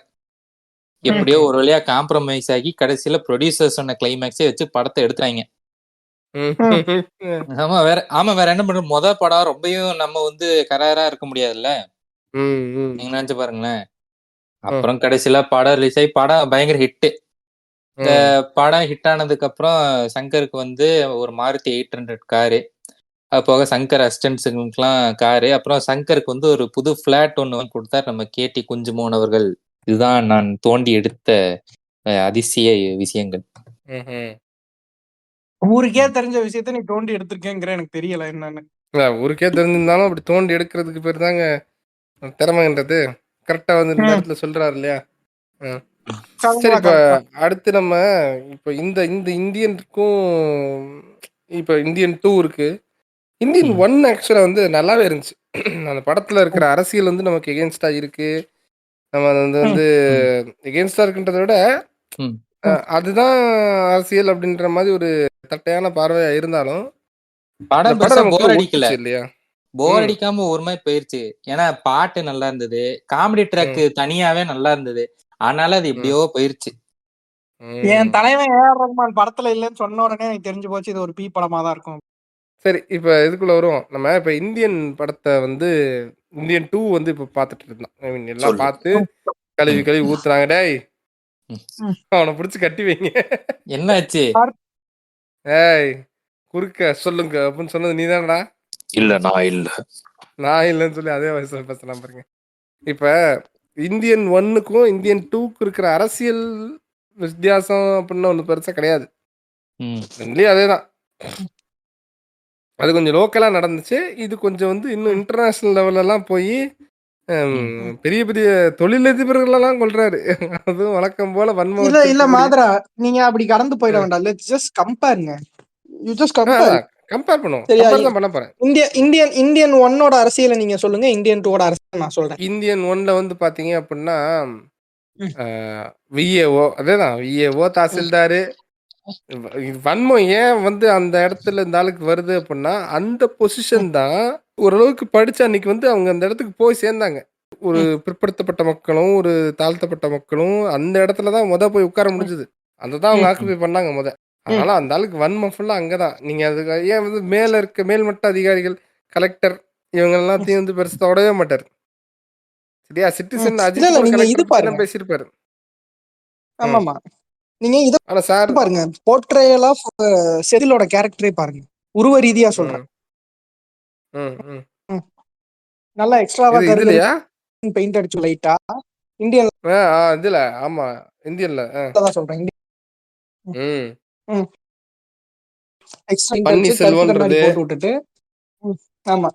எப்படியோ ஒரு வழியா காம்ப்ரமைஸ் ஆகி கடைசியில ப்ரொடியூசர் சொன்ன கிளைமேக்ஸே வச்சு படத்தை எடுத்துறாங்க. ஆமா வேற என்ன பண்ற, படம் ரொம்பவும் நம்ம வந்து கராரா இருக்க முடியாதுல்ல, நீங்க நினைச்சு பாருங்களேன். அப்புறம் கடைசியில படம் ரிலீஸ் ஆகி படம் பயங்கர ஹிட். இந்த படம் ஹிட் ஆனதுக்கு அப்புறம் சங்கருக்கு வந்து ஒரு மாருதி 800 காரு, அது போக சங்கர் அசிஸ்டன்ட்ஸுங்களுக்குலாம் காரு, அப்புறம் சங்கருக்கு வந்து ஒரு புது பிளாட் ஒண்ணு கொடுத்தார் நம்ம கேடி குஞ்சுமோன் அவர்கள். இதுதான் நான் தோண்டி எடுத்த அதிசய விஷயங்கள். ஊருக்கே தெரிஞ்ச விஷயத்த நீ தோண்டி எடுத்திருக்கேங்கிற எனக்கு தெரியல என்னன்னு. ஊருக்கே தெரிஞ்சிருந்தாலும் அப்படி தோண்டி எடுக்கிறதுக்கு பேர் தாங்க திறமைன்றது. கரெக்டா வந்து இந்த இடத்துல சொல்றாரு இல்லையா? சரி, இப்ப அடுத்து நம்ம இப்ப இந்த இந்த இந்தியனுக்கும் இப்ப இந்தியன் 2 இருக்கு. இந்தியன் 1 ஆக்சுவலா வந்து நல்லாவே இருந்துச்சு. அந்த படத்துல இருக்கிற அரசியல் வந்து நமக்கு எகென்ஸ்டா இருக்கு. நம்ம வந்து எகென்ஸ்டா இருக்குன்றதை விட அதுதான் அரசியல் அப்படின்ற மாதிரி ஒரு தட்டையான பார்வையா இருந்தாலும் படம் போர் அடிக்கல இல்லையா? போர் அடிக்காம ஒரு மாதிரி போயிருச்சு. ஏன்னா பாட்டு நல்லா இருந்தது, காமெடி ட்ராக் தனியாவே நல்லா இருந்தது, ஆனாலும் அது எப்படியோ போயிருச்சு. என் தலைவன் ஏஆர் ரஹ்மான் படத்துல இல்லைன்னு சொன்ன உடனே எனக்கு தெரிஞ்சு போச்சு இது ஒரு பி படமா தான் இருக்கும். சரி, இப்ப இதுக்குள்ள வருவோம். நம்ம இப்ப இந்தியன் படத்தை வந்து இந்தியன் 2 வந்து இப்ப பாத்துட்டு இருந்தான். ஐ மீன் எல்லாம் பார்த்து கழுவி ஊத்துறாங்க. டேய் அவனை பிடிச்சி கட்டி வைங்க. என்னாச்சு? ஏய் குறுக்க சொல்லுங்க அப்படின்னு சொன்னது நீ தானடா? இல்ல நான் இல்லைன்னு சொல்லி அதே வயசுல பேசலாம் பாருங்க. இப்ப இந்தியன் 1க்கும் இந்தியன் 2க்கு இருக்கிற அரசியல் வித்தியாசம் அப்படின்னு ஒண்ணு பெருசா கிடையாது. அதேதான். அது கொஞ்சம் லோக்கலா நடந்துச்சு. இது கொஞ்சம் வந்து இன்னும் இன்டர்நேஷனல் லெவல்ல எல்லாம் போய் பெரிய பெரிய தொழிலதிபர்கள் எல்லாம் கொள்றாரு. அதுவும் வழக்கம் போல வன்மம். இல்ல மாத்ரா, நீங்க அப்படி கடந்து போயிட வேண்டாம். லெட்ஸ் ஜஸ்ட் கம்பேர்ங்க. You just compare. கம்பேர் பண்ணுவோம். கம்பேர் தான் பண்ண போறேன். இந்தியன் 1ஓட அரசியலை நீங்க சொல்லுங்க, இந்தியன் 2ஓட அரசியல் நான் சொல்றேன். இந்தியன் 1ல வந்து பாத்தீங்க அப்படின்னா விஏஓ, அதேதான் விஏஓ, தாசில்தாரு. வன்மம் ஏன் வந்து அந்த இடத்துல இந்த ஆளுக்கு வருது அப்படின்னா, அந்த பொசிஷன் தான் ஓரளவுக்கு படிச்ச அன்னைக்கு வந்து அவங்க அந்த இடத்துக்கு போய் சேர்ந்தாங்க. ஒரு பிற்படுத்தப்பட்ட மக்களும் ஒரு தாழ்த்தப்பட்ட மக்களும் அந்த இடத்துல தான் போய் உட்கார முடிஞ்சது. அந்த தான் அவங்க ஆக்குபை பண்ணாங்க அதனால அந்த ஆளுக்கு வன்மம் ஃபுல்லா அங்கதான். நீங்க அதுக்கு ஏன் வந்து மேல இருக்க மேல்மட்ட அதிகாரிகள், கலெக்டர் இவங்க எல்லாத்தையும் வந்து பெருசா தொடவே மாட்டாரு. சரியா? சிட்டிசன் அஜித் பேசியிருப்பாரு. ஆமாமா, நீங்க இத பாருங்க, போர்ட்ரேயல் ஆஃப் செதிலோட கேரக்டரே பாருங்க, உருவ ரீதியா சொல்றேன். நல்லா எக்ஸ்ட்ராவா கருதுலையா பெயிண்ட் அடிச்சு லைட்டா இந்தியன் இதுல. ஆமா, இந்தியன்ல தான் சொல்றேன். எக்ஸ்ட்ரா கருப்பு போட்டு விட்டுட்டு. ஆமா,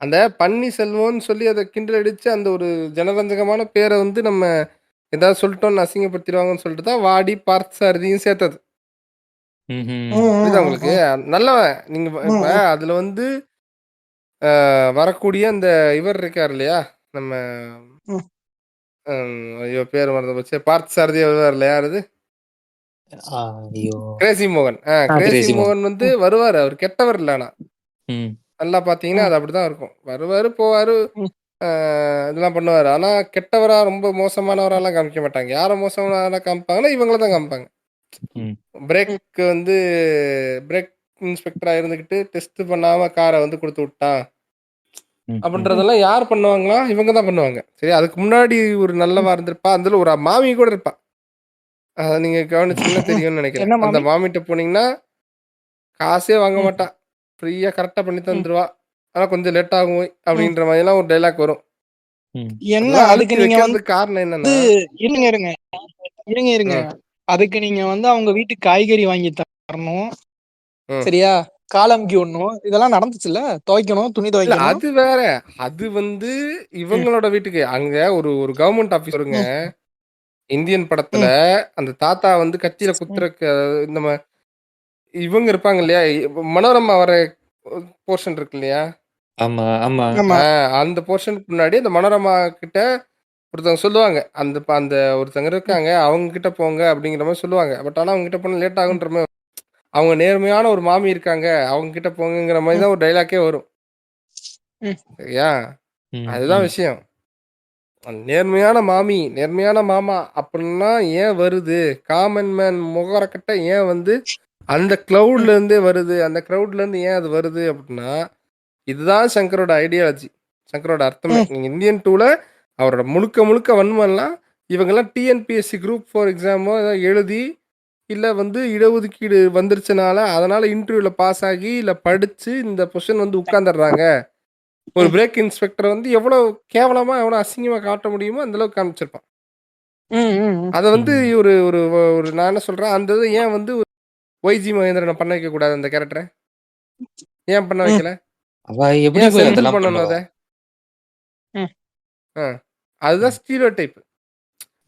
அந்த பன்னீர்செல்வம்னு சொல்லி அதை கிண்டல் அடிச்சு அந்த ஒரு ஜனரஞ்சகமான பேரை வந்து நம்ம ஏதாவது சொல்லிட்டோம்னு அசிங்கப்படுத்திடுவாங்கன்னு சொல்லிட்டு தான் வாடி பார்த்தசாரதியும் சேர்த்தது. உங்களுக்கு நல்லவன் நீங்க. இப்ப அதுல வந்து வரக்கூடிய அந்த இவர் இருக்கார் இல்லையா, நம்ம ம். ஐயோ பேர் மறந்து போச்சு. பார்த்த சாரதி வருவார்ல, யார் அது? ஐயோ கிரேசி மோகன். கிரேசி கிரேசி மோகன் வந்து வருவாரு. அவர் கெட்டவர் இல்ல. ஆனா ம் நல்லா பாத்தீங்கன்னா ம். அது அப்படிதான் இருக்கும். வருவாரு, போவாரு, ம். இதெல்லாம் பண்ணுவாரு. ஆனா கெட்டவரா ரொம்ப மோசமானவரெல்லாம் காமிக்க மாட்டாங்க. யாரை மோசமானவரா காமிப்பாங்கன்னா இவங்கள தான் காமிப்பாங்க. ம் ம். பிரேக் வந்து பிரேக் இன்ஸ்பெக்டரா இருந்துகிட்டு டெஸ்ட் பண்ணாம காரை வந்து கொடுத்து விட்டான் ம் ம் அப்படின்றதெல்லாம் யார் பண்ணுவாங்களா? இவங்க தான் பண்ணுவாங்க. சரி, அதுக்கு முன்னாடி ஒரு நல்லவா இருந்திருப்பா. அதுல ஒரு மாமி கூட இருப்பா. நீங்க கவனிச்சீங்கன்னா ம். தெரியும்னு நினைக்கிறேன். என்ன அந்த மாமி? மாமிட்ட போனீங்கன்னா காசே வாங்க ம். மாட்டா. ஃப்ரீயா கரெக்ட்டா பண்ணி ம். தந்துருவா. ஆனா கொஞ்சம் லேட் ஆகும் ஓய்! ம். அப்படின்ற மாதிரிலாம் ஒரு டயலாக் வரும். ம் என்ன அதெல்லாம் அதுக்கு அழுத்தி நீங்க வந்து வைக்கிறதுக்கு காரணம் என்னன்னா இருங்க இருங்க இருங்க இருங்க. ம், அதுக்கு நீங்க வந்து அவங்க வீட்டுக்கு காய்கறி வாங்கி தரணும். ம். சரியா? கால் அமுக்கி விடணும். இதெல்லாம் நடந்துச்சுல்ல. துவைக்கணும், துணி இல்ல துவைக்கணும். அது வேற. அது வந்து ம். இவங்களோட வீட்டுக்கு. அங்க ஒரு ஒரு கவர்ன்மென்ட் ஆபீசருங்க. ம். இந்தியன் படத்துல ம். அந்த தாத்தா வந்து கத்தியில ம். குத்துறக்கு இந்த இவங்க இருப்பாங்க இல்லையா? மனோரமா வர போர்ஷன் இருக்கு இல்லையா? ஆமா ஆமா ஆமா. ஆ அந்த போர்ஷனுக்கு முன்னாடி அந்த மனோரமா கிட்ட ஒருத்தவங்க சொல்லுவாங்க. அந்த ஒருத்தங்க ம். இருக்காங்க. அவங்க கிட்ட போங்க அப்படிங்கிற மாரி சொல்லுவாங்க. பட் ஆனா அவங்க கிட்ட போனா லேட் ம். ஆகுன்ற மாரி அவங்க நேர்மையான ஒரு மாமி இருக்காங்க. அவங்க கிட்ட போங்கங்கிற மாரி ம். தான் ஒரு டயலாக்கே வரும். ம். சரியா? ம் அதுதான் ம் விஷயம். அந்த நேர்மையான மாமி, நேர்மையான மாமா அப்படின்னா ஏன் வருது? காமன் மேன் முகரக்கட்ட ஏன் வந்து அந்த ம். கிளவுட்ல இருந்தே வருது? அந்த கிரவுட்ல இருந்து ஏன் அது வருது அப்படின்னா, இதுதான் சங்கரோட ஐடியாலஜி. சங்கரோட அர்த்தமே. ம். நீங்க இந்தியன் 2ல அவரோட முழுக்க முழுக்க வன்மம்லாம் இவங்கலாம் டிஎன்பிஎஸ்சி குரூப் 4 எக்ஸாமோ ஏதோ எழுதி, இல்ல வந்து இடஒதுக்கீடு வந்துருச்சுனால, அதனால இன்டர்வியூல பாஸ் ஆகி, இல்ல படிச்சு இந்த பொசிஷன் வந்து உட்கார்ந்துடுறாங்க. ஒரு ம். பிரேக் இன்ஸ்பெக்டர் வந்து எவ்வளோ கேவலமா, எவ்வளோ அசிங்கமா காட்ட முடியுமோ அந்த அளவுக்கு காமிச்சிருப்பான். ம். ம். அத வந்து ம் ஒரு ஒரு ஒரு நான் என்ன சொல்றேன், அந்த இத ஏன் வந்து ஒய்ஜி மகேந்திரன பண்ண வைக்கக்கூடாது அந்த கேரக்டர? ஏன் பண்ண ம். வைக்கல? அவ எப்படி ஏன் போய் செந்தில் அதெல்லாம் பண்ணணும் பண்ணுவா? அத? ம். அ. அதுதான் ம் ஸ்டீரியோடைப்.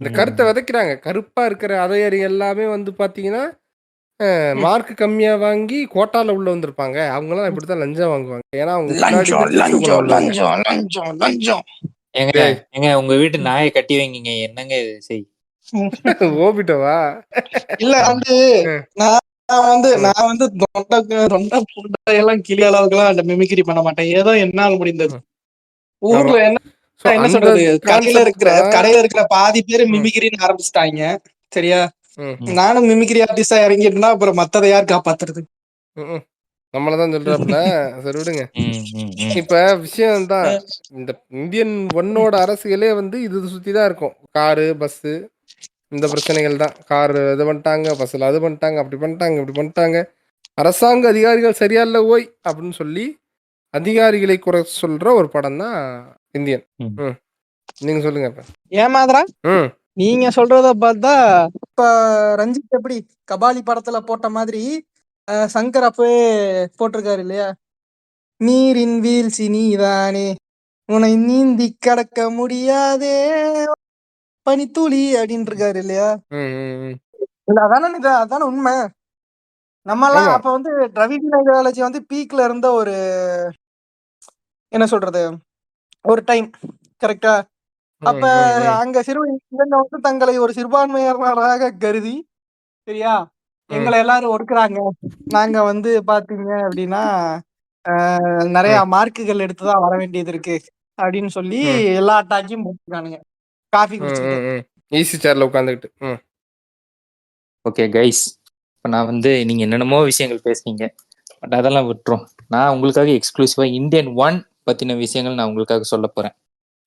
இந்த கருத்த ம் விதைக்கிறாங்க. கருப்பா இருக்கிற அதையரி எல்லாமே வந்து பார்த்தீங்கன்னா, ம். மார்க் கம்மியா வாங்கி கோட்டால உள்ள வந்திருப்பாங்க. அவங்கலாம் இப்படித்தான் லஞ்சம் வாங்குவாங்க. ஏன்னா அவங்க பின்னாடி லஞ்சம், இருந்து திருட்டு குணம் லஞ்சம், உள்ளவங்க. லஞ்சம், லஞ்சம், லஞ்சம். ஏங்க டேய் ஏங்க உங்க வீட்டு நாயை கட்டி வைங்கங்க. என்னங்க இது செய்? ம். ஓபிட்டோவா? இல்ல வந்து ம், நான் ம், நான் வந்து தொண்டை புண்டையெல்லாம் கிளி அளவுக்குலாம் அந்த மிமிக்ரி பண்ண மாட்டேன். ஏதோ என்னால் முடிந்தது. ம். ஆமா. ஊர்ல என்ன ஸோ என்ன அந்த சொல்றது? கான்செப்ட் தான். கடையில இருக்கிற பாதி பேரு ம், மிமிக்ரின்னு ஆரம்பிச்சுட்டாய்ங்க. சரியா? ம், ம் நானும் மிமிக்ரி ஆர்டிஸ்டா இறங்கிட்டேன்னா அப்புறம் மத்தத யார் காப்பாத்துறது? ம். நம்மள தான் சொல்றாப்புல. சரி விடுங்க. ம் ம் ம் இப்ப விஷயம் தான். அ. இந்த இந்தியன் 1ஓட அரசியலே வந்து இது சுத்தி தான் இருக்கும். காரு, பஸ்ஸு இந்த பிரச்சனைகள் தான். காரு இது பண்ணிட்டாங்க, பஸ்ஸில அது பண்ணிட்டாங்க, அப்படி பண்ணிட்டாங்க, இப்படி பண்ணிட்டாங்க. அரசாங்க அதிகாரிகள் சரியா இல்ல ஓய்! அப்படின்னு சொல்லி அதிகாரிகளை குறை சொல்ற ஒரு படம் தான் இந்தியன். ம் ம். நீங்க சொல்லுங்க இப்ப. ஏமாத்துறா? ம். நீங்க சொல்றத பார்த்தா, இப்ப ரஞ்சித் எப்படி கபாலி படத்துல போட்ட மாதிரி, சங்கர் அப்பவே போட்டிருக்காரு இல்லையா? "நீரின் வீழ்ச்சி நீதானே, உன்னை நீந்திக் கடக்க முடியாதே பனித்துளி" அப்படின்னு இருக்காரு இல்லையா? ம், ம், ம். இல்ல அதானே உண்மை. நம்மலாம் ஆமா. அப்ப வந்து திராவிட ஐடியாலஜி வந்து பீக்ல இருந்த ஒரு என்ன சொல்றது? ஒரு டைம். கரெக்ட்டா? அப்ப ம், ம், ம், அங்க இவங்க வந்து தங்களை ஒரு சிறுபான்மையினராக கருதி, சரியா? ம், எங்கள எல்லாரும் ஒடுக்குறாங்க. நாங்க வந்து பாத்தீங்க அப்டின்னா, நெறைய ம், மார்க்குகள் எடுத்து தான் வர வேண்டியது இருக்கு. அப்டின்னு சொல்லி ம், எல்லா அட்டாக்கையும் போட்டுருக்கானுங்க. காஃபி ம், குடிச்சுக்கிட்டு. ம், ம். ஈசி சேர்ல உட்காந்துக்கிட்டு. ம். ஓகே கைஸ், இப்போ நான் வந்து நீங்க என்னென்னமோ விஷயங்கள் பேசுனீங்க. பட் அதெல்லாம் விட்டுரும். நான் உங்களுக்காக எக்ஸ்க்ளூசிவா இந்தியன் 1 பத்தின விஷயங்கள் நான் உங்களுக்காக சொல்ல போறேன்.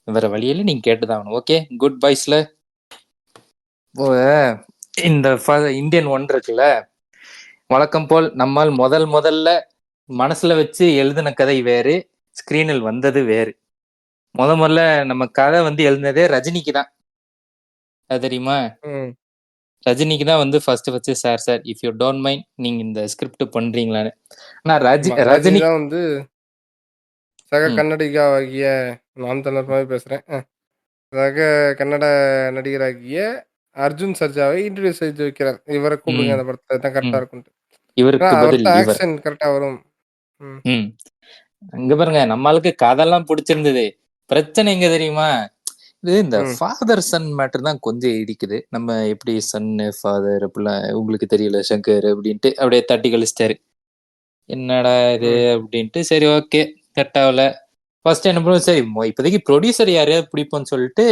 வேற வழியில நீங்க கேட்டுதான் ஆகணும். ஓகே, குட் பைஸ்ல. இந்த இந்தியன் 1 இருக்குல்ல, வழக்கம் போல் நம்மால் முதல்ல மனசுல வச்சு எழுதின கதை வேறு, ஸ்கிரீனில் வந்தது வேறு. முதல்ல நம்ம கதை வந்து எழுதினதே ரஜினிக்கு தான். அது தெரியுமா? ம். ரஜினிக்கு தான் வந்து first sir if you don't mind நீங்க இந்த ஸ்கிரிப்ட் பண்றீங்களான்னு. ஆனா ஆமா. ரஜினி ரஜினி தான் வந்து சக ம், கன்னடிகாவாகிய நாம் தமிழர் மாரி பேசுறேன். சக கன்னட நடிகராகிய அர்ஜுன் சர்ஜாவை இன்ட்ரோடியூஸ் செய்து வைக்கிறார். இவர கூப்பிடுங்க ம், அந்த படத்துல. இதான் கரெக்ட்டா ம். இருக்கும்ன்ட்டு. ஏன்னா இவருக்கு பதில் அவர்ட்ட இவர். ஆக்ஷன் கரெக்ட்டா வரும். ம். ம். அங்க பாருங்க, நம்ம ஆளுக்கு கதைலாம் பிடிச்சிருந்தது. பிரச்சனை எங்க தெரியுமா? இது இந்த ம். ஃபாதர் சன் மேட்டர் தான் கொஞ்சம் இடிக்குது. நம்ம எப்படி சன்னு ஃபாதர் அப்படிலாம் உங்களுக்கு தெரியல சங்கர் அப்படின்ட்டு அப்படியே தட்டி கழிச்சிட்டாரு. என்னடா இது ம். அப்படின்ட்டு சரி ஓகே செட் ஆகல. ஃபர்ஸ்ட் என்ன பண்ணுவோம் சரி இப்போதைக்கு ப்ரொடியூசர் யாரையாவது பிடிப்போம்னு சொல்லிட்டு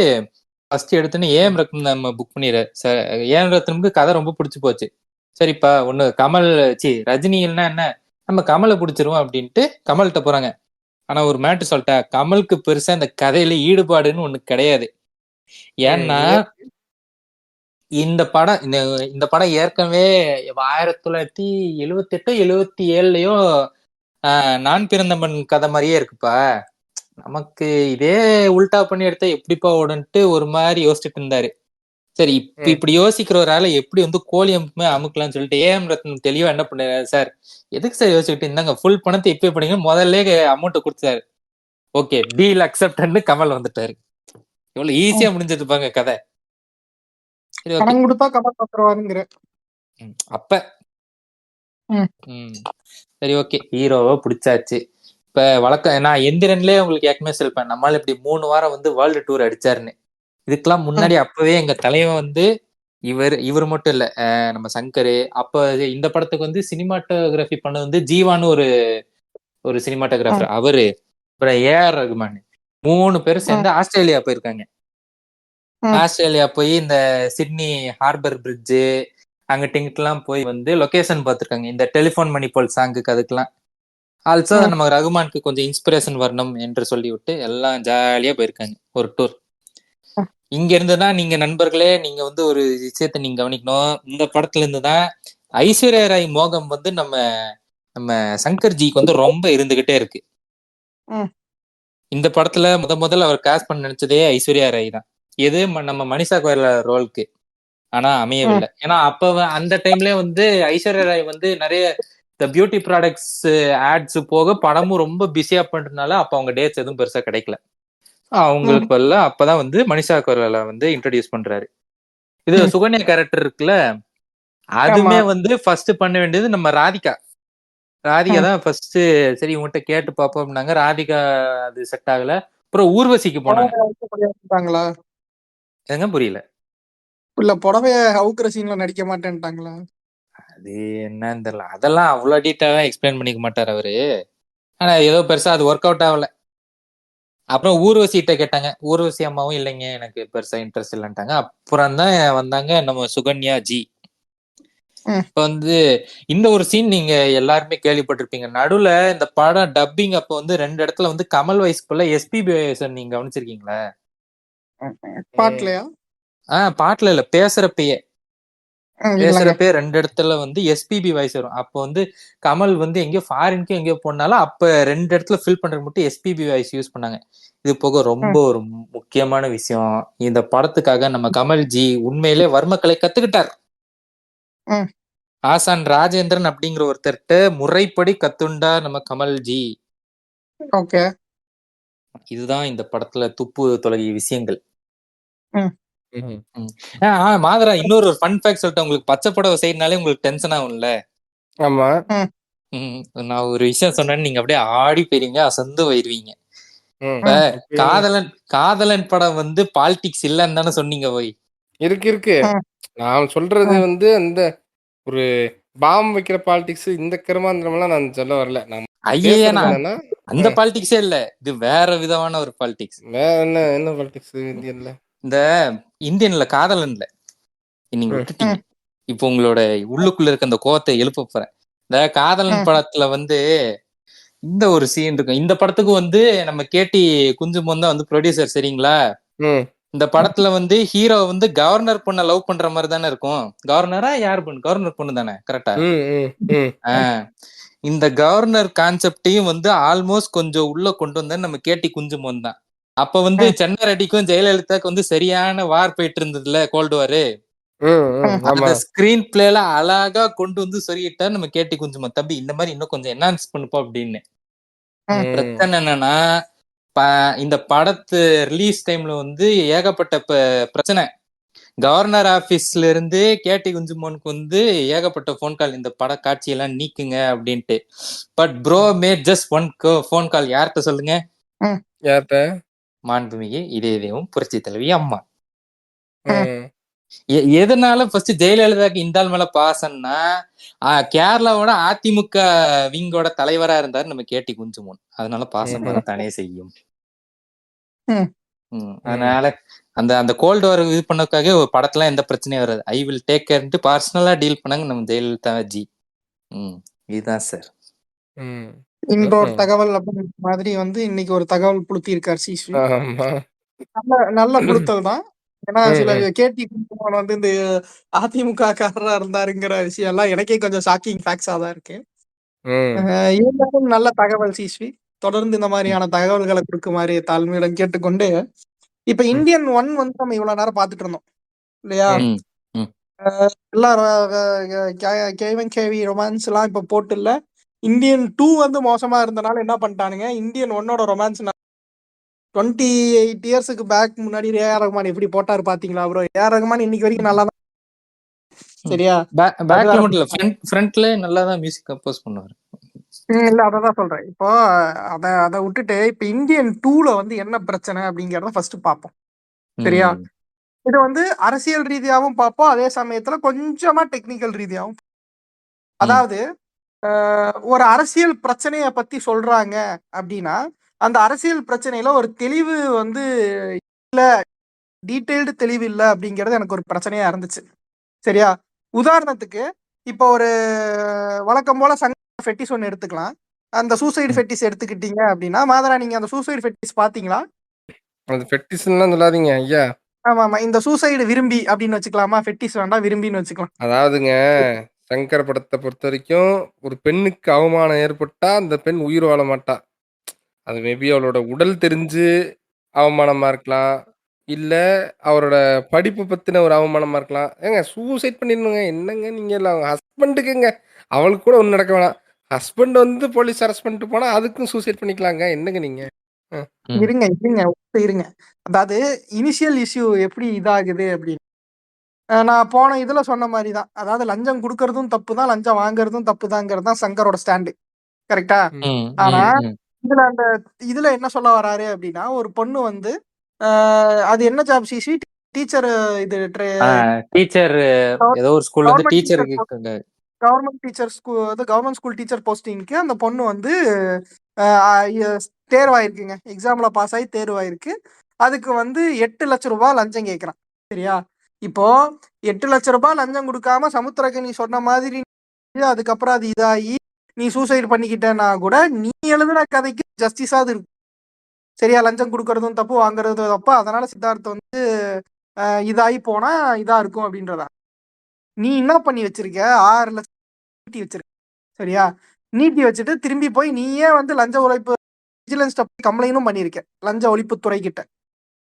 ஃபர்ஸ்ட் எடுத்துன்னு ஏஎம் ரத்னம் நம்ம புக் பண்ணிடுற ஏஎம் ரத்னமுக்கு கதை ரொம்ப பிடிச்சி போச்சு. சரிப்பா ஒண்ணு கமல் ரஜினி இல்லைன்னா என்ன நம்ம கமலை பிடிச்சிருவோம் அப்படின்ட்டு கமல்கிட்ட போறாங்க. ஆனா ஒரு மேட்ரு சொல்லிட்டேன், கமலுக்கு பெருசா இந்த கதையில ஈடுபாடுன்னு ஒண்ணு கிடையாது. ஏன்னா இந்த படம் இந்த படம் ஏற்கனவே 1978 77லயோ நான் பிறந்தமன் கதை மாதிரியே இருக்குப்பா. நமக்கு இதே உல்டா பண்ணி எடுத்தா எப்படிப்பா ஓடுன்ட்டு ஒரு மாதிரி யோசிச்சுட்டு இருந்தாரு. சரி இப்படி யோசிக்கிற ஒரு ஆளை எப்படி வந்து கோழி அமுக்குமே அமுக்கலாம்னு சொல்லிட்டு ஏஎம் ரத்னம் தெளிவா என்ன பண்ணாரு, சார் எதுக்கு சார் யோசிச்சுட்டு இருந்தாங்க, ஃபுல் பணத்தை இப்பயே பண்ணீங்க, முதல்ல அமௌண்ட் கொடுத்தாரு. ஓகே டீல் அக்செப்டன்னு கமல் வந்துட்டாரு. எவ்வளவு ஈஸியா முடிஞ்சிட்டு இருப்பாங்க கதை. சரி ஓகே பணம் கொடுத்தா கமல் வந்துருவாருங்கிற அப்ப சரி ஓகே ஹீரோவா பிடிச்சாச்சு. இப்ப நான் எந்திரன்லயே உங்களுக்கு ஏற்கனவே சொல்லிப்பேன், நம்மளால இப்படி 3 வாரம் வந்து வேர்ல்டு டூர் அடிச்சாருன்னு. இதுக்கெல்லாம் முன்னாடி அப்பவே எங்க தலைவன் வந்து இவர் மட்டும் இல்ல, நம்ம சங்கரு அப்ப இந்த படத்துக்கு வந்து சினிமாட்டோகிராஃபி பண்ணது வந்து ஜீவான்னு ஒரு சினிமாட்டோகிராஃபர் அவரு, அப்புறம் ஏஆர் ரகுமான் 3 பேரும் சேர்ந்து ஆஸ்திரேலியா போயிருக்காங்க. ஆஸ்திரேலியா போய் இந்த சிட்னி ஹார்பர் பிரிட்ஜு அங்கிட்ட இங்கிட்டலாம் போய் வந்து லொகேஷன் பார்த்துருக்காங்க இந்த டெலிஃபோன் மணிபோல் சாங்குக்கு. அதுக்கெல்லாம் ஆல்சோ நம்ம ரகுமானுக்கு கொஞ்சம் இன்ஸ்பிரேஷன் வரணும் என்று சொல்லிவிட்டு எல்லாம் ஜாலியா போயிருக்காங்க ஒரு டூர். இங்க இருந்துதான் நீங்க நண்பர்களே நீங்க வந்து ஒரு விஷயத்த நீங்க கவனிக்கணும். இந்த படத்துல இருந்துதான் ஐஸ்வர்யா ராய் மோகம் வந்து நம்ம சங்கர்ஜிக்கு வந்து ரொம்ப இருந்துகிட்டே இருக்கு. இந்த படத்துல முதல்ல அவர் காஸ்ட் பண்ண நினைச்சதே ஐஸ்வர்யா ராய் தான். எது நம்ம மனிஷா கோயல் ரோலுக்கு. ஆனா அமையவில்லை. ஏன்னா அப்ப அந்த டைம்ல வந்து ஐஸ்வர்யா ராய் வந்து நிறைய இந்த பியூட்டி ப்ராடக்ட்ஸ் ஆட்ஸ் போக படமும் ரொம்ப பிஸியா பண்றதுனால அப்ப அவங்க டேட்ஸ் எதுவும் பெருசா கிடைக்கல. அவங்களுக்கு அப்பதான் வந்து மனிஷா கோயல வந்து இன்ட்ரோடியூஸ் பண்றாரு. இது சுகன்யா கேரக்டர் இருக்குல்ல, அதுமே வந்து ஃபர்ஸ்ட் பண்ண வேண்டியது நம்ம ராதிகா தான் ஃபர்ஸ்ட். சரி உங்ககிட்ட கேட்டு பாப்போம்னாங்க. ராதிகா அது செட் ஆகல. அப்புறம் ஊர்வசிக்கு போனாங்க. எங்க புரியல? இல்ல புடவைய அவுக்குற சீன்ல நடிக்க மாட்டேன்ட்டாங்களா? அது என்னன்னு தெரியல. அதெல்லாம் அவ்வளவு டீட்டெயிலா எக்ஸ்பிளைன் பண்ணிக்க மாட்டார் அவரு. ஆனா ஏதோ பெருசா அது ஒர்க் அவுட் ஆகல. அப்புறம் ஊர்வசிட்ட கேட்டாங்க. ஊர்வசி அம்மாவும் இல்லைங்க எனக்கு பெருசா இன்ட்ரெஸ்ட் இல்லைன்ட்டாங்க. அப்புறம் தான் வந்தாங்க நம்ம சுகன்யா ஜி. இப்ப வந்து இந்த ஒரு சீன் நீங்க எல்லாருமே கேள்விப்பட்டிருப்பீங்க. நடுவுல இந்த படம் டப்பிங் அப்ப வந்து 2 இடத்துல வந்து கமல் வயசுக்குள்ள எஸ்பிபி நீங்க கவனிச்சிருக்கீங்களா? பாட்டுலயா? பாட்டுல இல்ல, பேசுறப்பயே 2 இடத்துல வந்து எஸ்பிபி வாய்ஸ் வரும். அப்போ வந்து கமல் வந்து எங்கேயோ ஃபாரின்க்கு எங்கேயோ போனாலும் அப்ப 2 இடத்துல ஃபில் பண்றதுக்கு மட்டும் எஸ்பிபி வாய்ஸ் யூஸ் பண்ணாங்க. இது போக ரொம்ப ஒரு முக்கியமான விஷயம், இந்த படத்துக்காக நம்ம கமல்ஜி உண்மையிலே வர்மக்கலை கத்துக்கிட்டார். ஆசான் ராஜேந்திரன் அப்படிங்கிற ஒருத்தர்கிட்ட முறைப்படி கத்துண்டா நம்ம கமல்ஜி. ஓகே, இதுதான் இந்த படத்துல துப்பு தொலைகிய விஷயங்கள். மாதரா இன்னொரு ஃபன் ஃபேக்ட் சொல்லிட்டு, உங்களுக்கு பச்சை புடவை செய்யறதுனாலே உங்களுக்கு டென்ஷன் ஆகும்ல? ஆமா. நான் ஒரு விஷயம் சொன்னேன்னு நீங்க அப்படியே ஆடி போயிருவீங்க, அசந்து போயிருவீங்க. இப்ப காதலன் படம் வந்து பாலிடிக்ஸ் இல்லன்னு தானே சொன்னீங்க? போய் இருக்கு. நான் சொல்றது வந்து அந்த ஒரு பாம் வைக்கிற பாலிடிக்ஸ் இந்த கருமாந்திரம்லாம் நான் சொல்ல வரல. அந்த பாலிடிக்ஸே இல்ல, இது வேற விதமான ஒரு பாலிடிக்ஸ். என்ன பாலிடிக்ஸ் இந்தியன்ல? இந்த இந்தியன்ல காதலன்ல நீங்க விட்டுட்டீங்க. இப்போ உங்களோட உள்ளுக்குள்ள இருக்க அந்த கோவத்தை எழுப்ப போறேன். இந்த காதலன் படத்துல வந்து இந்த ஒரு சீன் இருக்கும். இந்த படத்துக்கு வந்து நம்ம கேடி குஞ்சுமோன் தான் வந்து ப்ரொடியூசர். சரிங்களா? இந்த படத்துல வந்து ஹீரோ வந்து கவர்னர் பொண்ண லவ் பண்ற மாதிரி தானே இருக்கும். கவர்னரா யார் பொண்ணு? கவர்னர் பொண்ணு தானே, கரெக்டா? இந்த கவர்னர் கான்செப்டையும் வந்து ஆல்மோஸ்ட் கொஞ்சம் உள்ள கொண்டு வந்தேன்னு நம்ம கேடி குஞ்சுமோன் தான். அப்ப வந்து சென்னை ரெட்டிக்கும் ஜெயலலிதாக்கு வந்து சரியான வார் போயிட்டு இருந்ததுல, கோல்டு வாரு. அந்த ஸ்கிரீன் பிளேல அழகா கொண்டு வந்து சொல்லிட்டார் நம்ம கேடி குஞ்சுமோன். தம்பி இந்த மாதிரி இன்னும் கொஞ்சம் என்ஹான்ஸ் பண்ணுப்பா அப்படின்னு. பிரச்சனை என்னன்னா, இந்த படத்து ரிலீஸ் டைம்ல வந்து ஏகப்பட்ட பிரச்சனை. கவர்னர் ஆபீஸ்ல இருந்து கேடி குஞ்சுமோனுக்கு வந்து ஏகப்பட்ட போன் கால், இந்த பட காட்சியெல்லாம் நீக்குங்க அப்படின்ட்டு. But bro made just one phone call. யார்கிட்ட சொல்லுங்க? மாண்புமிகு இதய தெய்வம் புரட்சி தலைவி அம்மா. ம். எதனால ஃபர்ஸ்ட் ஜெயலலிதாக்கு இந்த ஆள் மேல பாசம்னா, கேரளாவோட அதிமுக விங்கோட தலைவரா இருந்தாரு நம்ம கேடி குஞ்சுமோன். அதனால பாசம் வரத்தானே செய்யும். ம். அதனால அந்த அந்த கோல்டு வார் இது பண்ணக்காக ஒரு படத்துல எந்த பிரச்சனையும் வராது. ஐ வில் டேக் கேர்ன்ட்டு பர்சனலா டீல் பண்ணாங்க நம்ம ஜெயலலிதா ஜி. இதுதான் சார். இன்றொரு தகவல் அப்படின்ற மாதிரி வந்து இன்னைக்கு ஒரு தகவல் புளுத்தி இருக்கார் சிஸ்வி. ஆமா. நல்ல நல்ல புளுத்தல் தான். ஏன்னா சில கேடி குஞ்சுமோன் வந்து இந்த அதிமுக காரரா இருந்தாருங்கிற விஷயம் எல்லாம் எனக்கே கொஞ்சம் ஷாக்கிங் ஃபேக்ட்ஸா தான் இருக்கு. இருந்தாலும் நல்ல தகவல் சிஸ்வி. தொடர்ந்து இந்த மாதிரியான தகவல்களை கொடுக்குமாறு தாழ்மையுடன் கேட்டுக்கொண்டு, இப்ப இந்தியன் 1 வந்து நம்ம இவ்வளவு நேரம் பாத்துட்டு இருந்தோம் இல்லையா? எல்லாம் கேவன் கேவி ரொமான்ஸ் எல்லாம் இப்ப போட்டு இல்ல. இந்தியன் 2 வந்து மோசமா இருந்தனால என்ன பண்ணிட்டானுங்க, இந்தியன் 1ஓட ரொமான்ஸ் 28 இயர்ஸ்க்கு பேக் முன்னாடி ஏஆர் ரஹ்மான் எப்படி போட்டாரு பாத்தீங்களா ப்ரோ? ஏஆர் ரஹ்மான் இன்னைக்கு வரைக்கும் நல்லா தான். சரியா? பேக்ல மட்டும் இல்ல, ஃப்ரண்ட்ல நல்லா தான் மியூசிக் கம்போஸ் பண்ணுவாரு. இல்ல அததான் சொல்றேன். இப்போ அத விட்டுட்டு இப்ப இந்தியன் 2ல வந்து என்ன பிரச்சனை அப்படிங்கறத ஃபர்ஸ்ட் பாப்போம். சரியா? இது வந்து அரசியல் ரீதியாவும் பார்ப்போம், அதே சமயத்துல கொஞ்சமா டெக்னிக்கல் ரீதியாவும். அதாவது ஒரு அரசியல் பிரச்சனைய பத்தி சொல்றாங்க அப்படின்னா, அந்த அரசியல் பிரச்சனையில ஒரு தெளிவு வந்து இல்ல, டீடைல்டு தெளிவு இல்ல அப்படிங்கிறது எனக்கு ஒரு பிரச்சனையா இருந்துச்சு. சரியா? உதாரணத்துக்கு இப்போ ஒரு வழக்கம் போல சங்க ஃபெட்டிஸ் ஒன்னு எடுத்துக்கலாம். அந்த சூசைடு ஃபெட்டிஸ் எடுத்துக்கிட்டீங்க அப்படின்னா, மாதரா நீங்க அந்த சூசைடு ஃபெட்டிஸ் பாத்தீங்களா? அது ஃபெட்டிஸ்லாம் சொல்லாதீங்க ஐயா. ஆமா. இந்த சூசைடு விரும்பி அப்படின்னு வச்சுக்கலாமா? ஃபெட்டிஸ் வேண்டாம், விரும்பின்னு வச்சுக்கலாம். அதாவதுங்க, சங்கர் படத்தை பொறுத்த வரைக்கும் ஒரு பெண்ணுக்கு அவமானம் ஏற்பட்டா அந்த பெண் உயிர் வாழ மாட்டா. அது மேபி அவளோட உடல் தெரிஞ்சு அவமானமா இருக்கலாம், இல்ல அவரோட படிப்பு பத்தின ஒரு அவமானமா இருக்கலாம். ஏங்க சூசைட் பண்ணிடணுங்க, என்னங்க நீங்க எல்லாம் ஹஸ்பண்டுக்குங்க, அவளுக்கு கூட ஒன்றும் நடக்க வேணாம். ஹஸ்பண்ட் வந்து போலீஸ் அரெஸ்ட் பண்ணிட்டு போனா அதுக்கும் சூசைட் பண்ணிக்கலாங்க, என்னங்க நீங்க? இருங்க. அதாவது இனிஷியல் இஷ்யூ எப்படி இதாகுது அப்படின்னு நான் போன இதுல சொன்ன மாதிரிதான். அதாவது லஞ்சம் கொடுக்கறதும் தப்பு தான், லஞ்சம் வாங்குறதும் தப்பு தாங்கிறது தான் சங்கரோட ஸ்டாண்டு. கரெக்டா? ஆனா இதுல என்ன சொல்ல வராரு அப்படின்னா, ஒரு பொண்ணு வந்து அது என்ன ஜாப் சிசி? டீச்சர். இது டீச்சர் ஏதோ ஒரு ஸ்கூல்ல வந்து teacher government teacher government school teacher போஸ்டிங்க்கு அந்த பொண்ணு வந்து தேர்வாயிருக்குங்க. எக்ஸாம்ல பாஸ் ஆகி தேர்வாயிருக்கு. அதுக்கு வந்து 8 லட்சம் ரூபாய் லஞ்சம் கேட்கிறான். சரியா? இப்போ 8 லட்சம் ரூபாய் லஞ்சம் கொடுக்காம சமுத்திரக்கு நீ சொன்ன மாதிரி அதுக்கப்புறம் அது இதாகி நீ சூசைட் பண்ணிக்கிட்டேன்னா கூட நீ எழுதுன கதைக்கு ஜஸ்டிஸாவது இருக்கு. சரியா? லஞ்சம் கொடுக்கறதும் தப்பு, வாங்குறதும் தப்பு. அதனால சித்தார்த்த வந்து இதாகி போனா இதா இருக்கும் அப்படின்றதா. நீ என்ன பண்ணி வச்சிருக்க? 6 லட்சம் நீட்டி வச்சிருக்க. சரியா? நீட்டி வச்சுட்டு திரும்பி போய் நீயே வந்து லஞ்ச ஒழிப்பு விஜிலன்ஸ் கம்ப்ளைண்டும் பண்ணிருக்க லஞ்ச ஒழிப்புத்துறை கிட்ட.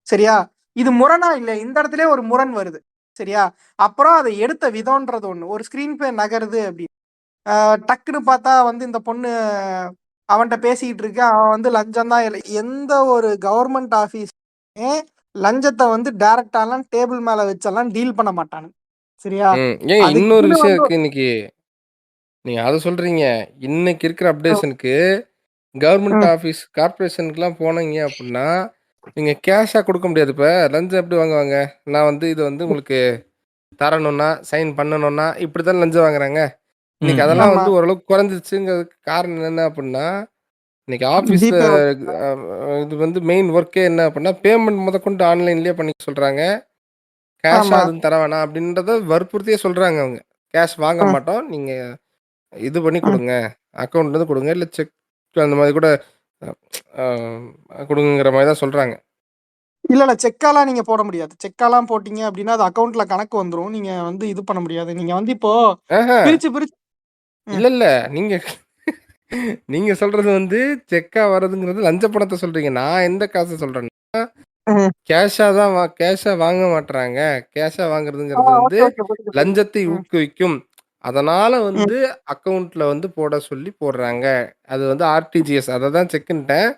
சரியா? இது முரணா இல்ல? இந்த இடத்துல ஒரு முரண் வருது. சரியா? அப்புறம் அதை எடுத்த விதம்ன்றது ஒண்ணு. ஒரு ஸ்கிரீன் பிளே நகருது அப்படின்னு டக்குன்னு பார்த்தா வந்து இந்த பொண்ணு அவன்கிட்ட பேசிக்கிட்டு இருக்க, அவன் வந்து லஞ்சம் தான். எந்த ஒரு கவர்மெண்ட் ஆபீஸ் லஞ்சத்தை வந்து டைரக்டாலாம் டேபிள் மேல வச்செல்லாம் டீல் பண்ண மாட்டானு. சரியா? இன்னொரு விஷயம் இருக்கு. இன்னைக்கு நீங்க அதை சொல்றீங்க, இன்னைக்கு இருக்கிற அப்டேஷனுக்கு கவர்மெண்ட் ஆஃபீஸ் கார்பரேஷனுக்குலாம் போனீங்க அப்படின்னா நீங்க கேஷா கொடுக்க முடியாது. இப்ப லஞ்சம் எப்படி வாங்குவாங்க? நான் வந்து இது வந்து உங்களுக்கு தரணும்னா, சைன் பண்ணணும்னா இப்படித்தான் லஞ்சம் வாங்குறாங்க. இன்னைக்கு அதெல்லாம் வந்து ஓரளவுக்கு குறைஞ்சிருச்சுங்கிறதுக்கு காரணம் என்ன அப்படின்னா, இன்னைக்கு ஆஃபீஸ்ல இது வந்து மெயின் ஒர்க்கே என்ன அப்படின்னா, பேமெண்ட் முதற்கொண்டு ஆன்லைன்லயே பண்ணிக்க சொல்றாங்க. கேஷா அதுவும் தர வேணாம் அப்படின்றத வற்புறுத்தியே சொல்றாங்க அவங்க. கேஷ் வாங்க மாட்டோம், நீங்க இது பண்ணி கொடுங்க, அக்கௌண்ட்ல இருந்து கொடுங்க, இல்லை செக் அந்த மாதிரி கூட கொடுங்கிற மாதிரி தான் சொல்றாங்க. இல்ல செக்காலாம் நீங்க போட முடியாது. செக்காலாம் போட்டீங்க அப்படின்னா அது அக்கௌண்ட்ல கணக்கு வந்துரும். நீங்க வந்து இது பண்ண முடியாது. நீங்க வந்து இப்போ பிரிச்சு இல்ல நீங்க நீங்க சொல்றது வந்து செக்கா வர்றதுங்கிறது லஞ்ச பணத்தை சொல்றீங்க. நான் எந்த காசை சொல்றேன்னா கேஷா தான் கேஷா வாங்க மாட்டாங்க. கேஷா வாங்குறதுங்கிறது வந்து லஞ்சத்தை ஊக்குவிக்கும். அதனால வந்து அக்கௌண்ட்ல வந்து போட சொல்லி போடுறாங்க. அது வந்து ஆர்டிஜிஎஸ். அதை தான் செக்குன்ட்டேன்.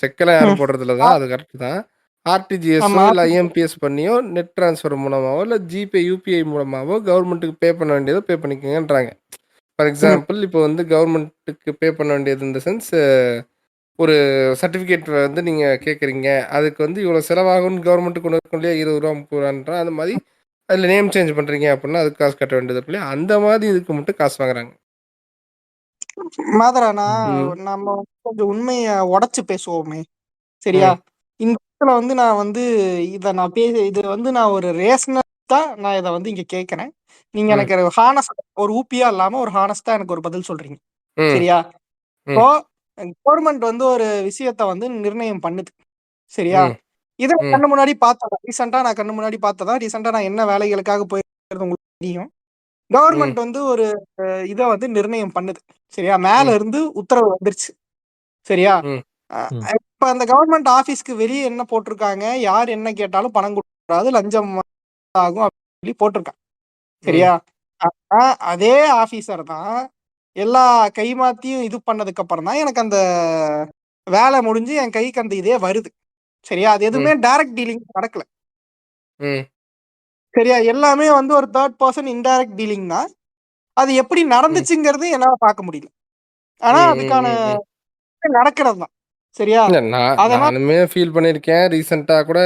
செக்கெல்லாம் யாரும் போடுறதுல தான், அது கரெக்ட் தான். ஆர்டிஜிஎஸ்ஸோ இல்லை ஐஎம்பிஎஸ் பண்ணியோ நெட் ட்ரான்ஸ்ஃபர் மூலமாவோ இல்லை ஜிபே யூபிஐ மூலமாவோ கவர்மெண்ட்டுக்கு பே பண்ண வேண்டியதோ பே பண்ணிக்கங்கன்றாங்க. ஃபார் எக்ஸாம்பிள் இப்போ வந்து கவர்மெண்ட்டுக்கு பே பண்ண வேண்டியது இந்த சென்ஸ் ஒரு சர்டிஃபிகேட் வந்து நீங்க கேட்குறீங்க. அதுக்கு வந்து இவ்வளோ செலவாகும்னு கவர்மெண்ட் கொண்டு இருக்கும் இல்லையா? ரூ. 20 30 அந்த மாரி அதில நேம் சேஞ்ச் பண்றீங்க அப்டின்னா, அதுக்கு காசு கட்ட வேண்டியது இருக்கு இல்லையா? அந்த மாதிரி இதுக்கு மட்டும் காசு வாங்குறாங்க. மாதரா ம். நம்ம கொஞ்சம் உண்மைய உடைச்சு பேசுவோமே. சரியா? ம். இந்த இடத்துல வந்து நான் வந்து இது வந்து நான் ஒரு ரேஷனலா நான் இத வந்து இங்க கேட்கிறேன். நீங்க ம். எனக்கு ஹானஸ்ட் ஒரு ஊப்பியா இல்லாம ஒரு ஹானஸ்ட்டா எனக்கு ஒரு பதில் சொல்றீங்க. ம். சரியா? இப்போ ம். கவர்மெண்ட் வந்து ஒரு விஷயத்த வந்து நிர்ணயம் பண்ணுது. சரியா? ம். இத நான் ம். கண்ணு முன்னாடி பார்த்ததா. ரீசென்ட்டா நான் கண்ணு முன்னாடி பார்த்ததா. ரீசென்ட்டா நான் என்ன வேலைகளுக்காக போயிருக்கிறது உங்களுக்கு தெரியும். ம். கவர்மெண்ட் வந்து ஒரு இத வந்து நிர்ணயம் பண்ணுது. சரியா? மேல ம். இருந்து உத்தரவு வந்துருச்சு. சரியா? ம். அ ம். இப்ப அந்த கவர்மெண்ட் ஆபீஸ்க்கு வெளிய என்ன போட்டிருக்காங்க, யார் என்ன கேட்டாலும் பணம் குடுக்கக்கூடாது, லஞ்சம் ஆகும் அப்படின்னு சொல்லி போட்டிருக்கான். ம். சரியா? ஆனா அதே ஆபீசர் தான் எல்லா கைமாத்தியும் இது பண்ணதுக்கு அப்புறம் தான் எனக்கு அந்த வேலை முடிஞ்சு என் கைக்கு அந்த இதே வருது. சரியா? அது ம். எதுவுமே டைரக்ட் டீலிங் நடக்கல. ம். சரியா? எல்லாமே வந்து ஒரு தேர்ட் பெர்சன் இன்டைரக்ட் டீலிங் தான். அது எப்படி ம். நடந்துச்சுங்கிறது என்னால பார்க்க முடியல. ஆனா ம். ம். அதுக்கான ம். ம். நடக்கிறது தான். சரியா? இல்ல அதனால நானுமே ஃபீல் பண்ணியிருக்கேன். ரீசென்ட்டா கூட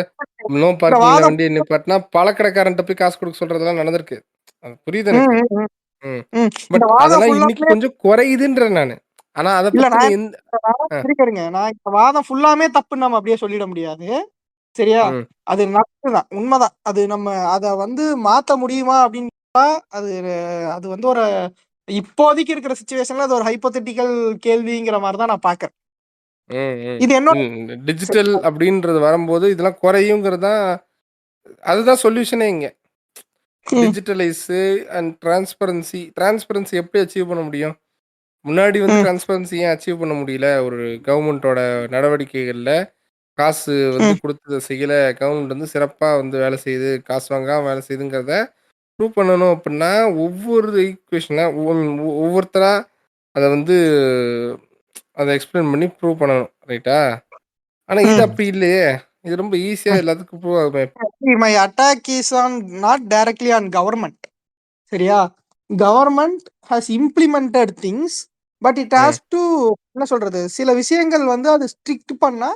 நோ இந்த பார்க்கிங்ல வாதம் வண்டிய நிப்பாட்னா, பழக்கடைக்காரன்ட்ட போய் காசு குடுக்க சொல்றதெல்லாம் நடந்திருக்கு. அது புரியுது ம், எனக்கு. ம், ம், ம். ம். இந்த பட் வாதம் அதெல்லாம் இன்னைக்கு ஃபுல்லாமே கொஞ்சம் குறையுதுன்றேன் நானு. ஆனா அத இல்ல பத்தின நான் எந்த அ. இருங்க. நான் இந்த வாதம் ஃபுல்லாமே தப்புன்னு நம்ம அப்படியே சொல்லிட முடியாது. சரியா? ம். அது நடக்குதுதான். உண்மதான். அது நம்ம அத வந்து மாத்த முடியுமா அப்படின்னு கேட்டா, அது அது வந்து ஒரு இப்போதைக்கு இருக்கிற சிச்சுவேஷன்ல அது ஒரு ஹைப்போதெட்டிக்கல் கேள்விங்கிற மாரி தான் நான் பார்க்கிறேன். ம். ம். இது என்னோட டிஜிட்டல் அப்படின்றது வரும்போது, இதெல்லாம் குறையுங்கிறது தான் அதுதான் சொல்யூஷனே இங்க. ம், டிஜிட்டலைஸு அண்ட் டிரான்ஸ்பரன்சி எப்படி அச்சீவ் பண்ண முடியும்? முன்னாடி வந்து ம், டிரான்ஸ்பரன்சி ஏன் அச்சீவ் பண்ண முடியல? ஒரு கவர்மெண்ட்டோட நடவடிக்கைகள்ல காசு வந்து ம், குடுத்து செய்யல. கவர்மெண்ட் வந்து சிறப்பா வந்து வேலை செய்யுது. காசு வாங்காம வேலை செய்யுதுங்கிறத ப்ரூவ் பண்ணணும் அப்டின்னா, ஒவ்வொரு ஈக்குவேஷனா ஒவ்வொருத்தரா அத வந்து அத எக்ஸ்பிளைன் பண்ணி ப்ரூவ் பண்ணணும். ரைட்டா? ஆனா இது ம். அப்படி இல்லையே! இது ரொம்ப ஈஸியா எல்லாத்துக்கும் ப்ரூவ் ஆகுமே. My attack is on not directly on government. சரியா? Government has implemented things. But it hmm. Has to என்ன சொல்றது? சில விஷயங்கள் வந்து அது ஸ்ட்ரிக்ட் பண்ணா,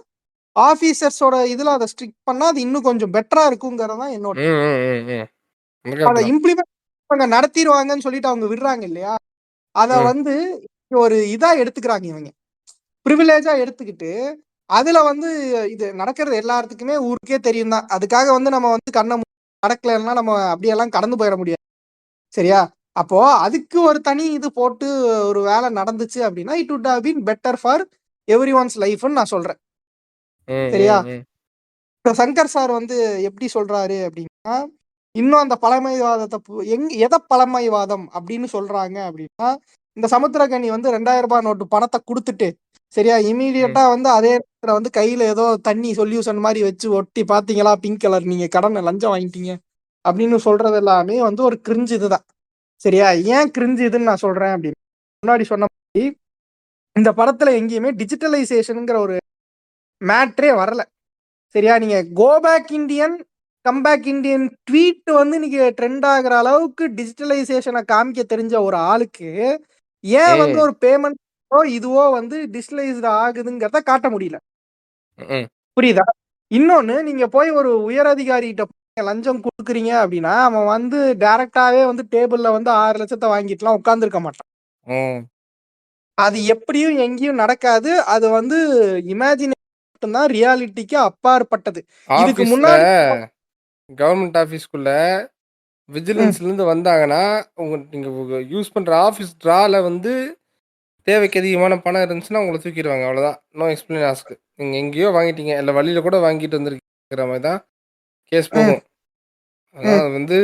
ஆபீசர்ஸோட இதுல அத ஸ்ட்ரிக்ட் பண்ணா, அது இன்னும் கொஞ்சம் பெட்டரா இருக்குங்கிறது தான் என்னோட ம், ம், ம், ம். அது அத கரெக்ட் தான். இம்ப்ளிமெண்ட் அவங்க நடத்திருவாங்கன்னு சொல்லிட்டு அவங்க விடுறாங்க இல்லையா? அத ம், வந்து ஒரு இதா எடுத்துக்கிறாங்க இவங்க. பிரிவிலேஜா எடுத்துக்கிட்டு, அதுல வந்து இது நடக்கிறது எல்லாத்துக்குமே ஊருக்கே தெரியும் தான். அதுக்காக வந்து நம்ம வந்து நடக்கலன்னா நம்ம அப்படியெல்லாம் கடந்து போயிற முடியாது. சரியா? அப்போ அதுக்கு ஒரு தனி இது போட்டு ஒரு வேலை நடந்துச்சு அப்படின்னா, it would have been better for everyone's லைஃப்ன்னு நான் சொல்றேன். ம், சரியா? ம், ம். இப்ப சங்கர் சார் வந்து எப்படி சொல்றாரு அப்படின்னா, இன்னும் அந்த பழமைவாதத்த எத பழமைவாதம் அப்படின்னு சொல்றாங்க அப்படின்னா, இந்த சமுத்திரக்கனி வந்து ரூ. 2000 நோட்டு பணத்த குடுத்துட்டு, சரியா? ம். இம்மீடியட்டா வந்து அதே நேரத்துல வந்து கையில ஏதோ தண்ணி சொல்யூஷன் மாரி வச்சு ஒட்டி பாத்தீங்களா? பிங்க் கலர் நீங்க கடன லஞ்சம் வாங்கிட்டீங்க. அப்படின்னு சொல்றது எல்லாமே வந்து ஒரு கிரிஞ்சு இதுதான். சரியா? ஏன் கிரிஞ்சு இதுன்னு நான் சொல்றேன் அப்படின்னா, முன்னாடி சொன்ன மாரி இந்த படத்துல எங்கேயுமே டிஜிட்டலைசேஷன்ங்கிற ஒரு மேட்ரே வரல. சரியா? நீங்க go back Indian, come back Indian tweet வந்து இன்னைக்கு ட்ரெண்ட் ஆகுற அளவுக்கு டிஜிட்டலைசேஷன காமிக்க தெரிஞ்ச ஒரு ஆளுக்கு, ஏன் வந்து ம். ஒரு பேமெண்ட்டோ, இதுவோ வந்து டிஜிட்டலைஸ்டு ஆகுதுங்கிறத காட்ட முடியல. ம். புரியுதா? இன்னொன்னு நீங்க போய் ஒரு உயர் அதிகாரிகிட்ட போய் லஞ்சம் குடுக்குறீங்க அப்படின்னா, அவன் வந்து டைரக்ட்டாவே வந்து டேபிள்ல வந்து 6,00,000 வாங்கிட்டுலாம் உட்கார்ந்திருக்க மாட்டான். ம். அது எப்படியும் எங்கேயும் நடக்காது. அது வந்து இமேஜினேஷன் மட்டும் தான் ரியாலிட்டிக்கு அப்பாற்பட்டது. இதுக்கு ஆஃபீஸ்ல முன்னாடி கவர்மெண்ட் ஆஃபீஸ்க்குள்ள ம், விஜிலன்ஸ்லேருந்து வந்தாங்கன்னா, நீங்க யூஸ் பண்ற ஆஃபீஸ் ட்ரால வந்து தேவைக்கு அதிகமான பணம் இருந்துச்சுன்னா, உங்கள தூக்கிருவாங்க. அவ்வளோதான். No explain ask. நீங்க எங்கேயோ வாங்கிட்டீங்க. இல்ல வழியில கூட வாங்கிட்டு வந்திருக்கிற மாரி தான் கேஸ் ம், போகும். அதான் ம், அது வந்து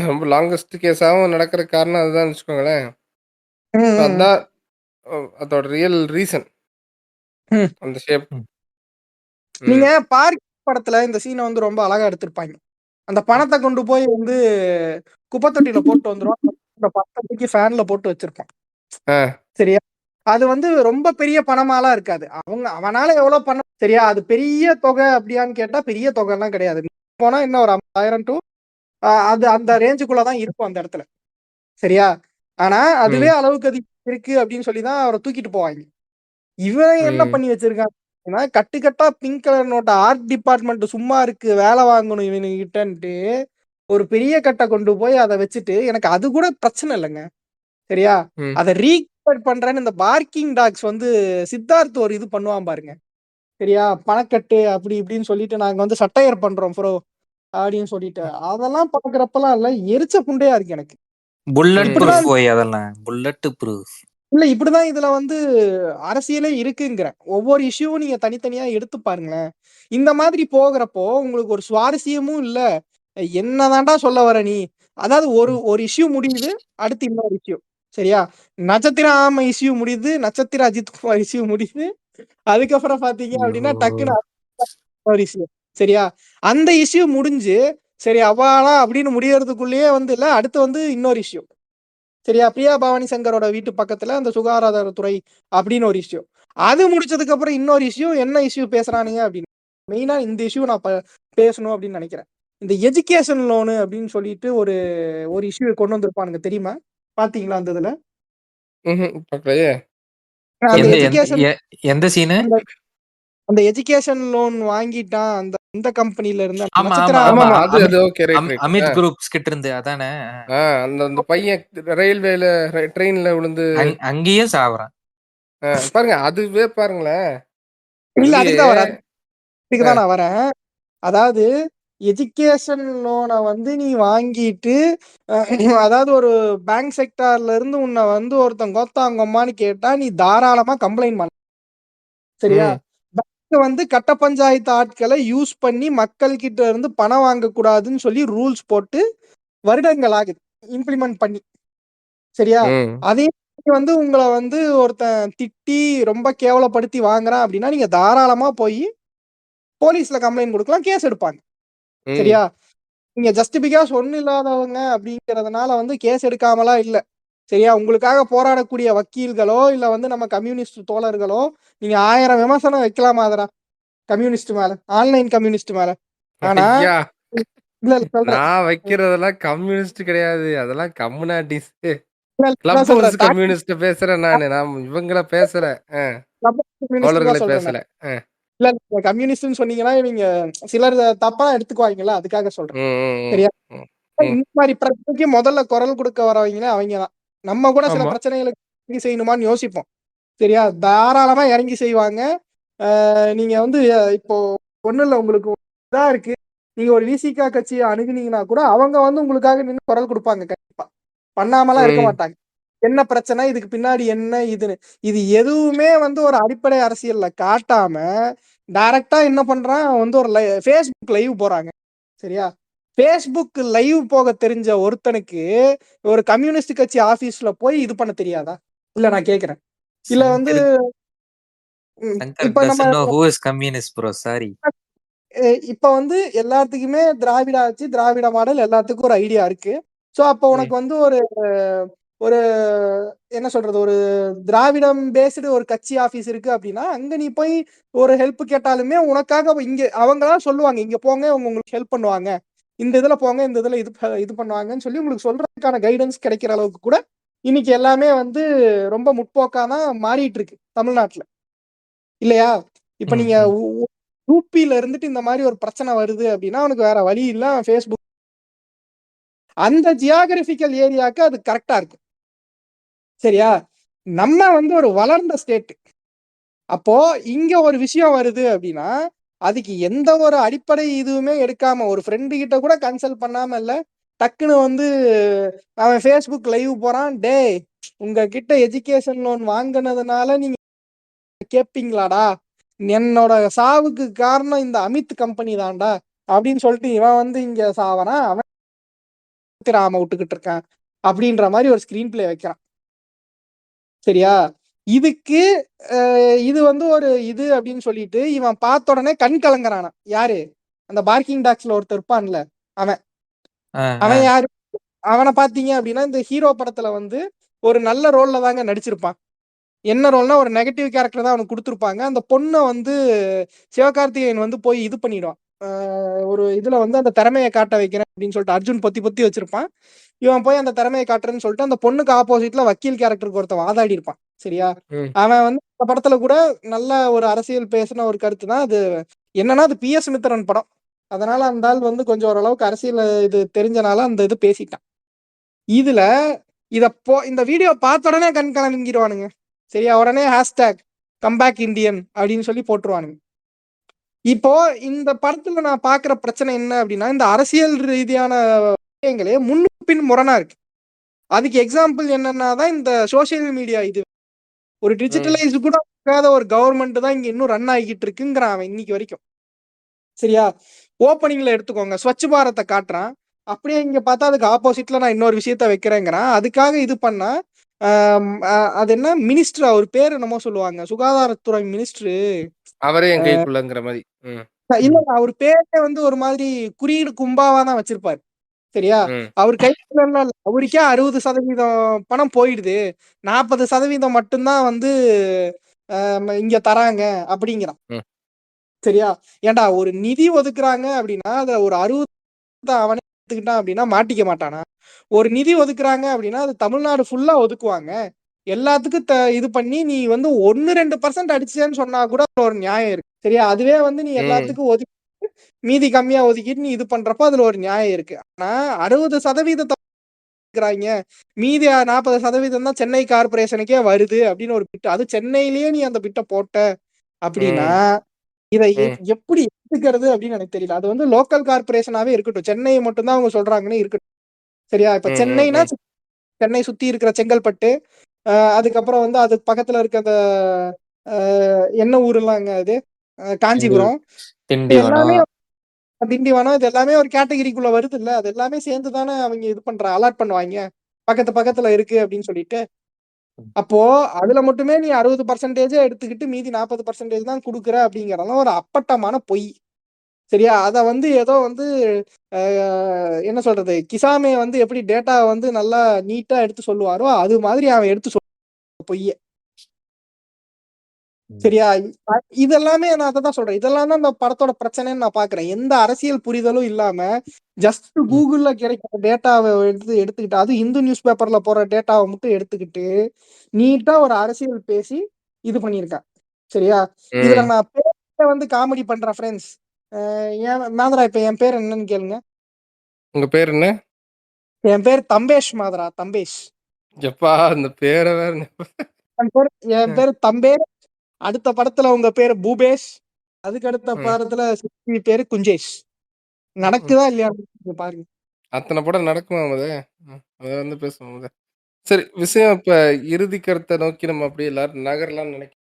ரொம்ப லாங்கஸ்ட் கேஸாவும் நடக்கிறதுக்கு காரணம் அதுதான்னு வச்சுக்கோங்களேன். ம், ஸோ ம், அதான் அதோட ரியல் ரீசன். ம். அந்த ஷேப். ம். நீங்க ம். பார்க் படத்துல இந்த சீன வந்து ரொம்ப அழகா எடுத்திருப்பாய்ங்க. அந்த பணத்த கொண்டு போய் வந்து குப்பை தொட்டியில போட்டு வந்துருவான். அந்த பணத்த தூக்கி ஃபேன்ல போட்டு வச்சிருப்பான். ஆ. சரியா? அது வந்து ரொம்ப பெரிய பணமாலாம் இருக்காது. அவனால எவ்வளோ பணம் சரியா? அது பெரிய தொகை அப்படியான்னு கேட்டா, பெரிய தொகைலாம் கிடையாது. போனா இன்னும் ஒரு 50,000 டூ அது அந்த ரேஞ்சுக்குள்ள தான் இருக்கும் அந்த இடத்துல. சரியா? ஆனா, அதுவே ம். அளவுக்கு அதிகம் இருக்கு அப்படின்னு சொல்லி தான் அவர தூக்கிட்டு போவாய்ங்க. இவன் என்ன ம். பண்ணி வச்சிருக்கான், கட்டு கட்டா பிங்க் கலர் நோட்ட ஆர்ட் டிபார்ட்மெண்ட் சும்மா இருக்கு வேலை வாங்கணும் இவனுகிட்டன்ட்டு ஒரு பெரிய கட்டை கொண்டு போய் அதை வச்சுட்டு, எனக்கு அது கூட பிரச்சனை இல்லைங்க. சரியா? ம். அதை ரீகவர் பண்றேன்னு இந்த பார்க்கிங் டாக்ஸ் வந்து சித்தார்த் ஒரு இது பண்ணுவான் பாருங்க. சரியா? பணக்கட்டு அப்படி இப்படின்னு சொல்லிட்டு நாங்க வந்து சட்டையர் பண்றோம் ப்ரோ அப்படின்னு சொல்லிட்டு அதெல்லாம் பாக்குறப்பெல்லாம் இல்ல எரிச்ச புண்டையா இருக்கு எனக்கு. புல்லட் ப்ரூஃப் இப்படிதான் போய் அதெல்லாம் புல்லட் ப்ரூஃப். இல்ல இப்படிதான் இதுல வந்து அரசியலே இருக்குங்கிறேன். ஒவ்வொரு இஷ்யூவும் நீங்க தனித்தனியா எடுத்து பாருங்களேன். இந்த மாதிரி போகிறப்போ உங்களுக்கு ஒரு சுவாரஸ்யமும் இல்ல. என்னதான்டா சொல்ல வர நீ? அதாவது ஒரு ஒரு இஷ்யூ முடியுது, அடுத்து இன்னொரு இஷ்யூ. சரியா? நட்சத்திர ஆமை இஷ்யூ முடியுது, நட்சத்திர அஜித் குமார் இஷ்யூ முடியுது. அதுக்கப்புறம் பாத்தீங்க அப்படின்னா டக்குன்னு ஒரு இஷ்யூ. சரியா? அந்த இஷ்யூ முடிஞ்சு, சரி அவ்வாடா அப்படின்னு முடியறதுக்குள்ளேயே வந்து இல்ல அடுத்து வந்து இன்னொரு இஷ்யூ. சரியா? பிரியா பவானி சங்கரோட வீட்டு பக்கத்துல அந்த சுகாதாரத்துறை அப்படின்னு ஒரு இஷ்யூ. அது முடிச்சதுக்கு அப்புறம் இன்னொரு இஷ்யூ. என்ன இஷ்யூ பேசுறானுங்க அப்படின்னு மெயினா இந்த இஷ்யூ நான் பேசணும் அப்படின்னு நினைக்கிறேன். இந்த எஜுகேஷன் லோனு அப்படின்னு சொல்லிட்டு ஒரு ஒரு இஷ்யூ கொண்டு வந்திருப்பானுங்க தெரியுமா? பாத்தீங்களா அந்த இதுல? பார்க்கலையே. அந்த எந்த எஜுகேஷன் எந்த சீனு? அந்த அந்த எஜுகேஷன் லோன் வாங்கிட்டான் அந்த இந்த கம்பெனில இருந்து அந்த ஆமா நட்சத்திர ஆமா ஆமா ஆமா அது அது okay right right. Amit groups கிட்ட இருந்து அதானே. அந்த அந்த பையன் ரயில்வேல ட்ரெயின்ல விழுந்து அங்கேயே சாவறான். பாருங்க அதுவே பாருங்களேன். இல்ல அதுலயே அதுக்குதான் வரேன். இதுக்குதான் நான் வரேன். அதாவது எஜுகேஷன் லோனை வந்து நீ வாங்கிட்டு அதாவது ஒரு பேங்க் செக்டார்ல இருந்து உன்னை வந்து ஒருத்தன் கோத்தாங்கம்மான்னு கேட்டா நீ தாராளமா கம்ப்ளைண்ட் பண்ண. சரியா? ம். பேங்க் வந்து கட்ட பஞ்சாயத்து ஆட்களை யூஸ் பண்ணி மக்கள் கிட்ட இருந்து பணம் வாங்க கூடாதுன்னு சொல்லி ரூல்ஸ் போட்டு வருடங்கள் ஆகுது இம்ப்ளிமெண்ட் பண்ணி. சரியா? ம். அதே வந்து உங்களை வந்து ஒருத்தன் திட்டி ரொம்ப கேவலப்படுத்தி வாங்குறான் அப்படின்னா நீங்க தாராளமா போய் போலீஸ்ல கம்ப்ளைண்ட் கொடுக்கலாம், கேஸ் எடுப்பாங்க. ம். சரியா? நீங்க ஜஸ்ட் பிகாஸ் ஒண்ணு இல்லாதவங்க அப்படிங்கறதுனால வந்து கேஸ் எடுக்காமலாம் இல்ல. சரியா? உங்களுக்காக போராடக்கூடிய வக்கீல்களோ இல்ல வந்து நம்ம கம்யூனிஸ்ட் தோழர்களோ நீங்க 1000 விமர்சனம் வைக்கலாம் ஆதரா கம்யூனிஸ்ட் மேல, ஆன்லைன் கம்யூனிஸ்ட் மேல. ஆனா ஐயா இல்ல இல்ல சொல்றேன். நான் வைக்கிறதெல்லாம் கம்யூனிஸ்ட் கிடையாது, அதெல்லாம் கம்யூனிட்டிஸ். இல்ல இல்ல கிளப் சொல்றேன். ஹவுஸ் கம்யூனிஸ்ட் பேசுறேன் நானு. நான் இவங்கள பேசல. கம்யூனிஸ்ட் தான் தோழர்களை சொல்றேன். பேசல. இல்ல இல்ல கம்யூனிஸ்ட்னு சொன்னீங்கன்னா இவங்க சிலர் தப்பா எடுத்துக்குவாங்கல்ல, அதுக்காக சொல்றேன். ம், ம், சரியா? ம், ம். இந்த மாதிரி பிரச்சனைக்கு முதல்ல குரல் கொடுக்க வரவங்க அவங்கதான். நம்ம கூட சில ஆமா. பிரச்சனைகளுக்கு இறங்கி செய்யணுமான்னு யோசிப்போம். சரியா? தாராளமா இறங்கி செய்வாங்க. நீங்க வந்து இப்போ ஒண்ணும் இல்ல உங்களுக்கு இதா இருக்கு. நீங்க ஒரு விசிகா கட்சியை அணுகுனீங்கன்னா கூட அவங்க வந்து உங்களுக்காக நின்று குரல் கொடுப்பாங்க. கண்டிப்பா பண்ணாமலாம் இருக்க ம், மாட்டாங்க. என்ன பிரச்சனை, இதுக்கு பின்னாடி என்ன இதுன்னு இது எதுவுமே வந்து ஒரு அடிப்படை அரசியல்ல காட்டாம டைரக்டா என்ன பண்றான் வந்து ஒரு Facebook லைவ் போறாங்க. சரியா? Facebook லைவ் போக தெரிஞ்ச ஒருத்தனுக்கு ஒரு கம்யூனிஸ்ட் கட்சி ஆபீஸ்ல போய் இது பண்ண தெரியாதா? இல்ல நான் கேக்குறேன். இல்ல வந்து சங்கர் இப்ப நம்ம doesn't know who is communist bro, sorry. இப்ப வந்து எல்லாத்துக்குமே திராவிட ஆட்சி, திராவிட மாடல் எல்லாத்துக்கும் ஒரு ஐடியா இருக்கு. சோ அப்ப ம், உனக்கு வந்து ஒரு ஒரு என்ன சொல்றது, ஒரு திராவிடம் பேஸ்டு ஒரு கட்சி ஆபீஸ் இருக்கு அப்படின்னா அங்க நீ போய் ஒரு ஹெல்ப் கேட்டாலுமே உனக்காக இங்க அவங்களா சொல்லுவாங்க, இங்க போங்க அவங்க உங்களுக்கு ஹெல்ப் பண்ணுவாங்க, இந்த இதுல போங்க, இந்த இதுல இது பண்ணுவாங்கன்னு சொல்லி உங்களுக்கு சொல்றதுக்கான கைடன்ஸ் கிடைக்கிற அளவுக்கு கூட இன்னைக்கு எல்லாமே வந்து ரொம்ப முற்போக்காதான் மாறிட்டு இருக்கு தமிழ்நாட்டுல. இல்லையா? இப்ப நீங்க யூபில இருந்துட்டு இந்த மாதிரி ஒரு பிரச்சனை வருது அப்படின்னா அவனுக்கு வேற வழி இல்ல, Facebook அந்த ஜியாகிரபிக்கல் ஏரியாவுக்கு அது கரெக்டா இருக்கும். சரியா? நம்ம வந்து ஒரு வளர்ந்த ஸ்டேட். அப்போ இங்க ஒரு விஷயம் வருது அப்படின்னா அதுக்கு எந்த ஒரு அடிப்படை இதுவுமே எடுக்காம ஒரு ஃப்ரெண்டு கிட்ட கூட கன்சல்ட் பண்ணாம இல்ல டக்குன்னு வந்து அவன் Facebook லைவ் போறான், டே உங்ககிட்ட எஜுகேஷன் லோன் வாங்கினதுனால நீங்க கேப்பீங்களாடா, என்னோட சாவுக்கு காரணம் இந்த அமித் கம்பெனி தான்டா அப்படின்னு சொல்லிட்டு இவன் வந்து இங்க சாவறான், அவன் ராம விட்டுக்கிட்டு இருக்கான் அப்படின்ற மாதிரி ஒரு ஸ்கிரீன் பிளே வைக்கிறான். சரியா? இதுக்கு இது வந்து ஒரு இது அப்படின்னு சொல்லிட்டு இவன் பார்த்த உடனே கண் கலங்குறானா. யாரு? அந்த பார்க்கிங் டாக்ஸ்ல ஒருத்தர் இருப்பான்ல அவன். அவன் யாரு? அவனை பாத்தீங்க அப்படின்னா இந்த ஹீரோ படத்துல வந்து ஒரு நல்ல ரோல்ல தாங்க நடிச்சிருப்பான். என்ன ரோல்னா ஒரு நெகட்டிவ் கேரக்டர் தான் அவனுக்கு கொடுத்துருப்பாங்க. அந்த பொண்ணை வந்து சிவகார்த்திகேயன் வந்து போய் இது பண்ணிடுவான், ஒரு இதுல வந்து அந்த திறமையை காட்ட வைக்கிறேன் அப்படின்னு சொல்லிட்டு அர்ஜுன் பொத்தி பொத்தி வச்சிருப்பான். இவன் போய் அந்த திறமையை காட்டுறேன்னு சொல்லிட்டு அந்த பொண்ணுக்கு ஆப்போசிட்ல வக்கீல் கேரக்டருக்கு ஒருத்தன் வாதாடி இருப்பான். சரியா? அவன் வந்து இந்த படத்துல கூட நல்ல ஒரு அரசியல் பேசின ஒரு கருத்து தான் அது. என்னன்னா அது PS மித்திரன் படம். அதனால அந்த ஆள் வந்து கொஞ்சம் ஓரளவுக்கு அரசியல் இது தெரிஞ்சனால அந்த இது பேசிட்டான். இதுல இந்த வீடியோ பார்த்த உடனே கண் கலங்கிடுவானுங்க. சரியா? உடனே ஹேஷ்டேக் கம்பேக் இந்தியன் அப்படின்னு சொல்லி போட்டுருவானுங்க. இப்போ இந்த படத்துல நான் பாக்குற பிரச்சனை என்ன அப்படின்னா, இந்த அரசியல் ரீதியான விஷயங்களே முன்பின் முரணா இருக்கு. அதுக்கு எக்ஸாம்பிள் என்னன்னா தான் இந்த சோசியல் மீடியா. இது ஒரு டிஜிட்டலைஸ் கூட ஆகாத ஒரு கவர்மெண்ட் தான் இங்க இன்னும் ரன் ஆகிட்டு இருக்குங்கிறான் அவன் இன்னைக்கு வரைக்கும். சரியா? ஓப்பனிங்ல எடுத்துக்கோங்க, ஸ்வச் பாரத்தை காட்டுறான். அப்படியே இங்க பார்த்தா அதுக்கு ஆப்போசிட்ல நான் இன்னொரு விஷயத்த வைக்கிறேங்கிறான். அதுக்காக இது பண்ணா அது என்ன மினிஸ்டர், அவர் பேர் என்னமோ சொல்லுவாங்க, சுகாதாரத்துறை மினிஸ்டர், அவரே என் கைக்குள்ளங்கிற மாதிரி. இல்ல அவர் பேரே வந்து ஒரு மாதிரி குறியீடு கும்பாவா தான் வச்சிருப்பாரு. சரியா? அவர் கைக்குள்ள அவருக்கே 60% பணம் போயிடுது, 40% மட்டும்தான் வந்து இங்க தராங்க அப்படிங்கிறான். சரியா? ஏன்டா ஒரு நிதி ஒதுக்குறாங்க அப்படின்னா அத ஒரு 60 அவனே எடுத்துக்கிட்டான் அப்படின்னா மாட்டிக்க மாட்டானா? ஒரு நிதி ஒதுக்குறாங்க அப்படின்னா அது தமிழ்நாடு ஃபுல்லா ஒதுக்குவாங்க. எல்லாத்துக்கும் இது பண்ணி நீ வந்து 1-2% அடிச்சேன்னு சொன்னா கூட ஒரு நியாயம் இருக்கு. சரியா? அதுவே வந்து நீ எல்லாத்துக்கும் ஒதுக்கி மீதி கம்மியா ஒதுக்கிட்டு நீ இது பண்றப்ப அதுல ஒரு நியாயம் இருக்கு. ஆனா 60% மீதி 40% தான் சென்னை கார்பரேஷனுக்கே வருது அப்படின்னு ஒரு பிட். அது சென்னையிலேயே நீ அந்த பிட்டை போட்ட அப்படின்னா இதை எப்படி எடுத்துக்கிறது அப்படின்னு எனக்கு தெரியல. அது வந்து லோக்கல் கார்பரேஷனாவே இருக்கட்டும், சென்னை மட்டும்தான் அவங்க சொல்றாங்கன்னு இருக்கட்டும். சரியா? இப்ப சென்னைனா சென்னை சுத்தி இருக்கிற செங்கல்பட்டு, அதுக்கப்புறம் வந்து அது பக்கத்துல இருக்க அந்த என்ன ஊருலாங்க அது, காஞ்சிபுரம், எல்லாமே திண்டிவனம், இது எல்லாமே ஒரு கேட்டகிரிக்குள்ள வருது இல்ல. அது எல்லாமே சேர்ந்து தானே அவங்க இது பண்ற அலாட் பண்ணுவாங்க பக்கத்துல இருக்கு அப்படின்னு சொல்லிட்டு. அப்போ அதுல மட்டுமே நீ 60% எடுத்துக்கிட்டு மீதி 40% தான் கொடுக்குற அப்படிங்கறதெல்லாம் ஒரு அப்பட்டமான பொய். சரியா? அத வந்து ஏதோ வந்து என்ன சொல்றது, கிசாமே வந்து எப்படி டேட்டா வந்து நல்லா நீட்டா எடுத்து சொல்லுவாரோ அது மாதிரி அவன் எடுத்து பொய்ய. சரியா? இதெல்லாமே நான் அதான் சொல்றேன். இதெல்லாம் தான் இந்த படத்தோட பிரச்சனைன்னு நான் பாக்குறேன். எந்த அரசியல் புரிதலும் இல்லாம ஜஸ்ட் கூகுள்ல கிடைக்கிற டேட்டாவை எடுத்துக்கிட்டு, அது இந்து நியூஸ் பேப்பர்ல போற டேட்டாவை மட்டும் எடுத்துக்கிட்டு நீட்டா ஒரு அரசியல் பேசி இது பண்ணியிருக்கேன். சரியா? இதுல நான் பேரை வந்து காமெடி பண்றேன் ஃப்ரெண்ட்ஸ். ஏன் மாதரா, இப்ப என் பேர் என்னன்னு கேளுங்க. உங்க பேர் என்ன? என் பேர் தம்பேஷ் மாதரா, தம்பேஷ். எப்பா அந்த பேரை வேற. என் பேர் தம்பேஷ். அடுத்த படத்துல உங்க பேரு பூபேஷ். அதுக்கு அடுத்த படத்துல பேரு குஞ்சேஷ். நடக்குதா இல்லையா பாருங்க. அத்தனை படம் நடக்குமா அத வந்து பேசுவோம். சரி, விஷயம் இப்ப இறுதி கருத்தை நோக்கி நம்ம அப்படியே எல்லாரும் நகரலாம்னு நினைக்கிறேன்.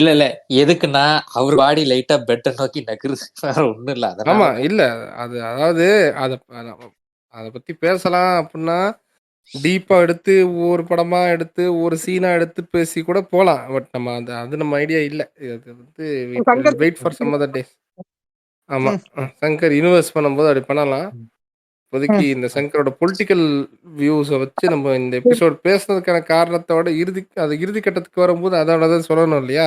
இல்ல எதுக்குன்னா அவர் பாடி லைட்டா பெட்டை நோக்கி நகருது, வேற ஒண்ணும் இல்ல. ஆமா, இல்ல அது அதாவது அத பத்தி பேசலாம் அப்படின்னா டீப்பா எடுத்து ஒவ்வொரு படமா எடுத்து ஒரு சீனா எடுத்து பேசி கூட போலாம். பட் நம்ம அது நம்ம ஐடியா இல்ல. இது வந்து wait for some other days. ஆமா, சங்கர் யூனிவர்ஸ் பண்ணும்போது அப்படி பண்ணலாம். இப்போதைக்கு இந்த சங்கரோட பொலிட்டிக்கல் வியூஸை வச்சு நம்ம இந்த எபிசோட் பேசுனதுக்கான காரணத்தோட இறுதி கட்டத்துக்கு வரும்போது அதோட சொல்லணும் இல்லையா?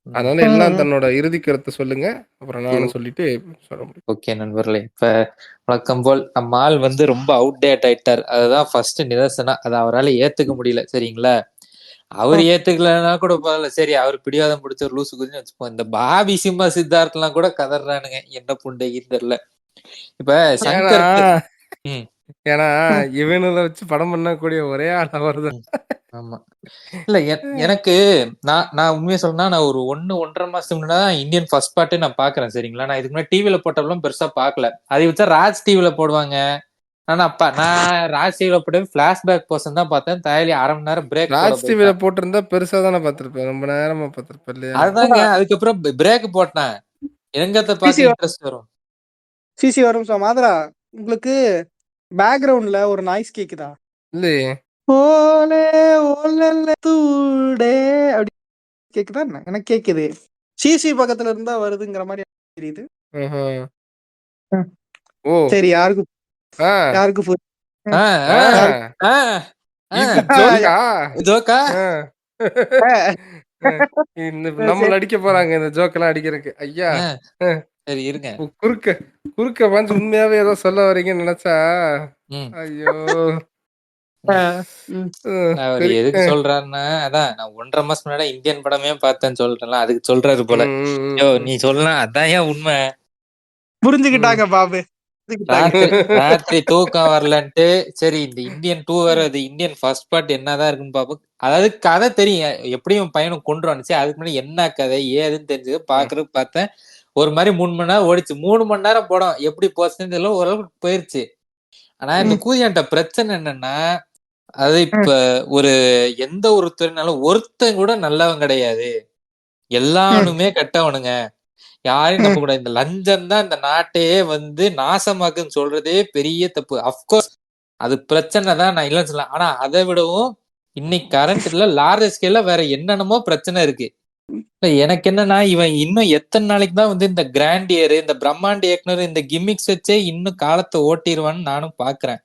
அதனால எல்லாம் தன்னோட இறுதி கருத்தை சொல்லுங்க, அப்புறம் நானும் சொல்லிட்டு சொல்ல முடியும். ஓகே நண்பர்களே, இப்ப வழக்கம் போல் நம்ம ஆள் வந்து ரொம்ப அவுட்டேட் ஆயிட்டார். அதுதான் ஃபர்ஸ்ட் நிதர்சனம். அதை அவரால் ஏத்துக்க முடியல. சரிங்களா? அவர் ஏத்துக்கலன்னா கூட பரவாயில்ல, சரி அவர் பிடிவாதம் பிடிச்ச ஒரு லூசு குதின்னு வச்சுப்போம். இந்த பாபி சிம்மா சித்தார்த்லாம் கூட கதறானுங்க, என்ன புண்டைன்னு தெரியல. இப்ப சங்கர் ஏன்னா இவனுல வச்சு படம் பண்ண கூடிய ஒரே ஆள் அவர்தான். ஆமா, இல்ல எனக்கு நான் உண்மையை சொல்லணும்னா நான் ஒரு 1-1.5 மாசத்துக்கு முன்னாடி இந்தியன் ஃபர்ஸ்ட் பார்ட்டே நான் பாக்குறேன். சரிங்களா? நான் இதுக்கு முன்னாடி டிவில போட்டப்பெல்லாம் பெருசா பாக்கல. அதை வச்சா ராஜ் டிவில போடுவாங்க. ஆனா நான் ராஜ் டிவில போட்டு பிளாஷ்பேக் போர்ஷன் தான் பார்த்தேன். தாயலி 1/2 மணி நேரம் பிரேக். ராஜ் டிவில போட்டிருந்தா பெருசா தானே பார்த்திருப்பேன், ரொம்ப நேரமா பார்த்திருப்பேன் இல்லையா? அதுதாங்க, அதுக்கப்புறம் பிரேக் போட்டேன். எங்கத்த பார்த்து இன்ட்ரெஸ்ட் வரும். சிசி வரும். மாதரா, உங்களுக்கு பேக்ரவுண்ட்ல ஒரு நாய்ஸ் கேக்குதா? இல்லையே. ஓலே ஓலே தூடே அப்படி கேக்குதா? எனக்கு கேக்குது. சிசி பக்கத்துல இருந்தா வருதுங்கிற மாதிரி தெரியுது. சரி, யாருக்கு நம்ம அடிக்க போறாங்க இந்த ஜோக்கெல்லாம் அடிக்கிறதுக்கு. ஐயா சரி இருங்க. குறுக்க குறுக்க பாஞ்சு உண்மையாவே ஏதோ சொல்ல வரீங்கன்னு நினைச்சா ம். ஐயோ ம். அவரு சரி எதுக்கு சொல்றாருன்னா, அதான் நான் 1½ மாசம் முன்னாடி இந்தியன் படமே பார்த்தேன்னு சொல்லிட்டேன்ல, அதுக்கு சொல்றாரு போல. யோ நீ சொல்லலாம் அதான்யா உண்மை. புரிஞ்சுக்கிட்டாங்க பாபு, புரிஞ்சுக்கிட்டாங்க. ராத்திரி தூக்கம் வரலன்ட்டு சரி இந்த இந்தியன் 2 வேற, அது இந்தியன் ஃபர்ஸ்ட் பார்ட் என்னதான் இருக்குன்னு பாப்போம். அதாவது கதை தெரியும், எப்படியும் பையனும் கொண்டுருவானு. சரி அதுக்கு முன்னாடி என்ன கதை ஏதுன்னு தெரிஞ்சது பாக்குறதுக்கு பார்த்தேன். ஒரு மாதிரி 3 மணி நேரம் ஓடிச்சு. 3 மணி நேரம் படம் எப்படி போச்சுன்னு தெரியல, ஓரளவுக்கு போயிருச்சு. ஆனா இந்த கூதியாண்ட பிரச்சனை என்னன்னா, அது இப்ப ஒரு எந்த ஒரு துறைனாலும் ஒருத்தன் கூட நல்லவன் கிடையாது, எல்லாருமே கெட்டவனுங்க, யாரையும் நம்ப கூடாது. இந்த லஞ்சம் தான் இந்த நாட்டையே வந்து நாசமாக்குன்னு சொல்றதே பெரிய தப்பு. அப்கோர்ஸ் அது பிரச்சனை தான், நான் இல்லைன்னு சொல்லலாம். ஆனா அதை விடவும் இன்னைக்கு கரண்ட்ல லார்ஜ் ஸ்கேல்ல வேற என்னென்னமோ பிரச்சனை இருக்கு. எனக்கு என்னன்னா, இவன் இன்னும் எத்தனை நாளைக்கு தான் வந்து இந்த கிராண்டியர், இந்த பிரம்மாண்ட இயக்குனர், இந்த கிம்மிக்ஸ் வச்சே இன்னும் காலத்தை ஓட்டிடுவான்னு நானும் பாக்குறேன்.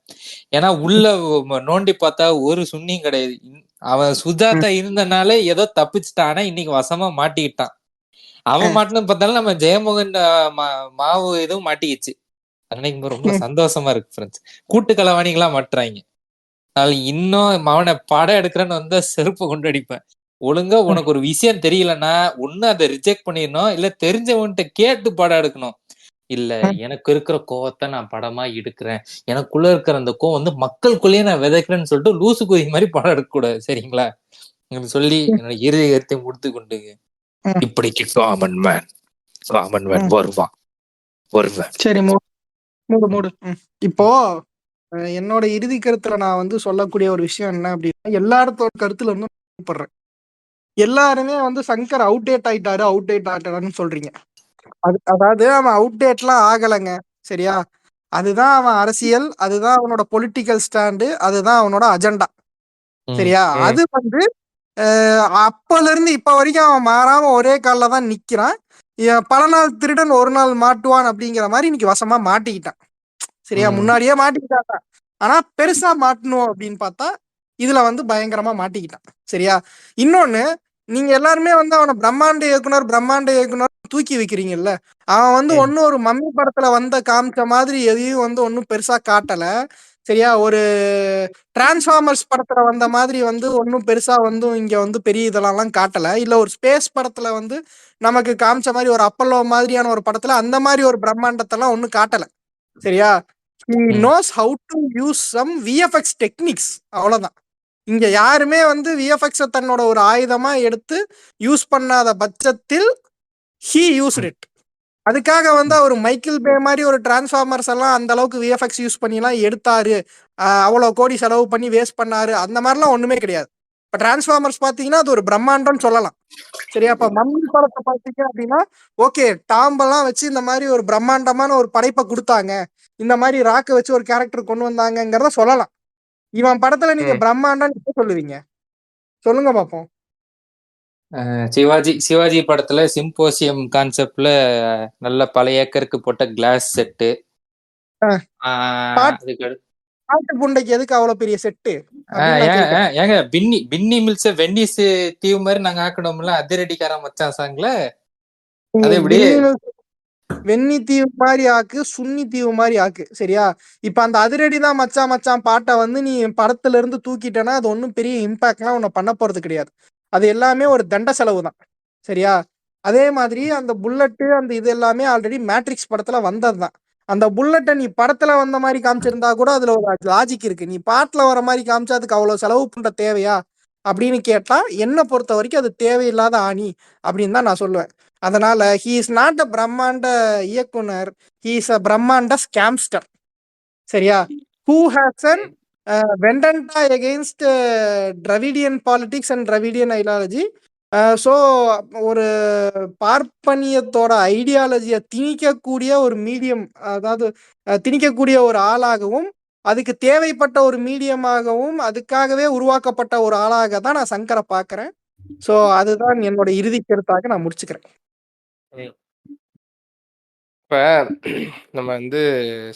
ஏன்னா உள்ள நோண்டி பார்த்தா ஒரு சுண்ணியும் கிடையாது. அவன் சுஜாதா இருந்தனாலே ஏதோ தப்பிச்சுட்டான். ஆனா இன்னைக்கு வசமா மாட்டிக்கிட்டான். அவன் மாட்டினு பார்த்தாலும் நம்ம ஜெயமோகன் மாவு எதுவும் மாட்டிக்கிச்சு. அன்னைக்கு ரொம்ப சந்தோஷமா இருக்கு ஃப்ரெண்ட்ஸ். கூட்டு களவாணிகளா மாட்டுறாங்க. இன்னும் அவனை படம் எடுக்கிறேன்னு வந்தா செருப்பு கொண்டு அடிப்பேன். ஒழுங்கா உனக்கு ஒரு விஷயம் தெரியலன்னா ஒண்ணு அதை ரிஜெக்ட் பண்ணிடணும், இல்ல தெரிஞ்சவன்கிட்ட கேட்டு படம் எடுக்கணும். இல்ல எனக்கு இருக்கிற கோவத்தை நான் படமா எடுக்கிறேன், எனக்குள்ள இருக்கிற அந்த கோவம் வந்து மக்களுக்குள்ளேயே நான் விதைக்கிறேன்னு சொல்லிட்டு லூசு குதி மாதிரி படம் எடுக்க கூடாது, சரிங்களா? சொல்லி என்னோட இறுதி கருத்தை முடித்து கொண்டுங்க. இப்படிக்கு காமன் மேன் வருவான். சரி மூடு. இப்போ என்னோட இறுதி கருத்துல நான் வந்து சொல்லக்கூடிய ஒரு விஷயம் என்ன அப்படின்னா, எல்லாத்தோட கருத்துல இருந்து கூப்பிடுறேன். எல்லாருமே வந்து சங்கர் அவுடேட் ஆயிட்டாருன்னு சொல்றீங்க. அதாவது அவன் அவுடேட்லாம் ஆகலைங்க, சரியா? அதுதான் அவன் அரசியல், அதுதான் அவனோட பொலிட்டிக்கல் ஸ்டாண்டு, அதுதான் அவனோட அஜெண்டா, சரியா? அது வந்து அப்பல இருந்து இப்ப வரைக்கும் அவன் மாறாம ஒரே கால்ல தான் நிக்கிறான். பல நாள் திருடன் ஒரு நாள் மாட்டுவான் அப்படிங்கிற மாதிரி இன்னைக்கு வசமா மாட்டிக்கிட்டான், சரியா? முன்னாடியே மாட்டிக்கிட்டாங்க, ஆனா பெருசா மாட்டணும் அப்படின்னு பார்த்தா இதுல வந்து பயங்கரமா மாட்டிக்கிட்டான், சரியா? இன்னொன்னு, நீங்க எல்லாருமே வந்து அவனை பிரம்மாண்ட இயக்குனர் தூக்கி வைக்கிறீங்கல்ல. அவன் வந்து ஒன்னும் ஒரு மம்மி படத்துல வந்த காமிச்ச மாதிரி எதையும் வந்து ஒன்னும் பெருசா காட்டல, சரியா? ஒரு டிரான்ஸ்ஃபார்மர்ஸ் படத்துல வந்த மாதிரி வந்து ஒன்னும் பெருசா வந்து இங்க வந்து பெரிய இதெல்லாம் காட்டல. இல்ல ஒரு ஸ்பேஸ் படத்துல வந்து நமக்கு காமிச்ச மாதிரி ஒரு அப்பல்லோ மாதிரியான ஒரு படத்துல அந்த மாதிரி ஒரு பிரம்மாண்டத்தெல்லாம் ஒன்னும் காட்டல, சரியா? He knows how to use some VFX techniques, அவ்வளவுதான். இங்க யாருமே வந்து விஎஃப்எக்ஸ் தன்னோட ஒரு ஆயுதமா எடுத்து யூஸ் பண்ணாத பட்சத்தில் he used it. அதுக்காக வந்து அவர் மைக்கேல் பே மாதிரி ஒரு டிரான்ஸ்ஃபார்மர்ஸ் எல்லாம் அந்த அளவுக்கு விஎஃப்எக்ஸ் யூஸ் பண்ணிலாம் எடுத்தாரு, அவ்வளவு கோடி செலவு பண்ணி வேஸ்ட் பண்ணாரு, அந்த மாதிரிலாம் ஒண்ணுமே கிடையாது. இப்ப டிரான்ஸ்ஃபார்மர்ஸ் பாத்தீங்கன்னா அது ஒரு பிரம்மாண்டம்னு சொல்லலாம், சரியா? இப்ப மம்மி படத்தை பாத்தீங்க அப்படின்னா ஓகே, டாம்பெல்லாம் வச்சு இந்த மாதிரி ஒரு பிரம்மாண்டமான ஒரு படைப்பை கொடுத்தாங்க, இந்த மாதிரி ராக்க வச்சு ஒரு கேரக்டர் கொண்டு வந்தாங்கிறத சொல்லலாம். இவன் படத்துல நீங்க பிரம்மாண்டம் சொல்லுவீங்க, சொல்லுங்க பாப்போம். சிவாஜி படத்துல சிம்போசியம் கான்செப்ட்ல நல்ல பல ஏக்கருக்கு போட்ட கிளாஸ் செட்டு. பாட்டு புண்டைக்கு எதுக்கு அவ்வளவு பெரிய செட்டு? ஏங்க பின்னி மில்ஸ் வென்னிஸ் தீவு மாதிரி நாங்க ஆக்கணும்ல, அதிரடிக்கார மச்சான் சாங்ல. அது எப்படி வெண்ணி தீவு மாதிரி ஆக்கு, சுன்னி தீவு மாதிரி ஆக்கு, சரியா? இப்ப அந்த அதிரடி தான் மச்சான் மச்சான் பாட்டை வந்து நீ படத்துல இருந்து தூக்கிட்டேன்னா அது ஒன்னும் பெரிய இம்பாக்ட்லாம் உன்னை பண்ண போறது கிடையாது. அது எல்லாமே ஒரு தண்ட செலவு தான், சரியா? அதே மாதிரி அந்த புல்லட்டு அந்த இது எல்லாமே ஆல்ரெடி மேட்ரிக்ஸ் படத்துல வந்ததுதான். அந்த புல்லட்டை நீ படத்துல வந்த மாதிரி காமிச்சிருந்தா கூட அதுல ஒரு லாஜிக் இருக்கு. நீ பாட்டுல வர மாதிரி காமிச்சா அதுக்கு அவ்வளவு செலவு பண்ற தேவையா அப்படின்னு கேட்டா என்ன பொறுத்த வரைக்கும் அது தேவையில்லாத ஆணி அப்படின்னு தான் நான் சொல்லுவேன். அதனால he is not a பிரம்மாண்ட இயக்குனர், he is a பிரம்மாண்ட ஸ்கேம்ஸ்டர், சரியா? who has an vendetta against Dravidian politics and Dravidian ideology. So ஒரு பார்ப்பனியத்தோட ஐடியாலஜியை திணிக்கக்கூடிய ஒரு மீடியம், அதாவது திணிக்கக்கூடிய ஒரு ஆளாகவும் அதுக்கு தேவைப்பட்ட ஒரு மீடியமாகவும் அதுக்காகவே உருவாக்கப்பட்ட ஒரு ஆளாக தான் நான் சங்கரை பார்க்கிறேன். ஸோ அதுதான் என்னோட இறுதி கருத்தாக நான் முடிச்சுக்கிறேன். இப்ப நம்ம வந்து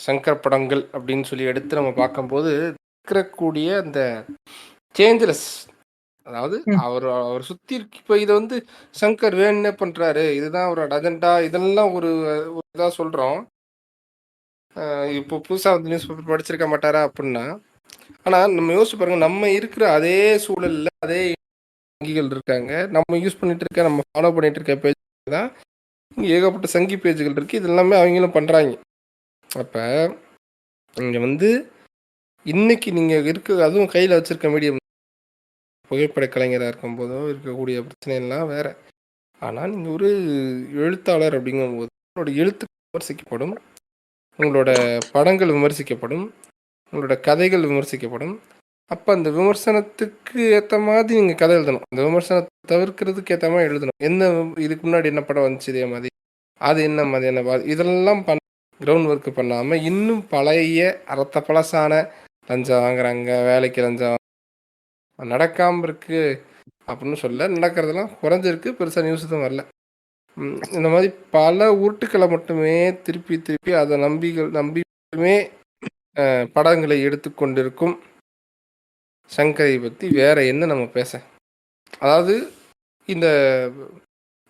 சங்கர் படங்கள் அப்படின்னு சொல்லி எடுத்து நம்ம பார்க்கும்போது இருக்கக்கூடிய அந்த சேஞ்சஸ் அதாவது ம். அவர் சுத்தி இருக்கு. இப்ப இதை வந்து சங்கர் வேணுன்னே பண்றாரு, இதுதான் அவரோட அஜெண்டா, இதெல்லாம் ஒரு ஒரு இதா சொல்றோம். இப்போ புதுசா வந்து நியூஸ் பேப்பர் படிச்சிருக்க மாட்டாரா அப்படின்னா, ஆனா நம்ம யோசிச்சு பாருங்க, நம்ம இருக்கிற அதே சூழல்ல அதே வங்கிகள் இருக்காங்க, நம்ம யூஸ் பண்ணிட்டு இருக்க, நம்ம ஃபாலோ பண்ணிட்டு இருக்க பேஜ் தான் இங்க ஏகப்பட்ட சங்கி பேஜுகள் இருக்கு. இது எல்லாமே அவங்களும் பண்றாங்க. அப்ப இங்க வந்து இன்னைக்கு நீங்க இருக்க, அதுவும் கையில வச்சிருக்க மீடியம் புகைப்பட கலைஞராக இருக்கும்போதோ இருக்கக்கூடிய பிரச்சனை எல்லாம் வேற. ஆனால் நீங்க ஒரு எழுத்தாளர் அப்படிங்கும்போது உங்களோட எழுத்து விமர்சிக்கப்படும், உங்களோட படங்கள் விமர்சிக்கப்படும், உங்களோட கதைகள் விமர்சிக்கப்படும். அப்போ அந்த விமர்சனத்துக்கு ஏற்ற மாதிரி நீங்கள் கதை எழுதணும். அந்த விமர்சனத்தை தவிர்க்கிறதுக்கு ஏற்ற மாதிரி எழுதணும். என்ன இதுக்கு முன்னாடி என்ன படம் வந்துச்சு இதே மாதிரி, அது என்ன மாதிரியான இதெல்லாம் கிரவுண்ட் ஒர்க் பண்ணாமல் இன்னும் பழைய அறத்த பழசான லஞ்சம் வாங்குறாங்க, வேலைக்கு லஞ்சம் நடக்காமல் இருக்கு அப்படின்னு சொல்ல, நடக்கிறதெல்லாம் குறைஞ்சிருக்கு, பெருசாக நியூஸ் தான் வரல. இந்த மாதிரி பல உருட்டுக்களை மட்டுமே திருப்பி திருப்பி அதை நம்பியுமே படங்களை எடுத்துக்கொண்டிருக்கும் சங்கரை பற்றி வேற என்ன நம்ம பேச. அதாவது இந்த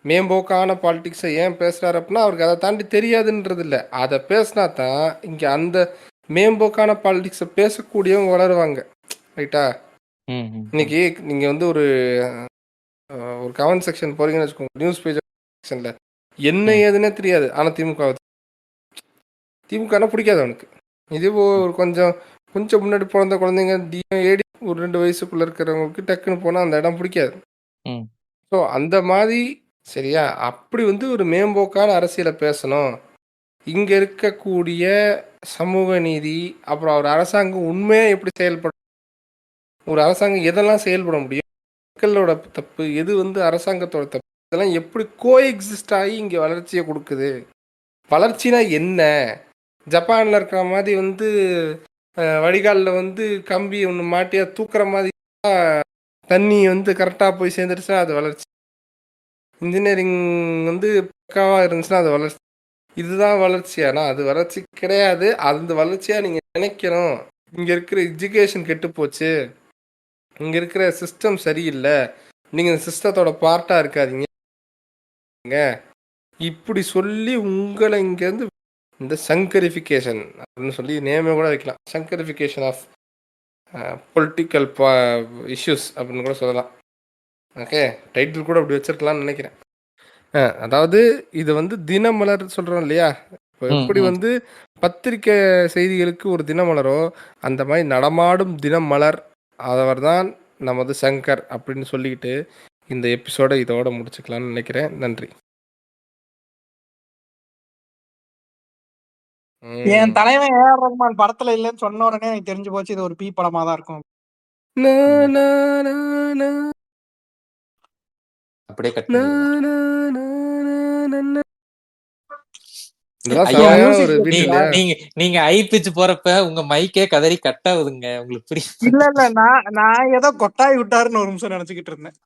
மேம்போக்கான பாலிடிக்ஸை ஏன் பேசுகிறாரு அப்படின்னா, அவருக்கு அதை தாண்டி தெரியாதுன்றது இல்லை. அதை பேசினா தான் இங்கே அந்த மேம்போக்கான பாலிடிக்ஸை பேசக்கூடியவங்க வளருவாங்க. ரைட்டா? இன்னைக்கு நீங்கள் வந்து ஒரு கமெண்ட் செக்ஷன் போறீங்கன்னு வச்சுக்கோங்க, நியூஸ் பேஜ் செக்ஷனில் என்ன ஏதுன்னே தெரியாது, ஆனால் திமுகனா பிடிக்காது அவனுக்கு. இதே ஒரு கொஞ்சம் முன்னாடி பிறந்த குழந்தைங்க ஏடி ஒரு 2 வயசுக்குள்ள இருக்கிறவங்களுக்கு டக்குன்னு போனால் அந்த இடம் பிடிக்காது. ஸோ அந்த மாதிரி சரியா, அப்படி வந்து ஒரு மேம்போக்கான அரசியலை பேசணும். இங்கே இருக்கக்கூடிய சமூக நீதி, அப்புறம் ஒரு அரசாங்கம் உண்மையாக எப்படி செயல்படும், ஒரு அரசாங்கம் எதெல்லாம் செயல்பட முடியும், மக்களோட தப்பு எது, வந்து அரசாங்கத்தோட தப்பு, இதெல்லாம் எப்படி கோஎக்ஸிஸ்ட் ஆகி இங்கே வளர்ச்சியை கொடுக்குது. வளர்ச்சினா என்ன? ஜப்பானில் இருக்கிற மாதிரி வந்து வடிகாலில் வந்து கம்பி ஒன்று மாட்டியா தூக்குற மாதிரி தண்ணி வந்து கரெக்டாக போய் சேர்ந்துருச்சுன்னா அது வளர்ச்சி. இன்ஜினியரிங் வந்து பக்காவாக இருந்துச்சுன்னா அது வளர்ச்சி. இதுதான் வளர்ச்சியானா அது வளர்ச்சி கிடையாது. அந்த வளர்ச்சியாக நீங்கள் நினைக்கணும். இங்கே இருக்கிற எஜுகேஷன் கெட்டு போச்சு, இங்கே இருக்கிற சிஸ்டம் சரியில்லை, நீங்கள் இந்த சிஸ்டத்தோட பார்ட்டாக இருக்காதீங்க இப்படி சொல்லி உங்களை இங்கேருந்து இந்த சங்கரிஃபிகேஷன் அப்படின்னு சொல்லி நேமே கூட வைக்கலாம். சங்கரிஃபிகேஷன் ஆஃப் பொலிட்டிக்கல் இஷ்யூஸ் அப்படின்னு கூட சொல்லலாம். ஓகே, டைட்டில் கூட அப்படி வச்சிருக்கலாம்னு நினைக்கிறேன். அதாவது இது வந்து தினமலர் சொல்கிறோம் இல்லையா, இப்போ எப்படி வந்து பத்திரிக்கை செய்திகளுக்கு ஒரு தினமலரோ அந்த மாதிரி நடமாடும் தினமலர் அவர் தான் நமது சங்கர் அப்படின்னு சொல்லிக்கிட்டு இந்த எபிசோட இதோட முடிச்சுக்கலாம்னு நினைக்கிறேன். நன்றி. என் தலைவன் ஏஆர் ரஹ்மான் படத்துல இல்லைன்னு சொன்ன உடனே எனக்கு தெரிஞ்சு போச்சு இது ஒரு பி படமா தான் இருக்கும். அப்படியே கட் நீங்க ஐ பிச் போறப்ப உங்க மைக்கே கதறி கட் ஆகுதுங்க, உங்களுக்கு புரியும்? இல்ல நான் ஏதோ கொட்டாய் விட்டாருன்னு ஒரு நிமிஷம் நினைச்சுக்கிட்டு இருந்தேன்.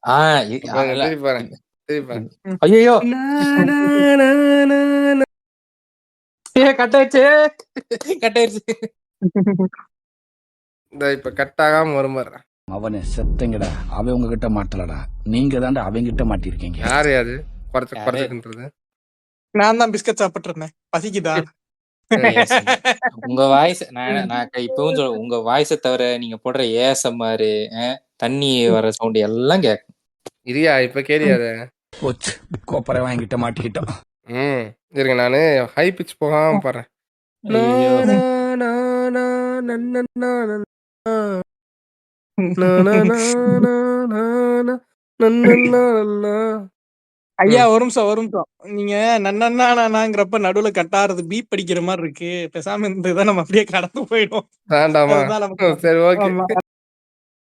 ஐயோ கட் ஆயிடுச்சு. இப்ப கட் ஆகாம வருமாறு அவனை செத்தங்கடா, அவன் உங்ககிட்ட மாட்டலடா, நீங்க தாண்டா அவங்க கிட்ட மாட்டிருக்கீங்க. யாரு அது குறைச்சுன்றது? நான் தான் பிஸ்கட் சாப்பிட்டு இருந்தேன், பசிக்குதா? உங்க வாய்ஸ் நான் இப்பவும் சொல்ல, உங்க வாய்ஸை தவிர நீங்க போடுற ஏஎஸ்எம்ஆர் தண்ணி வர சவுண்ட் எல்லாம் கேட்கும். இரியா இப்ப கேரியாத போச்சு, கோப்பரை வாங்கிட்ட மாட்டிக்கிட்டோம். இருங்க, நானு ஹை பிச் போகாம பாடுறேன். ஐயா ஒரு நிமிஷம் நீங்க நன்னன்னாங்கிறப்ப நடுவுல கட்டாறது பீப் படிக்கிற மாதிரி இருக்கு. பேசாம இந்த இதை நம்ம அப்படியே கடந்து போயிடும். வேண்டாமா? சரி, ஓகே.